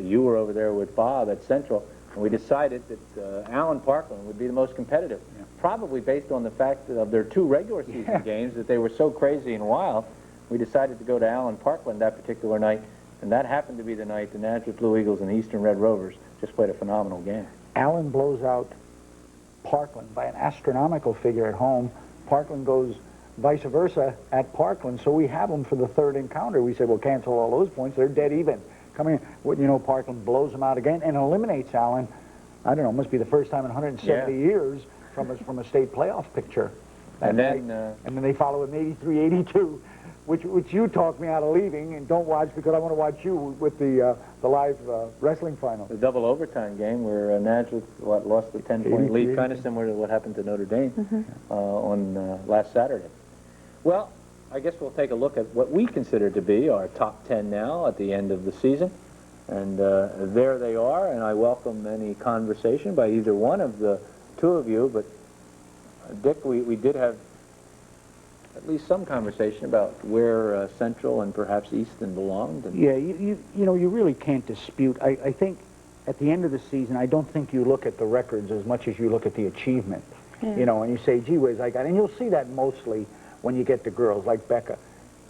Speaker 5: you were over there with Bob at Central, and we decided that Allen Parkland would be the most competitive. Probably based on the fact of their 2 regular season games, that they were so crazy and wild. We decided to go to Allen Parkland that particular night, and that happened to be the night the Nazareth Blue Eagles and the Eastern Red Rovers just played a phenomenal game.
Speaker 16: Allen blows out Parkland by an astronomical figure at home. Parkland goes vice versa at Parkland, so we have them for the 3rd encounter. We said, well, cancel all those points. They're dead even. Coming in, you know, Parkland blows them out again and eliminates Allen. I don't know, it must be the first time in 170 years from a state playoff picture.
Speaker 5: And then
Speaker 16: they follow with 83-82, which you talked me out of leaving and don't watch because I want to watch you with the live wrestling final.
Speaker 5: The double overtime game where Nazareth lost the 10-point lead, kind of similar to what happened to Notre Dame on last Saturday. Well, I guess we'll take a look at what we consider to be our top 10 now at the end of the season. And there they are, and I welcome any conversation by either one of the 2 of you, but Dick, we did have at least some conversation about where Central and perhaps Easton belonged. And
Speaker 16: yeah, you know, you really can't dispute. I think at the end of the season, I don't think you look at the records as much as you look at the achievement. Yeah. You know, and you say, gee whiz, I got, and you'll see that mostly when you get to girls like Becca.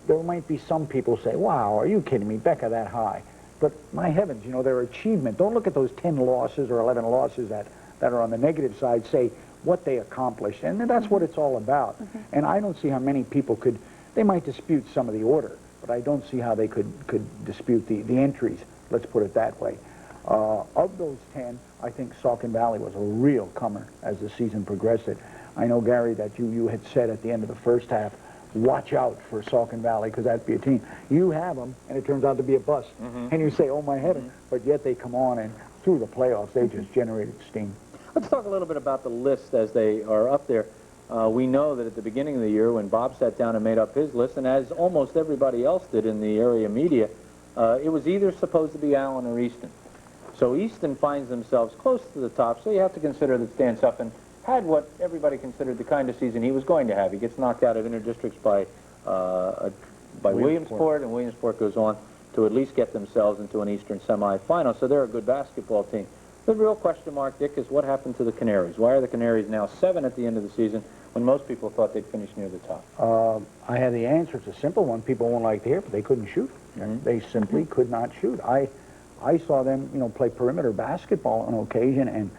Speaker 16: There might be some people say, wow, are you kidding me, Becca that high? But my heavens, you know, their achievement. Don't look at those 10 losses or 11 losses that are on the negative side. Say what they accomplished, and that's what it's all about. And I don't see how many people could, they might dispute some of the order, but I don't see how they could dispute the entries, let's put it that way. Of those 10, I think Saucon Valley was a real comer as the season progressed. I know, Gary, that you had said at the end of the first half, watch out for Saucon Valley because that'd be a team. You have them, and it turns out to be a bust. And you say, oh, my heaven, but yet they come on, and through the playoffs, they just generated steam.
Speaker 5: Let's talk a little bit about the list as they are up there. We know that at the beginning of the year when Bob sat down and made up his list, and as almost everybody else did in the area media, it was either supposed to be Allen or Easton. So Easton finds themselves close to the top, so you have to consider that Stan Suffin had what everybody considered the kind of season he was going to have. He gets knocked out of interdistricts by Williamsport, and Williamsport goes on to at least get themselves into an Eastern semifinal, so they're a good basketball team. The real question mark, Dick, is what happened to the Canaries? Why are the Canaries now 7 at the end of the season when most people thought they'd finish near the top?
Speaker 16: I have the answer. It's a simple one. People won't like to hear, but they couldn't shoot. They simply could not shoot. I saw them, play perimeter basketball on occasion, and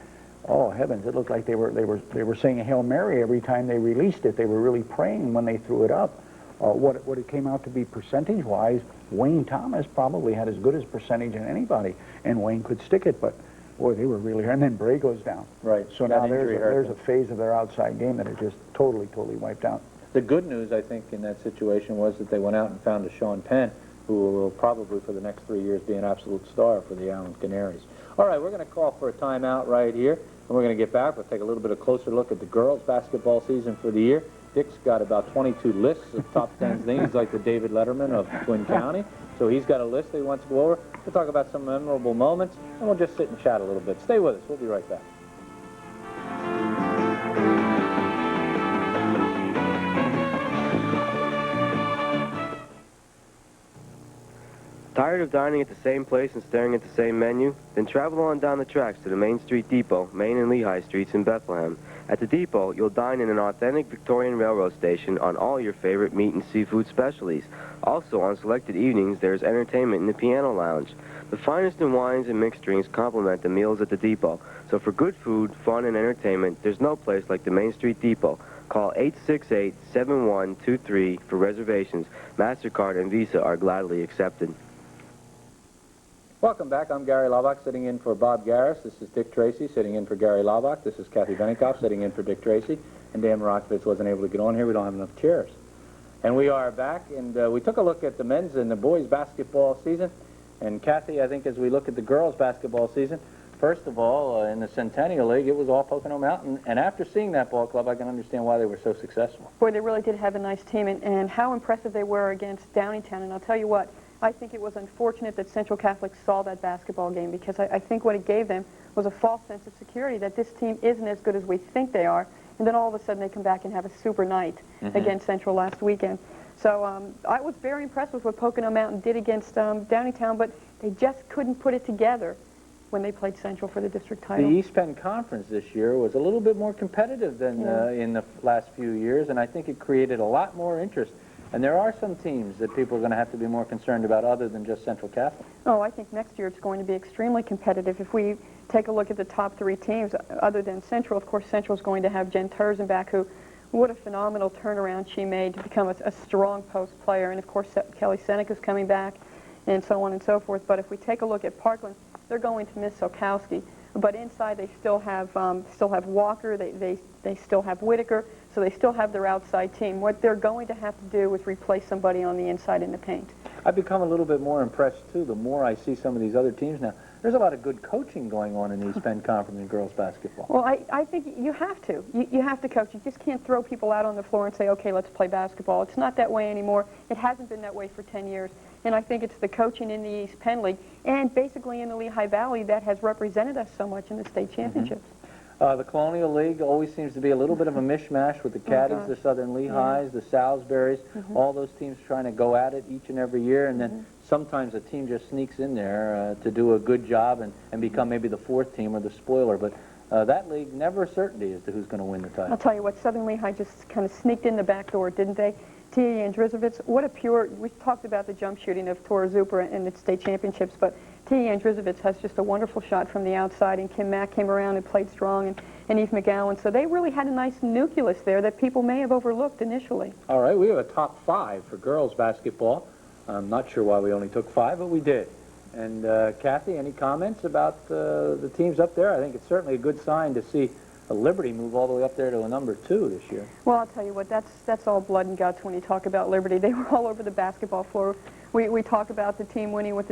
Speaker 16: oh heavens, it looked like they were saying a Hail Mary every time they released it. They were really praying when they threw it up. What it came out to be percentage-wise, Wayne Thomas probably had as good as percentage as anybody, and Wayne could stick it, but boy, they were really hurt. And then Bray goes down.
Speaker 5: Right.
Speaker 16: So now there's a phase of their outside game that is just totally wiped out.
Speaker 5: The good news, I think, in that situation was that they went out and found a Sean Penn, who will probably for the next 3 years be an absolute star for the Allen Canaries. All right, we're going to call for a timeout right here, and we're going to get back. We'll take a little bit of closer look at the girls' basketball season for the year. Dick's got about 22 lists of top 10 things. He's like the David Letterman of Twin County. So he's got a list that he wants to go over. We'll talk about some memorable moments, and we'll just sit and chat a little bit. Stay with us. We'll be right back.
Speaker 11: Tired of dining at the same place and staring at the same menu? Then travel on down the tracks to the Main Street Depot, Main and Lehigh Streets in Bethlehem. At the Depot, you'll dine in an authentic Victorian railroad station on all your favorite meat and seafood specialties. Also, on selected evenings, there's entertainment in the piano lounge. The finest in wines and mixed drinks complement the meals at the Depot. So for good food, fun, and entertainment, there's no place like the Main Street Depot. Call 868-7123 for reservations. MasterCard and Visa are gladly accepted.
Speaker 5: Welcome back. I'm Gary Laubach, sitting in for Bob Garris. This is Dick Tracy, sitting in for Gary Laubach. This is Kathy Benikoff, sitting in for Dick Tracy. And Dan Marakovitz wasn't able to get on here. We don't have enough chairs. And we are back, and we took a look at the men's and the boys' basketball season. And Kathy, I think as we look at the girls' basketball season, first of all, in the Centennial League, it was all Pocono Mountain. And after seeing that ball club, I can understand why they were so successful.
Speaker 23: Boy, they really did have a nice team, and how impressive they were against Downingtown. And I'll tell you what, I think it was unfortunate that Central Catholic saw that basketball game, because I think what it gave them was a false sense of security that this team isn't as good as we think they are, and then all of a sudden they come back and have a super night against Central last weekend. So I was very impressed with what Pocono Mountain did against Downingtown, but they just couldn't put it together when they played Central for the district title.
Speaker 5: The East Penn Conference this year was a little bit more competitive than in the last few years, and I think it created a lot more interest. And there are some teams that people are going to have to be more concerned about other than just Central Catholic.
Speaker 23: Oh, I think next year it's going to be extremely competitive. If we take a look at the top 3 teams, other than Central, of course, Central's going to have Jen Turzen back, who, what a phenomenal turnaround she made to become a strong post player. And, of course, Kelly Seneca's coming back, and so on and so forth. But if we take a look at Parkland, they're going to miss Sokowski. But inside they still have Walker, they still have Whitaker, so they still have their outside team. What they're going to have to do is replace somebody on the inside in the paint.
Speaker 5: I've become a little bit more impressed, too, the more I see some of these other teams now. There's a lot of good coaching going on in the East Penn Conference in girls basketball.
Speaker 23: Well, I think you have to. You have to coach. You just can't throw people out on the floor and say, okay, let's play basketball. It's not that way anymore. It hasn't been that way for 10 years. And I think it's the coaching in the East Penn League and basically in the Lehigh Valley that has represented us so much in the state championships.
Speaker 5: The Colonial League always seems to be a little bit of a mishmash with the Caddies, the Southern Lehighs, the Salisburys, all those teams trying to go at it each and every year, and then sometimes a team just sneaks in there to do a good job and become maybe the 4th team or the spoiler. But that league, never a certainty as to who's going to win the title.
Speaker 23: I'll tell you what, Southern Lehigh just kind of sneaked in the back door, didn't they? Tia Andrizovich, what a pure, we talked about the jump shooting of Tora Zuper in the state championships, but Tia Andrizovich has just a wonderful shot from the outside, and Kim Mack came around and played strong, and Eve McGowan. So they really had a nice nucleus there that people may have overlooked initially.
Speaker 5: All right, we have a top 5 for girls basketball. I'm not sure why we only took 5, but we did. And Kathy, any comments about the teams up there? I think it's certainly a good sign to see Liberty move all the way up there to a number 2 this year.
Speaker 23: Well, I'll tell you what, that's all blood and guts when you talk about Liberty. They were all over the basketball floor. We talk about the team winning with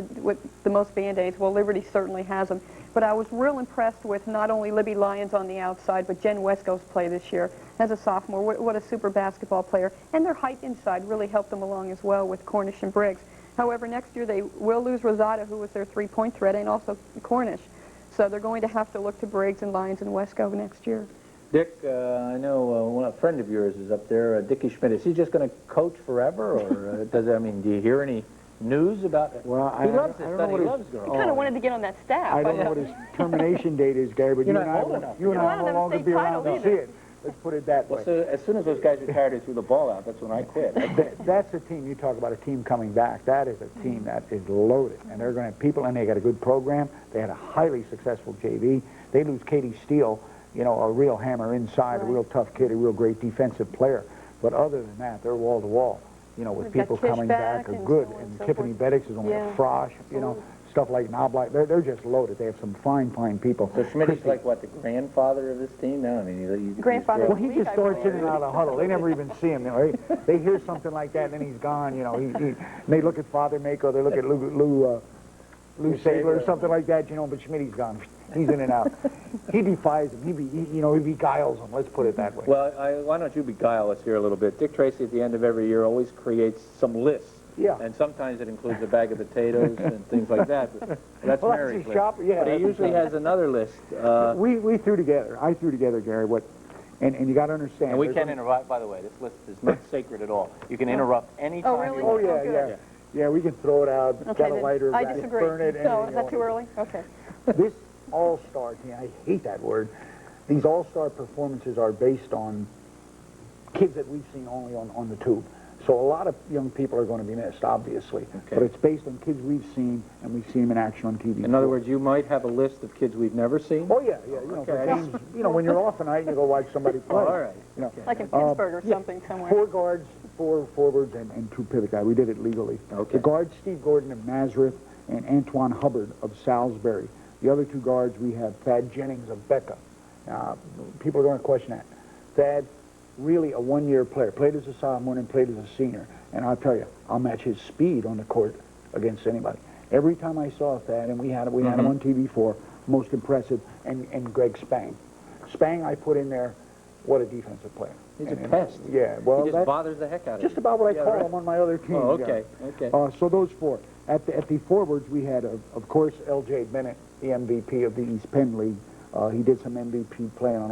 Speaker 23: the most Band-Aids. Well, Liberty certainly has them. But I was real impressed with not only Libby Lyons on the outside, but Jen Wesco's play this year as a sophomore. What a super basketball player. And their height inside really helped them along as well with Cornish and Briggs. However, next year they will lose Rosada, who was their 3-point threat, and also Cornish. So they're going to have to look to Briggs and Lyons and Wesco next year.
Speaker 5: Dick, I know a friend of yours is up there, Dickie Schmidt. Is he just going to coach forever, or do you hear any news about it?
Speaker 16: Well,
Speaker 5: he loves this study. He loves girls.
Speaker 23: He kind of wanted to get on that staff.
Speaker 16: I don't know what his termination date is, Gary, but you and I will no longer be around to see it. Let's put it that way.
Speaker 5: Well, so as soon as those guys retired, they threw the ball out. That's when I quit.
Speaker 16: That's a team. You talk about a team coming back. That is a team that is loaded, and they're going to have people, and they got a good program. They had a highly successful JV. They lose Katie Steele, you know, a real hammer inside, a real tough kid, a real great defensive player. But other than that, they're wall to wall. You know, with people coming back are good, and Tiffany Beddix is only a Frosh, you know. Stuff like Knobloch, they're just loaded. They have some fine people.
Speaker 5: So Schmidt's like, what, the grandfather of this team now? I mean,
Speaker 16: grandfather. Well, he just starts in and out of the huddle. They never even see him. You know, they hear something like that, and then he's gone. You know, they look at Father Mako, they look at Lou Sabler or something like that. You know, but Schmidt's gone. He's in and out. He defies him. He beguiles him. Let's put it that way.
Speaker 5: Well, why don't you beguile us here a little bit? Dick Tracy, at the end of every year, always creates some lists.
Speaker 16: Yeah.
Speaker 5: And sometimes it includes a bag of potatoes and things like that. But that's
Speaker 16: well,
Speaker 5: Mary's list.
Speaker 16: Yeah,
Speaker 5: but he usually has another list.
Speaker 16: We threw together. I threw together, Gary, and you got to understand.
Speaker 5: And we can interrupt, by the way, this list is not sacred at all. You can interrupt any time.
Speaker 23: Oh, really?
Speaker 16: Oh, yeah. Yeah, we can throw it out.
Speaker 23: Okay,
Speaker 16: got a lighter.
Speaker 23: I disagree.
Speaker 16: Burn it.
Speaker 23: No, is that too early? Okay.
Speaker 16: This all-star team, I hate that word. These all-star performances are based on kids that we've seen only on the tube. So a lot of young people are going to be missed, obviously. Okay. But it's based on kids we've seen, and we've seen them in action on TV.
Speaker 5: In other words, you might have a list of kids we've never seen?
Speaker 16: Oh, yeah. You know, for games, you know, when you're off a night and you go watch somebody play.
Speaker 5: Oh, all right.
Speaker 16: You know,
Speaker 23: like in Pittsburgh or something somewhere.
Speaker 16: 4 guards, 4 forwards, and 2 pivot guys. We did it legally. Okay. The guards, Steve Gordon of Nazareth and Antoine Hubbard of Salisbury. The other 2 guards, we have Thad Jennings of Becca. People are going to question that. Thad, really a one-year player. Played as a sophomore and played as a senior. And I'll tell you, I'll match his speed on the court against anybody. Every time I saw Thad, and we had him on TV for most impressive, and Greg Spang. Spang, I put in there, what a defensive player.
Speaker 5: He's a pest.
Speaker 16: Yeah, well,
Speaker 5: he just bothers the heck out of you.
Speaker 16: Just about what I call him on my other team.
Speaker 5: Oh, okay, okay.
Speaker 16: So those 4. At the forwards, we had, of course, L.J. Bennett, the MVP of the East Penn League. He did some MVP playing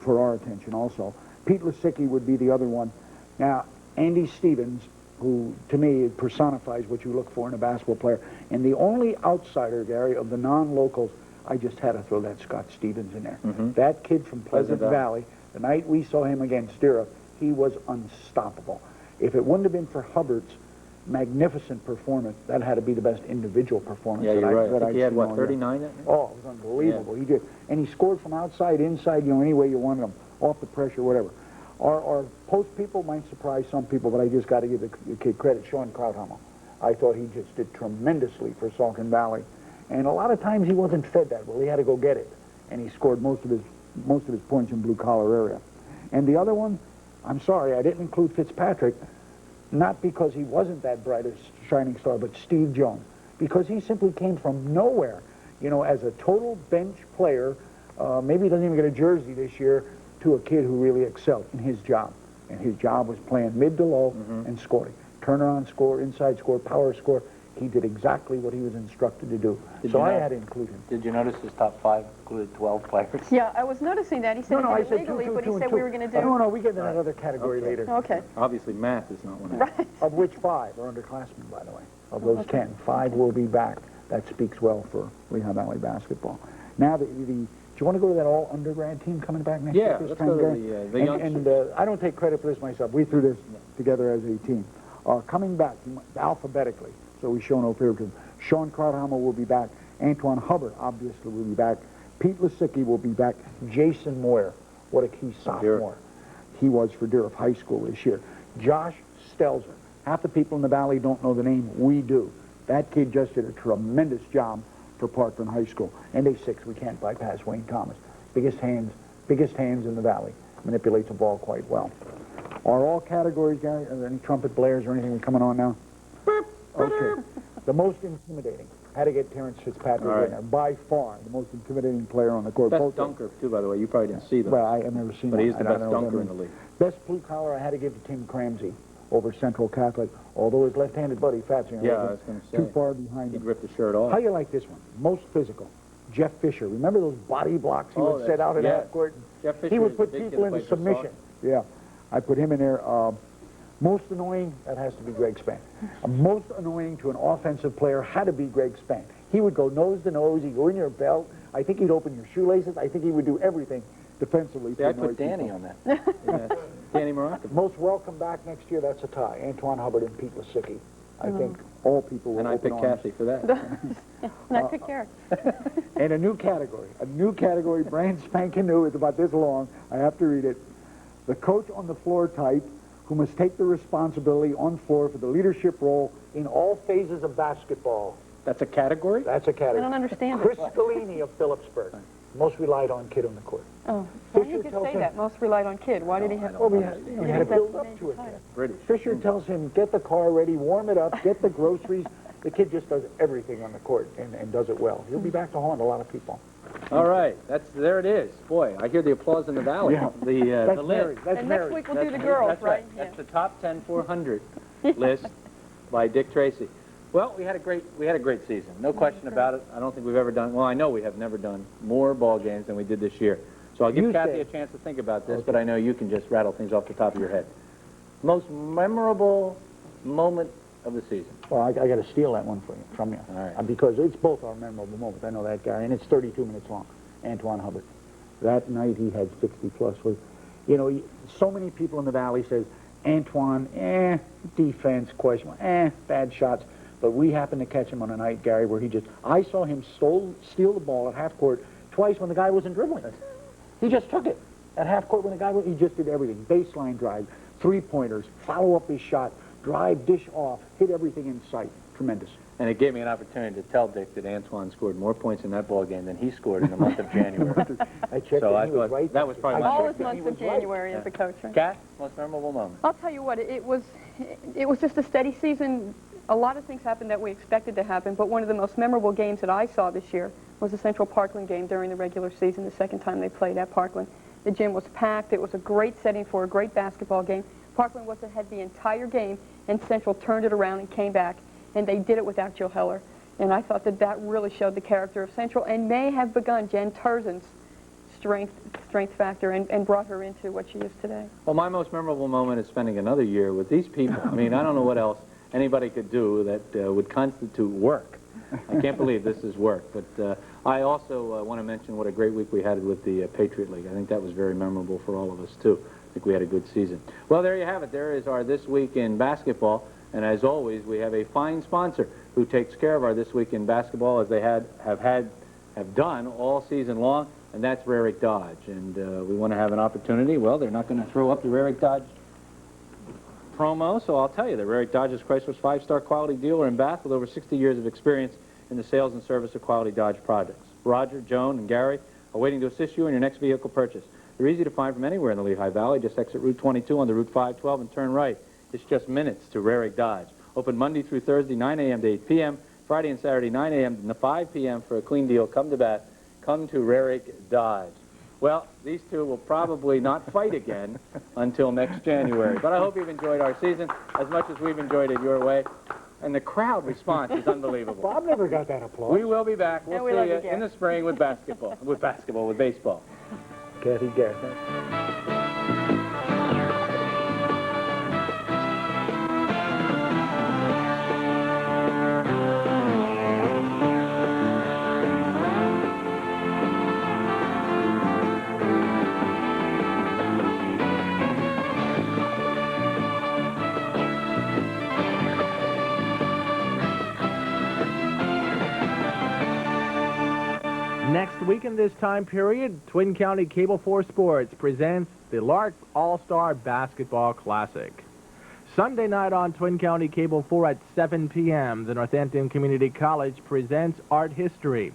Speaker 16: for our attention also. Pete Lisicki would be the other one. Now, Andy Stevens, who to me personifies what you look for in a basketball player. And the only outsider, Gary, of the non-locals, I just had to throw that Scott Stevens in there. That kid from Pleasant Valley, the night we saw him against Dira, he was unstoppable. If it wouldn't have been for Hubbard's magnificent performance, that had to be the best individual performance
Speaker 5: that
Speaker 16: I
Speaker 5: think he had, what, 39 that night?
Speaker 16: Oh, it was unbelievable. Yeah. He did. And he scored from outside, inside, you know, any way you wanted him, off the pressure, whatever. Our post people might surprise some people, but I just got to give the kid credit. Sean Krauthammer, I thought he just did tremendously for Saucon Valley, and a lot of times he wasn't fed that well. He had to go get it, and he scored most of his points in blue collar area. And the other one, I'm sorry, I didn't include Fitzpatrick, not because he wasn't that brightest shining star, but Steve Jones, because he simply came from nowhere, you know, as a total bench player. Maybe he doesn't even get a jersey this year, to a kid who really excelled in his job. And his job was playing mid to low and scoring. Turnaround score, inside score, power score. He did exactly what he was instructed to do. So I had to include him.
Speaker 5: Did you notice his top 5 included 12 players?
Speaker 23: Yeah, I was noticing that. He said
Speaker 16: I
Speaker 23: he did it legally, but he said we were going to do...
Speaker 16: No, we get to that other category later.
Speaker 23: Okay.
Speaker 5: Obviously, math is not one of them.
Speaker 23: Right.
Speaker 16: Of which 5 are underclassmen, by the way. Of those 10, 5 will be back. That speaks well for Lehigh Valley basketball. Now, do you want to go to that all undergrad team coming back next year?
Speaker 5: Yeah, let's go to the youngsters.
Speaker 16: And I don't take credit for this myself. We threw this together as a team. Coming back alphabetically, so we show no favoritism. Sean Krauthammer will be back. Antoine Hubbard, obviously, will be back. Pete Lisicki will be back. Jason Moyer, what a key sophomore he was for Durham High School this year. Josh Stelzer. Half the people in the Valley don't know the name. We do. That kid just did a tremendous job for Parkland High School. And a 6, we can't bypass Wayne Thomas. Biggest hands in the Valley. Manipulates the ball quite well. Are all categories, Gary? Are there any trumpet blares or anything coming on now? Okay. The most intimidating. Had to get Terrence Fitzpatrick in there. By far, the most intimidating player on the court.
Speaker 5: Best dunker, too, by the way. You probably didn't see them.
Speaker 16: Well, I've never seen
Speaker 5: But
Speaker 16: him.
Speaker 5: he's the best dunker in the league.
Speaker 16: Best blue collar I had to give to Tim Cramsey over Central Catholic, although his left-handed buddy, Fatzinger,
Speaker 5: I was going to say.
Speaker 16: too far behind him.
Speaker 5: He'd rip the shirt off.
Speaker 16: How you like this one? Most physical. Jeff Fisher. Remember those body blocks he would set out in half court?
Speaker 5: Jeff Fisher
Speaker 16: he would put people into submission. Yeah. I put him in there. Most annoying, that has to be Greg Spann. Most annoying to an offensive player had to be Greg Spann. He would go nose to nose. He'd go in your belt. I think he'd open your shoelaces. I think he would do everything defensively.
Speaker 5: See, I put Danny on that. Yeah, Danny Morocco.
Speaker 16: Most welcome back next year, that's a tie. Antoine Hubbard and Pete Lasicki. I think all people will.
Speaker 5: And I picked Kathy for that.
Speaker 23: And I picked Eric.
Speaker 16: And a new category, brand spanking new. It's about this long. I have to read it. The coach on the floor type who must take the responsibility on floor for the leadership role in all phases of basketball.
Speaker 5: That's a category?
Speaker 16: That's a category.
Speaker 23: I don't understand
Speaker 16: Chris
Speaker 23: it.
Speaker 16: Scalini of Phillipsburg. Most relied on kid on the court.
Speaker 23: Oh, why did you say that? Most relied on kid. Why did he have?
Speaker 16: Well, we had to build up to it.
Speaker 5: British.
Speaker 16: Fisher tells him, get the car ready, warm it up, get the groceries. The kid just does everything on the court and does it well. He'll be back to haunt a lot of people.
Speaker 5: All right, there it is. Boy, I hear the applause in the valley.
Speaker 16: Yeah.
Speaker 5: The list.
Speaker 23: And next week we'll do the girls,
Speaker 5: that's right?
Speaker 23: Yeah.
Speaker 5: That's the top 10 400 list by Dick Tracy. Well, we had a great season. No question about it. I don't think we've ever done. Well, I know we have never done more ball games than we did this year. So I'll give Kathy a chance to think about this, but I know you can just rattle things off the top of your head. Most memorable moment of the season.
Speaker 16: Well, I got to steal that one from you.
Speaker 5: All right.
Speaker 16: Because it's both our memorable moments. I know that, Gary, and it's 32 minutes long. Antoine Hubbard. That night he had 60 plus. You know, so many people in the Valley says, Antoine, defense, question, bad shots. But we happened to catch him on a night, Gary, where I saw him steal the ball at half court twice when the guy wasn't dribbling. He just took it. At half court when the guy he just did everything. Baseline drive, three-pointers, follow up his shot, drive, dish off, hit everything in sight. Tremendous.
Speaker 5: And it gave me an opportunity to tell Dick that Antoine scored more points in that ball game than he scored in the month of January.
Speaker 16: I checked
Speaker 5: so
Speaker 16: it,
Speaker 5: I
Speaker 16: he
Speaker 5: thought
Speaker 16: was right.
Speaker 5: that was probably
Speaker 23: All
Speaker 5: my
Speaker 23: his months of January as a coach. Right?
Speaker 5: Kat, most memorable moment.
Speaker 23: I'll tell you what, it was just a steady season. A lot of things happened that we expected to happen, but one of the most memorable games that I saw this year was the Central Parkland game during the regular season, the second time they played at Parkland. The gym was packed. It was a great setting for a great basketball game. Parkland was ahead the entire game, and Central turned it around and came back, and they did it without Jill Heller. And I thought that really showed the character of Central and may have begun Jen Turzin's strength factor and brought her into what she is today.
Speaker 5: Well, my most memorable moment is spending another year with these people. I mean, I don't know what else anybody could do that would constitute work. I can't believe this is work. But I also want to mention what a great week we had with the Patriot League. I think that was very memorable for all of us, too. I think we had a good season. Well, there you have it. There is our This Week in Basketball. And as always, we have a fine sponsor who takes care of our This Week in Basketball as they have done all season long, and that's Rarick Dodge. And we want to have an opportunity. Well, they're not going to throw up the Rarick Dodge promo, so I'll tell you that Rarick Dodge is Chrysler's 5-star quality dealer in Bath with over 60 years of experience in the sales and service of quality Dodge projects. Roger, Joan, and Gary are waiting to assist you in your next vehicle purchase. They're easy to find from anywhere in the Lehigh Valley. Just exit Route 22 on the Route 512 and turn right. It's just minutes to Rarick Dodge. Open Monday through Thursday, 9 a.m. to 8 p.m., Friday and Saturday, 9 a.m. to 5 p.m. for a clean deal. Come to Bath. Come to Rarick Dodge. Well, these two will probably not fight again until next January. But I hope you've enjoyed our season as much as we've enjoyed it your way. And the crowd response is unbelievable.
Speaker 16: Bob never got that applause.
Speaker 5: We will be back. We'll see you in the spring with basketball. With baseball.
Speaker 16: Kathy Garrett.
Speaker 2: Next week in this time period, Twin County Cable 4 Sports presents the Lark All-Star Basketball Classic. Sunday night on Twin County Cable 4 at 7 p.m., the Northampton Community College presents Art History.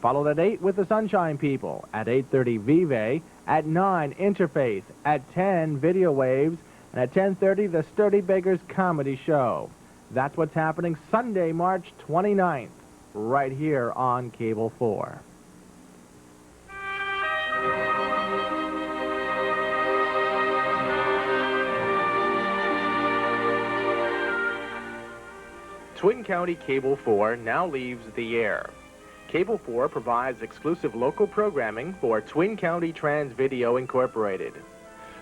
Speaker 2: Followed at 8 with the Sunshine People, at 8:30 Vive, at 9 Interfaith, at 10 Video Waves, and at 10:30 the Sturdy Bakers Comedy Show. That's what's happening Sunday, March 29th, right here on Cable 4. Twin County Cable 4 now leaves the air. Cable 4 provides exclusive local programming for Twin County Trans Video Incorporated.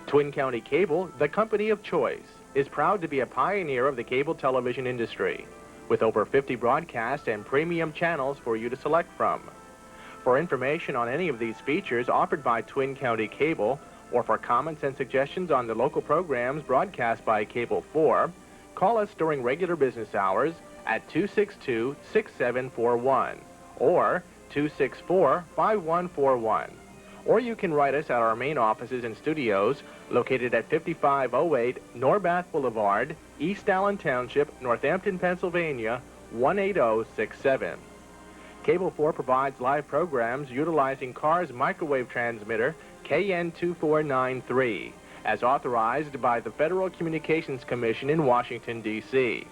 Speaker 2: Twin County Cable, the company of choice, is proud to be a pioneer of the cable television industry, with over 50 broadcast and premium channels for you to select from. For information on any of these features offered by Twin County Cable, or for comments and suggestions on the local programs broadcast by Cable 4, call us during regular business hours at 262-6741 or 264-5141. Or you can write us at our main offices and studios located at 5508 Norbath Boulevard, East Allen Township, Northampton, Pennsylvania, 18067. Cable 4 provides live programs utilizing CAR's microwave transmitter KN2493, as authorized by the Federal Communications Commission in Washington, D.C.